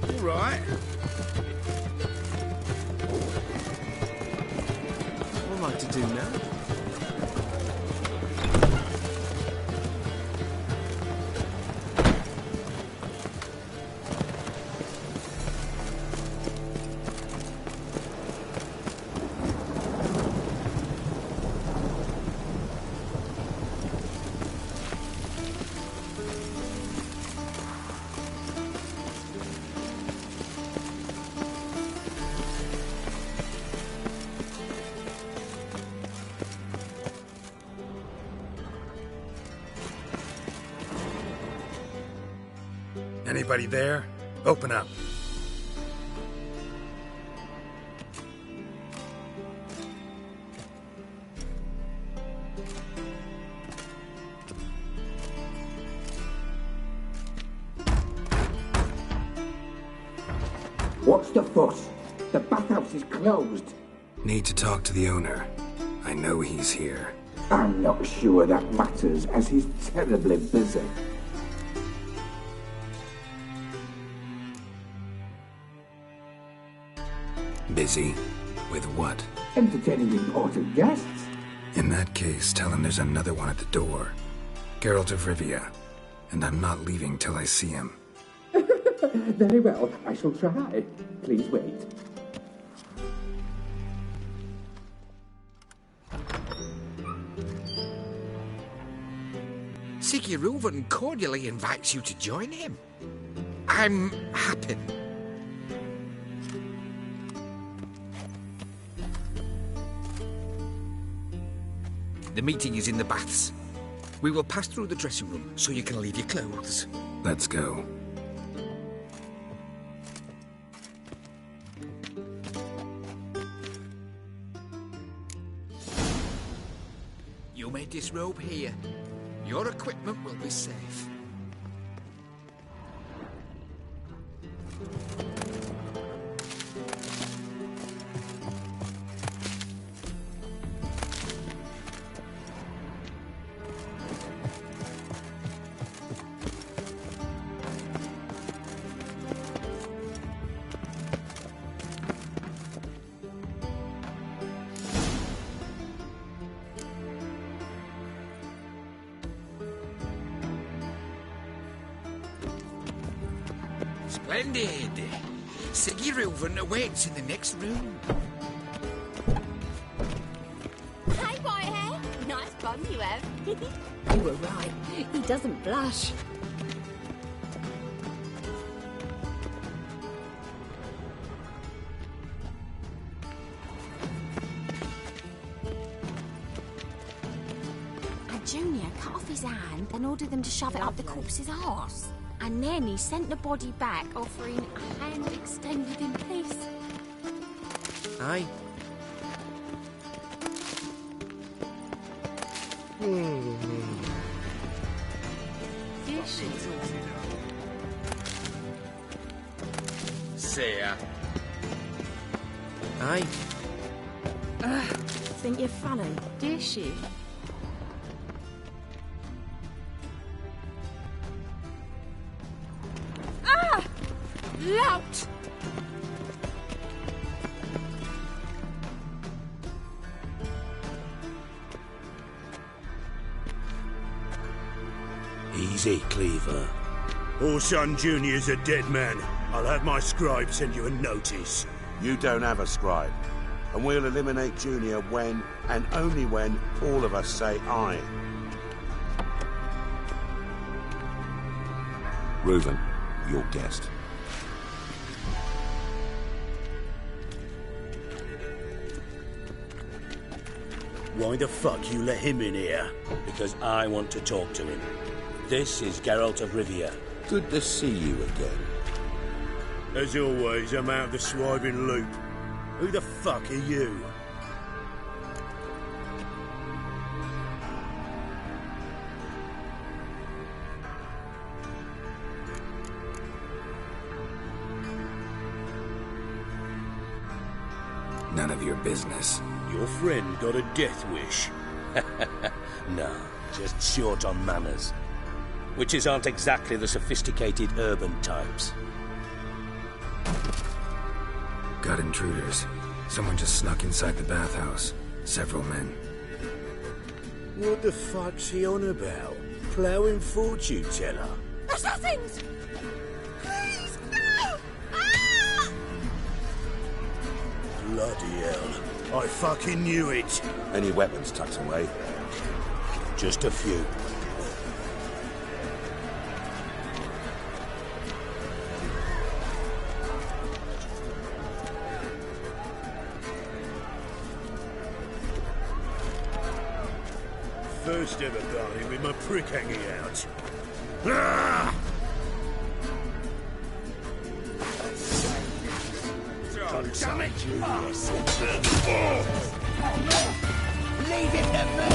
All right. What am I to do now? Anybody there? Open up. What's the fuss? The bathhouse is closed. Need to talk to the owner. I know he's here. I'm not sure that matters, as he's terribly busy. Busy? With what? Entertaining important guests. In that case, tell him there's another one at the door. Geralt of Rivia. And I'm not leaving till I see him. Very well, I shall try. Please wait. Siguruvin cordially invites you to join him. I'm happy. The meeting is in the baths. We will pass through the dressing room so you can leave your clothes. Let's go. You may disrobe here. Your equipment will be safe. Splendid! Siguruvin awaits in the next room. Hey, Whitehair. Nice bum you have. You were right. He doesn't blush. A junior cut off his hand and ordered them to shove it up the corpse's arse. And then he sent the body back, offering a hand extended in peace. Aye. See ya. Aye. Think you're funny, do she? Lout! Easy, Cleaver. Orson Jr.'s a dead man. I'll have my scribe send you a notice. You don't have a scribe. And we'll eliminate Junior when, and only when, all of us say aye. Reuven, your guest. Why the fuck you let him in here? Because I want to talk to him. This is Geralt of Rivia. Good to see you again. As always, I'm out of the swiping loop. Who the fuck are you? None of your business. Your friend got a death wish. No, just short on manners. Witches aren't exactly the sophisticated urban types. Got intruders. Someone just snuck inside the bathhouse. Several men. What the fuck's he on about? Ploughing fortune teller? Assassins! Please, no! Ah! Bloody hell. I fucking knew it. Any weapons tucked away? Just a few. First ever party with my prick hanging out. Ah! damn it! Leave it to me!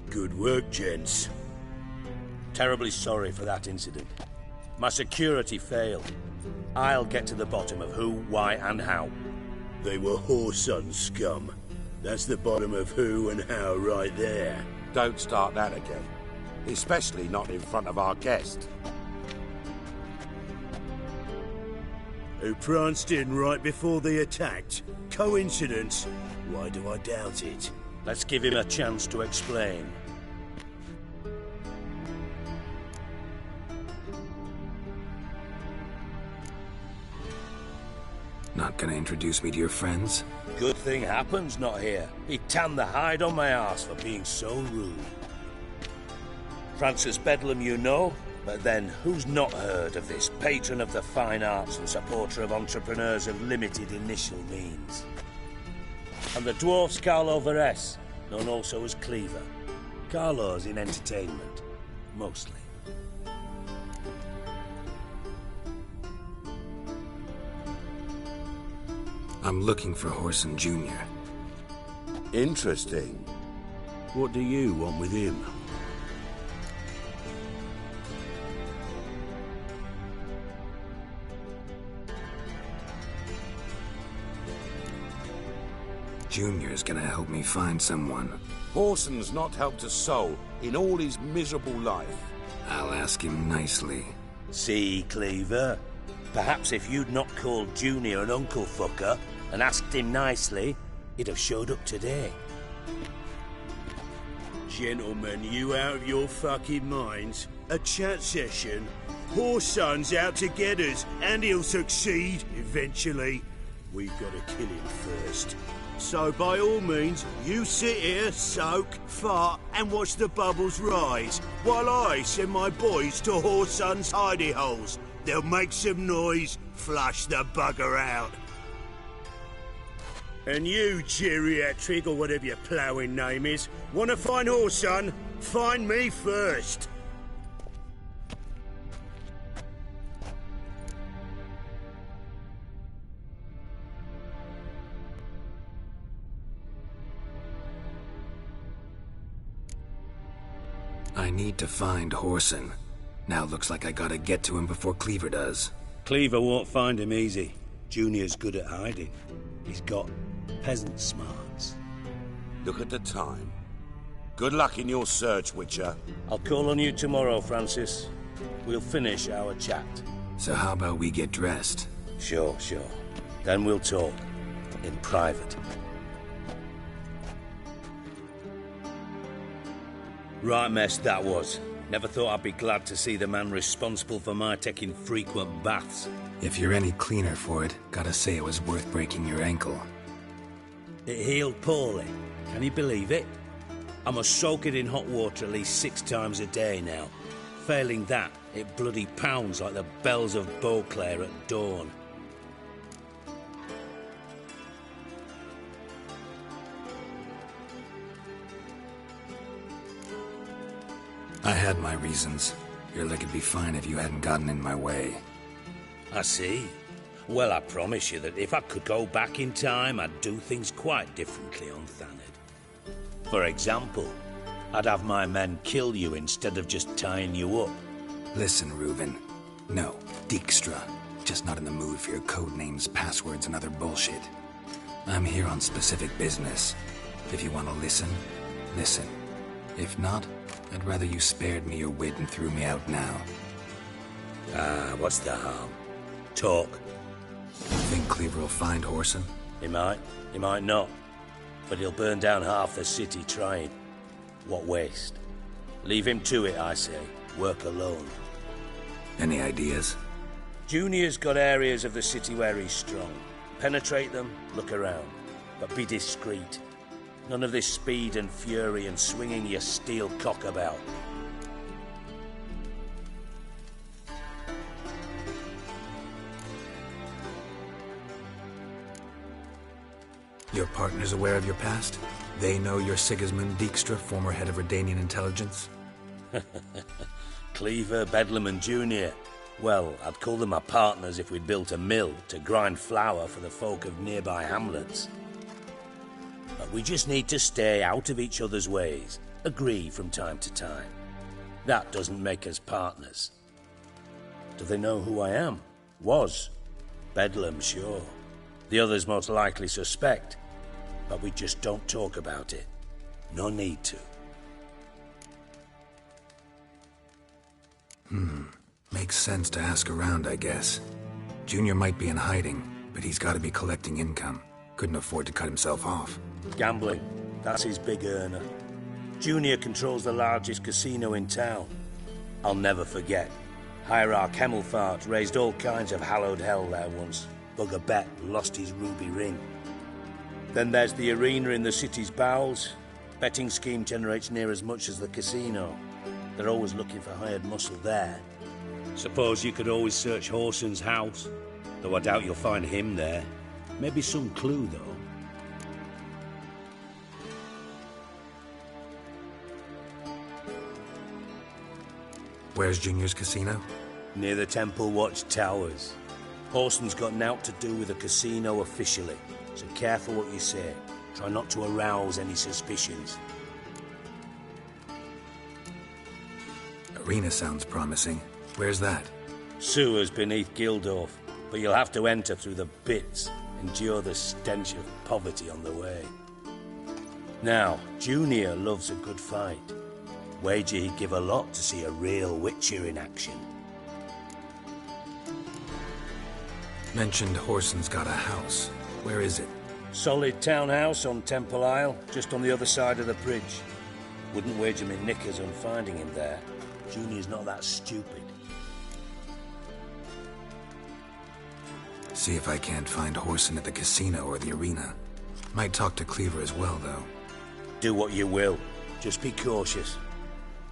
Good work, gents. Terribly sorry for that incident. My security failed. I'll get to the bottom of who, why, and how. They were whoreson scum. That's the bottom of who and how right there. Don't start that again. Especially not in front of our guest. Who pranced in right before they attacked. Coincidence? Why do I doubt it? Let's give him a chance to explain. Not gonna introduce me to your friends? Good thing Happen's not here. He tanned the hide on my arse for being so rude. Francis Bedlam you know, but then who's not heard of this patron of the fine arts and supporter of entrepreneurs of limited initial means? And the dwarf's Carlo Veres, known also as Cleaver. Carlo's in entertainment, mostly. I'm looking for Whoreson Jr. Interesting. What do you want with him? Junior's gonna help me find someone. Whoreson's not helped a soul in all his miserable life. I'll ask him nicely. See, Cleaver? Perhaps if you'd not called Junior an uncle fucker and asked him nicely, he'd have showed up today. Gentlemen, you out of your fucking minds? A chat session? Whoreson's out to get us, and he'll succeed eventually. We've got to kill him first. So by all means, you sit here, soak, fart, and watch the bubbles rise, while I send my boys to Whoreson's hidey holes. They'll make some noise, flush the bugger out. And you, geriatric, or whatever your ploughing name is, want to find Whoreson? Find me first. I need to find Whoreson. Now looks like I gotta get to him before Cleaver does. Cleaver won't find him easy. Junior's good at hiding. He's got peasant smarts. Look at the time. Good luck in your search, Witcher. I'll call on you tomorrow, Francis. We'll finish our chat. So how about we get dressed? Sure. Then we'll talk. In private. Right mess that was. Never thought I'd be glad to see the man responsible for my taking frequent baths. If you're any cleaner for it, gotta say it was worth breaking your ankle. It healed poorly. Can you believe it? I must soak it in hot water at least 6 times a day now. Failing that, it bloody pounds like the bells of Beauclair at dawn. I had my reasons. Your leg would be fine if you hadn't gotten in my way. I see. Well, I promise you that if I could go back in time, I'd do things quite differently on Thanedd. For example, I'd have my men kill you instead of just tying you up. Listen, Reuven. No, Dijkstra. Just not in the mood for your code names, passwords, and other bullshit. I'm here on specific business. If you want to listen, listen. If not, I'd rather you spared me your wit and threw me out now. What's the harm? Talk. Think Cleaver will find Whoreson? He might not. But he'll burn down half the city trying. What waste. Leave him to it, I say. Work alone. Any ideas? Junior's got areas of the city where he's strong. Penetrate them, look around. But be discreet. None of this speed and fury and swinging your steel cock about. Your partner's aware of your past? They know you're Sigismund Dijkstra, former head of Redanian intelligence? Cleaver, Bedlam and Junior. Well, I'd call them my partners if we'd built a mill to grind flour for the folk of nearby hamlets. But we just need to stay out of each other's ways, agree from time to time. That doesn't make us partners. Do they know who I am? Was. Bedlam, sure. The others most likely suspect, but we just don't talk about it. No need to. Makes sense to ask around, I guess. Junior might be in hiding, but he's got to be collecting income. Couldn't afford to cut himself off. Gambling. That's his big earner. Junior controls the largest casino in town. I'll never forget. Hierarch Hemmelfart raised all kinds of hallowed hell there once. Bugger Bet lost his ruby ring. Then there's the arena in the city's bowels. Betting scheme generates near as much as the casino. They're always looking for hired muscle there. Suppose you could always search Horson's house, though I doubt you'll find him there. Maybe some clue, though. Where's Junior's casino? Near the Temple Watch Towers. Horson's got naught to do with the casino officially, so careful what you say. Try not to arouse any suspicions. Arena sounds promising. Where's that? Sewers beneath Gildorf, but you'll have to enter through the bits, endure the stench of poverty on the way. Now, Junior loves a good fight. Wager he'd give a lot to see a real Witcher in action. Mentioned Horson's got a house. Where is it? Solid townhouse on Temple Isle, just on the other side of the bridge. Wouldn't wager me knickers on finding him there. Junior's not that stupid. See if I can't find Horson at the casino or the arena. Might talk to Cleaver as well, though. Do what you will. Just be cautious.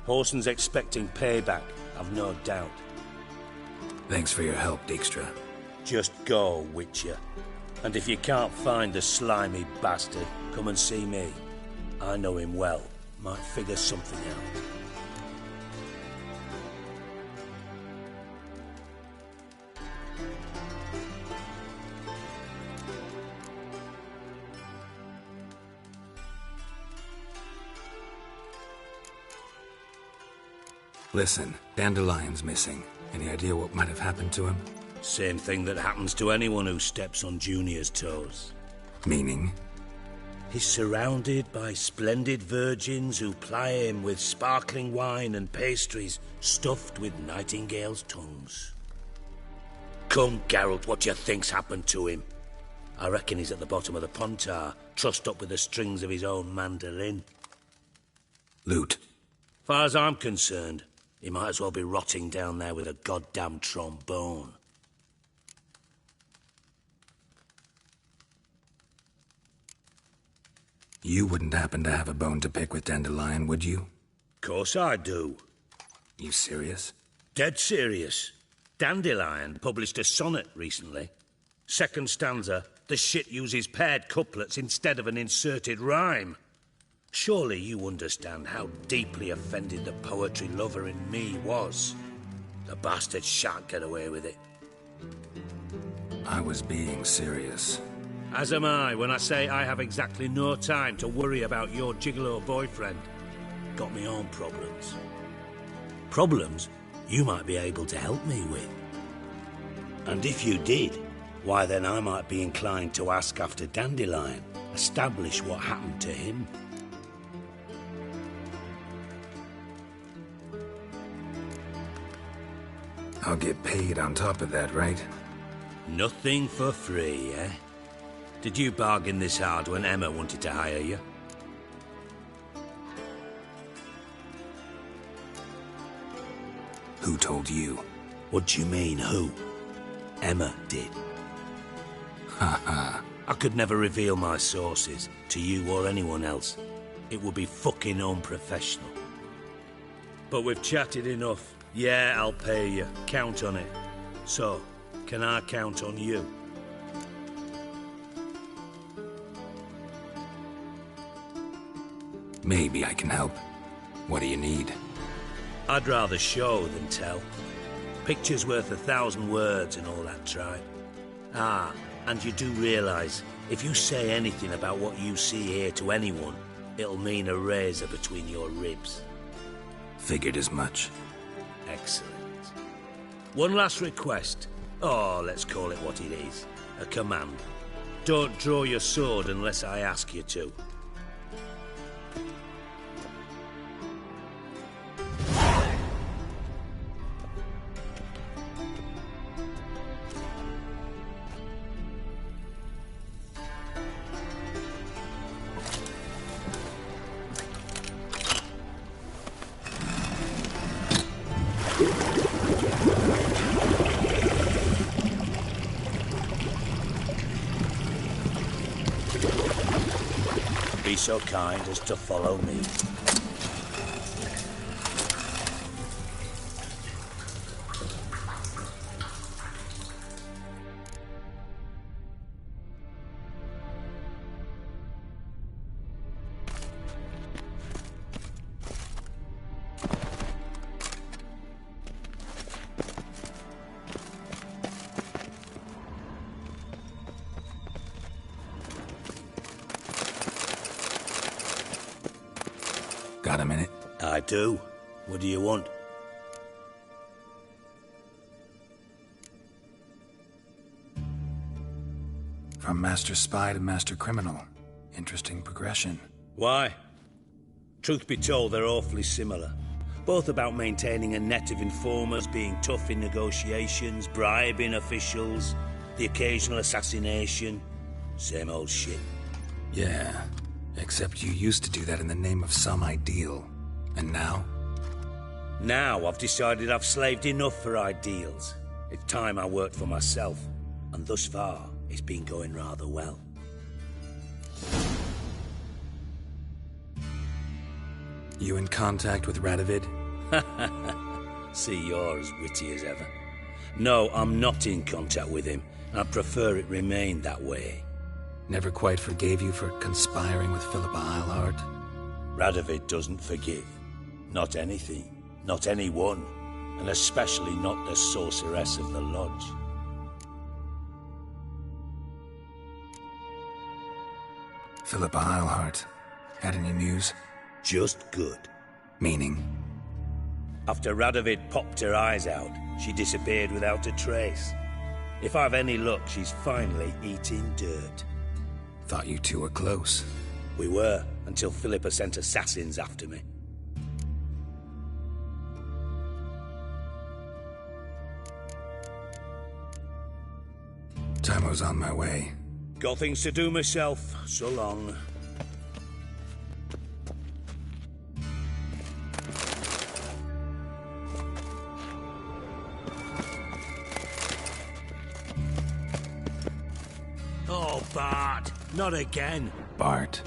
Horson's expecting payback, I've no doubt. Thanks for your help, Dijkstra. Just go, Witcher. And if you can't find the slimy bastard, come and see me. I know him well. Might figure something out. Listen, Dandelion's missing. Any idea what might have happened to him? Same thing that happens to anyone who steps on Junior's toes. Meaning? He's surrounded by splendid virgins who ply him with sparkling wine and pastries stuffed with nightingales' tongues. Come, Geralt, what do you think's happened to him? I reckon he's at the bottom of the Pontar, trussed up with the strings of his own mandolin. Loot. Far as I'm concerned, he might as well be rotting down there with a goddamn trombone. You wouldn't happen to have a bone to pick with Dandelion, would you? Course I do. You serious? Dead serious. Dandelion published a sonnet recently. Second stanza, the shit uses paired couplets instead of an inserted rhyme. Surely you understand how deeply offended the poetry lover in me was. The bastard shan't get away with it. I was being serious. As am I when I say I have exactly no time to worry about your gigolo boyfriend. Got me own problems. Problems you might be able to help me with. And if you did, why then I might be inclined to ask after Dandelion, establish what happened to him. I'll get paid on top of that, right? Nothing for free, eh? Did you bargain this hard when Emma wanted to hire you? Who told you? What do you mean, who? Emma did. Haha. I could never reveal my sources to you or anyone else. It would be fucking unprofessional. But we've chatted enough. Yeah, I'll pay you. Count on it. So, can I count on you? Maybe I can help. What do you need? I'd rather show than tell. Picture's worth 1,000 words and all that tripe. Ah, and you do realise, if you say anything about what you see here to anyone, it'll mean a razor between your ribs. Figured as much. Excellent. One last request. Oh, let's call it what it is. A command. Don't draw your sword unless I ask you to. Be so kind as to follow me. Got a minute? I do. What do you want? From master spy to master criminal. Interesting progression. Why? Truth be told, they're awfully similar. Both about maintaining a net of informers, being tough in negotiations, bribing officials, the occasional assassination. Same old shit. Yeah. Except you used to do that in the name of some ideal. And now? Now I've decided I've slaved enough for ideals. It's time I worked for myself. And thus far, it's been going rather well. You in contact with Radovid? See, you're as witty as ever. No, I'm not in contact with him. I'd prefer it remained that way. Never quite forgave you for conspiring with Philippa Eilhart? Radovid doesn't forgive. Not anything. Not anyone. And especially not the sorceress of the lodge. Philippa Eilhart. Had any news? Just good. Meaning? After Radovid popped her eyes out, she disappeared without a trace. If I've any luck, she's finally eating dirt. Thought you two were close. We were, until Philippa sent assassins after me. Time's on my way. Got things to do myself. So long. Oh, Bart. Not again. Bart.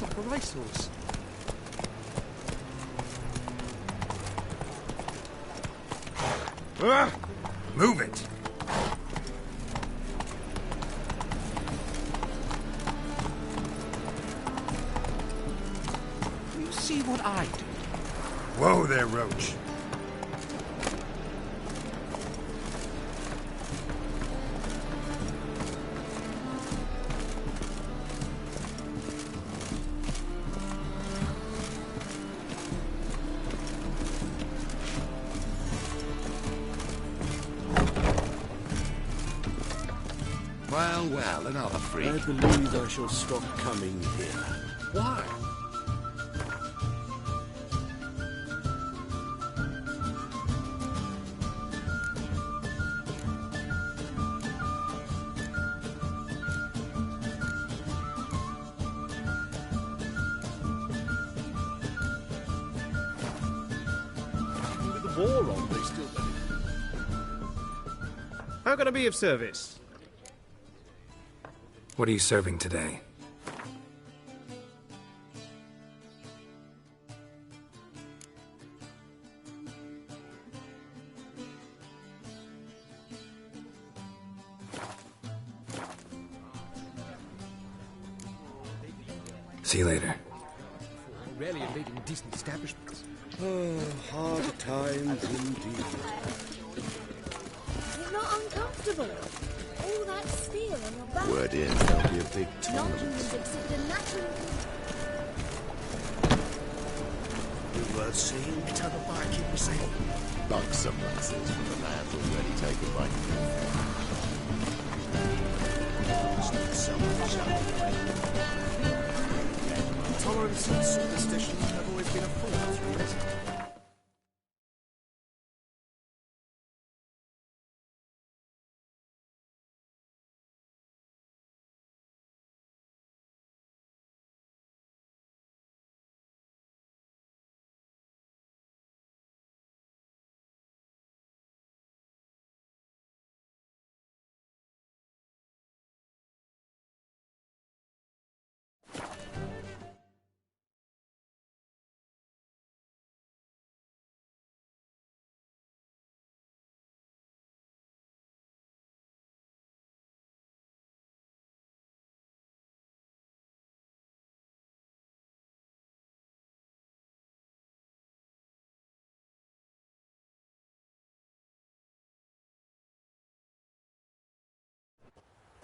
Looks like a racehorse. Move it! You see what I do? Whoa there, Roach. Well, another freak. I believe I shall stop coming here. Why? With the war on, they still... How can I be of service? What are you serving today? See you later. Rarely invading decent establishments. Oh, hard times indeed. You're not uncomfortable. All that steel on your back. Word in, there'll be a big tournament. Non-humans exhibit a natural... We were seeing each other by keep saying. Like someone says from the land already taken by Tolerance and superstitions have always been a force for us.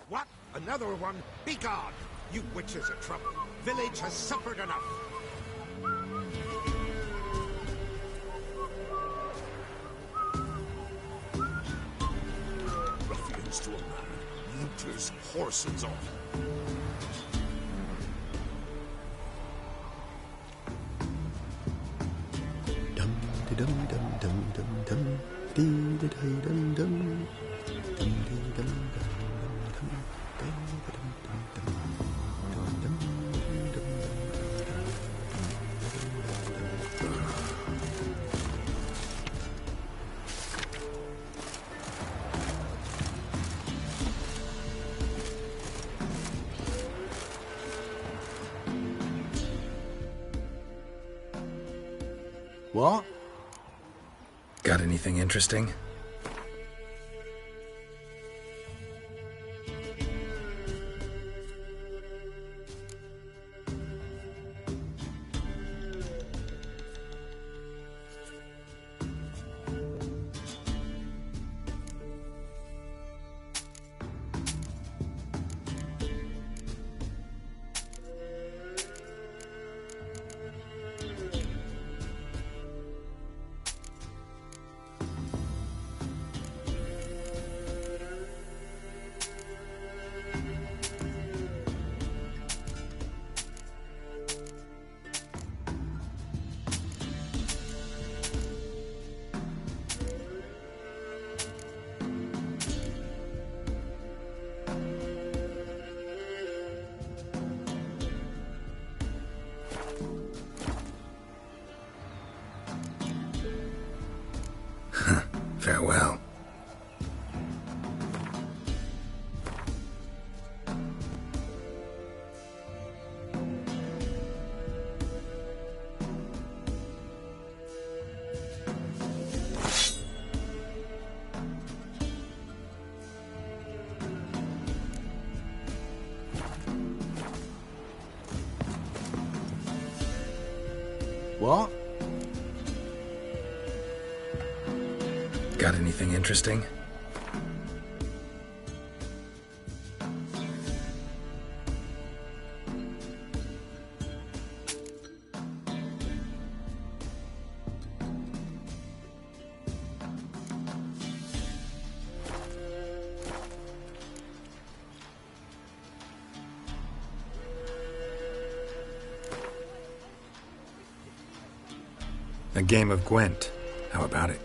What? Another one? Begone! You witches are trouble. Village has suffered enough. Ruffians to a man. Looters, horses off. Dum dum dum dum dum dum dee da dum dum dum dum dee dum dum. What? Got anything interesting? What? Got anything interesting? A game of Gwent. How about it?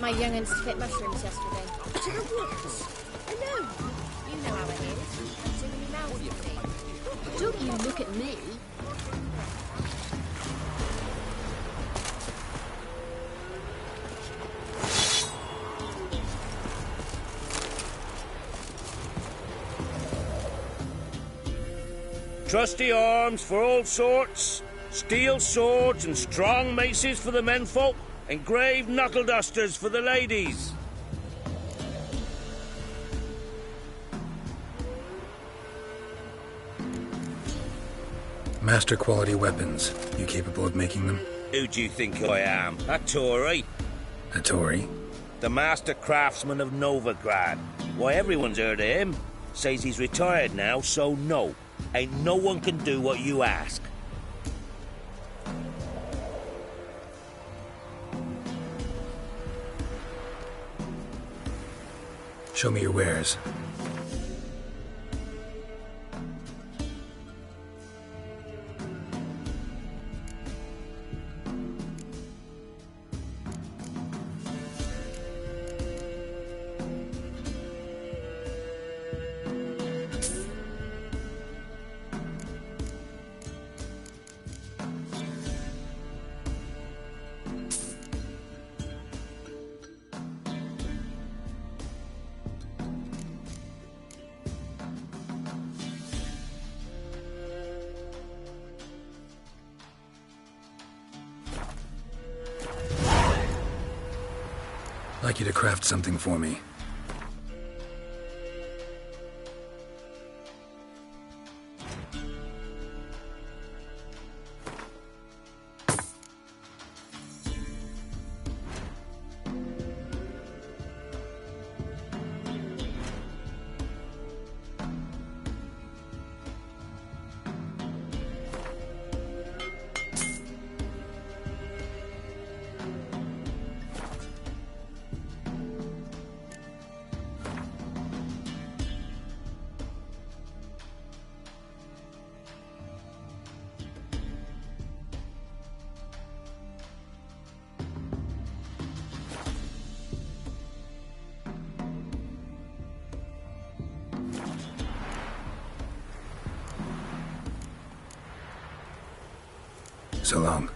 my young'uns to pick mushrooms yesterday. To the woods? Alone? You know how it is. I'm too many mouths to feed. Don't you look at me. Trusty arms for all sorts, steel swords and strong maces for the menfolk, engraved knuckle dusters for the ladies. Master quality weapons. You capable of making them? Who do you think I am? A Tory? A Tory? The master craftsman of Novigrad. Why, everyone's heard of him. Says he's retired now, so no. Ain't no one can do what you ask. Show me your wares. I'd like you to craft something for me. So long.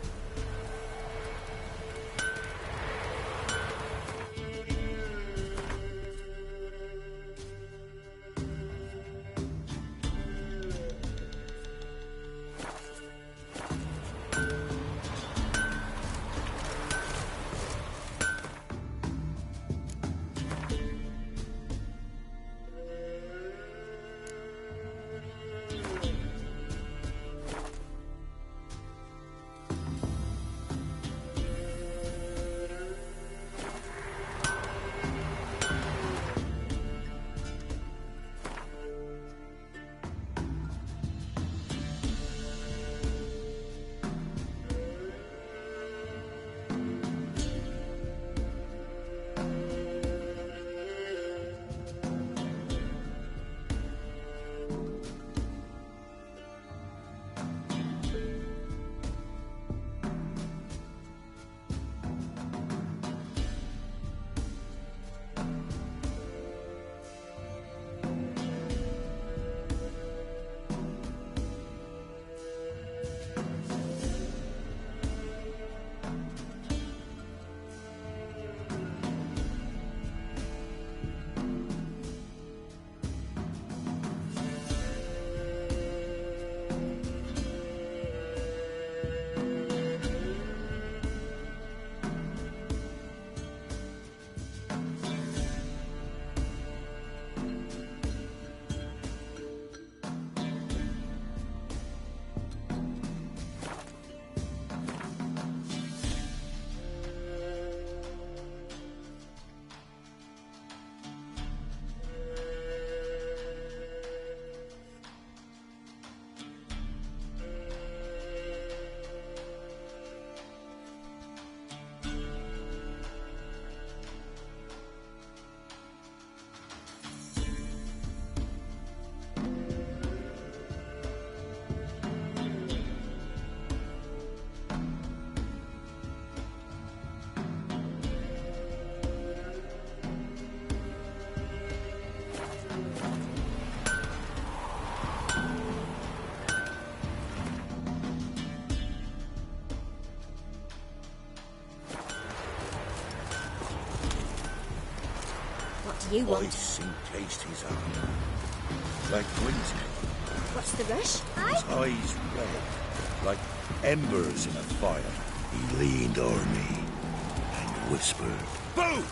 You won't. Ice encased his arm. Like winter. What's the rush? His eyes red, like embers in a fire. He leaned o'er me and whispered, "Boo!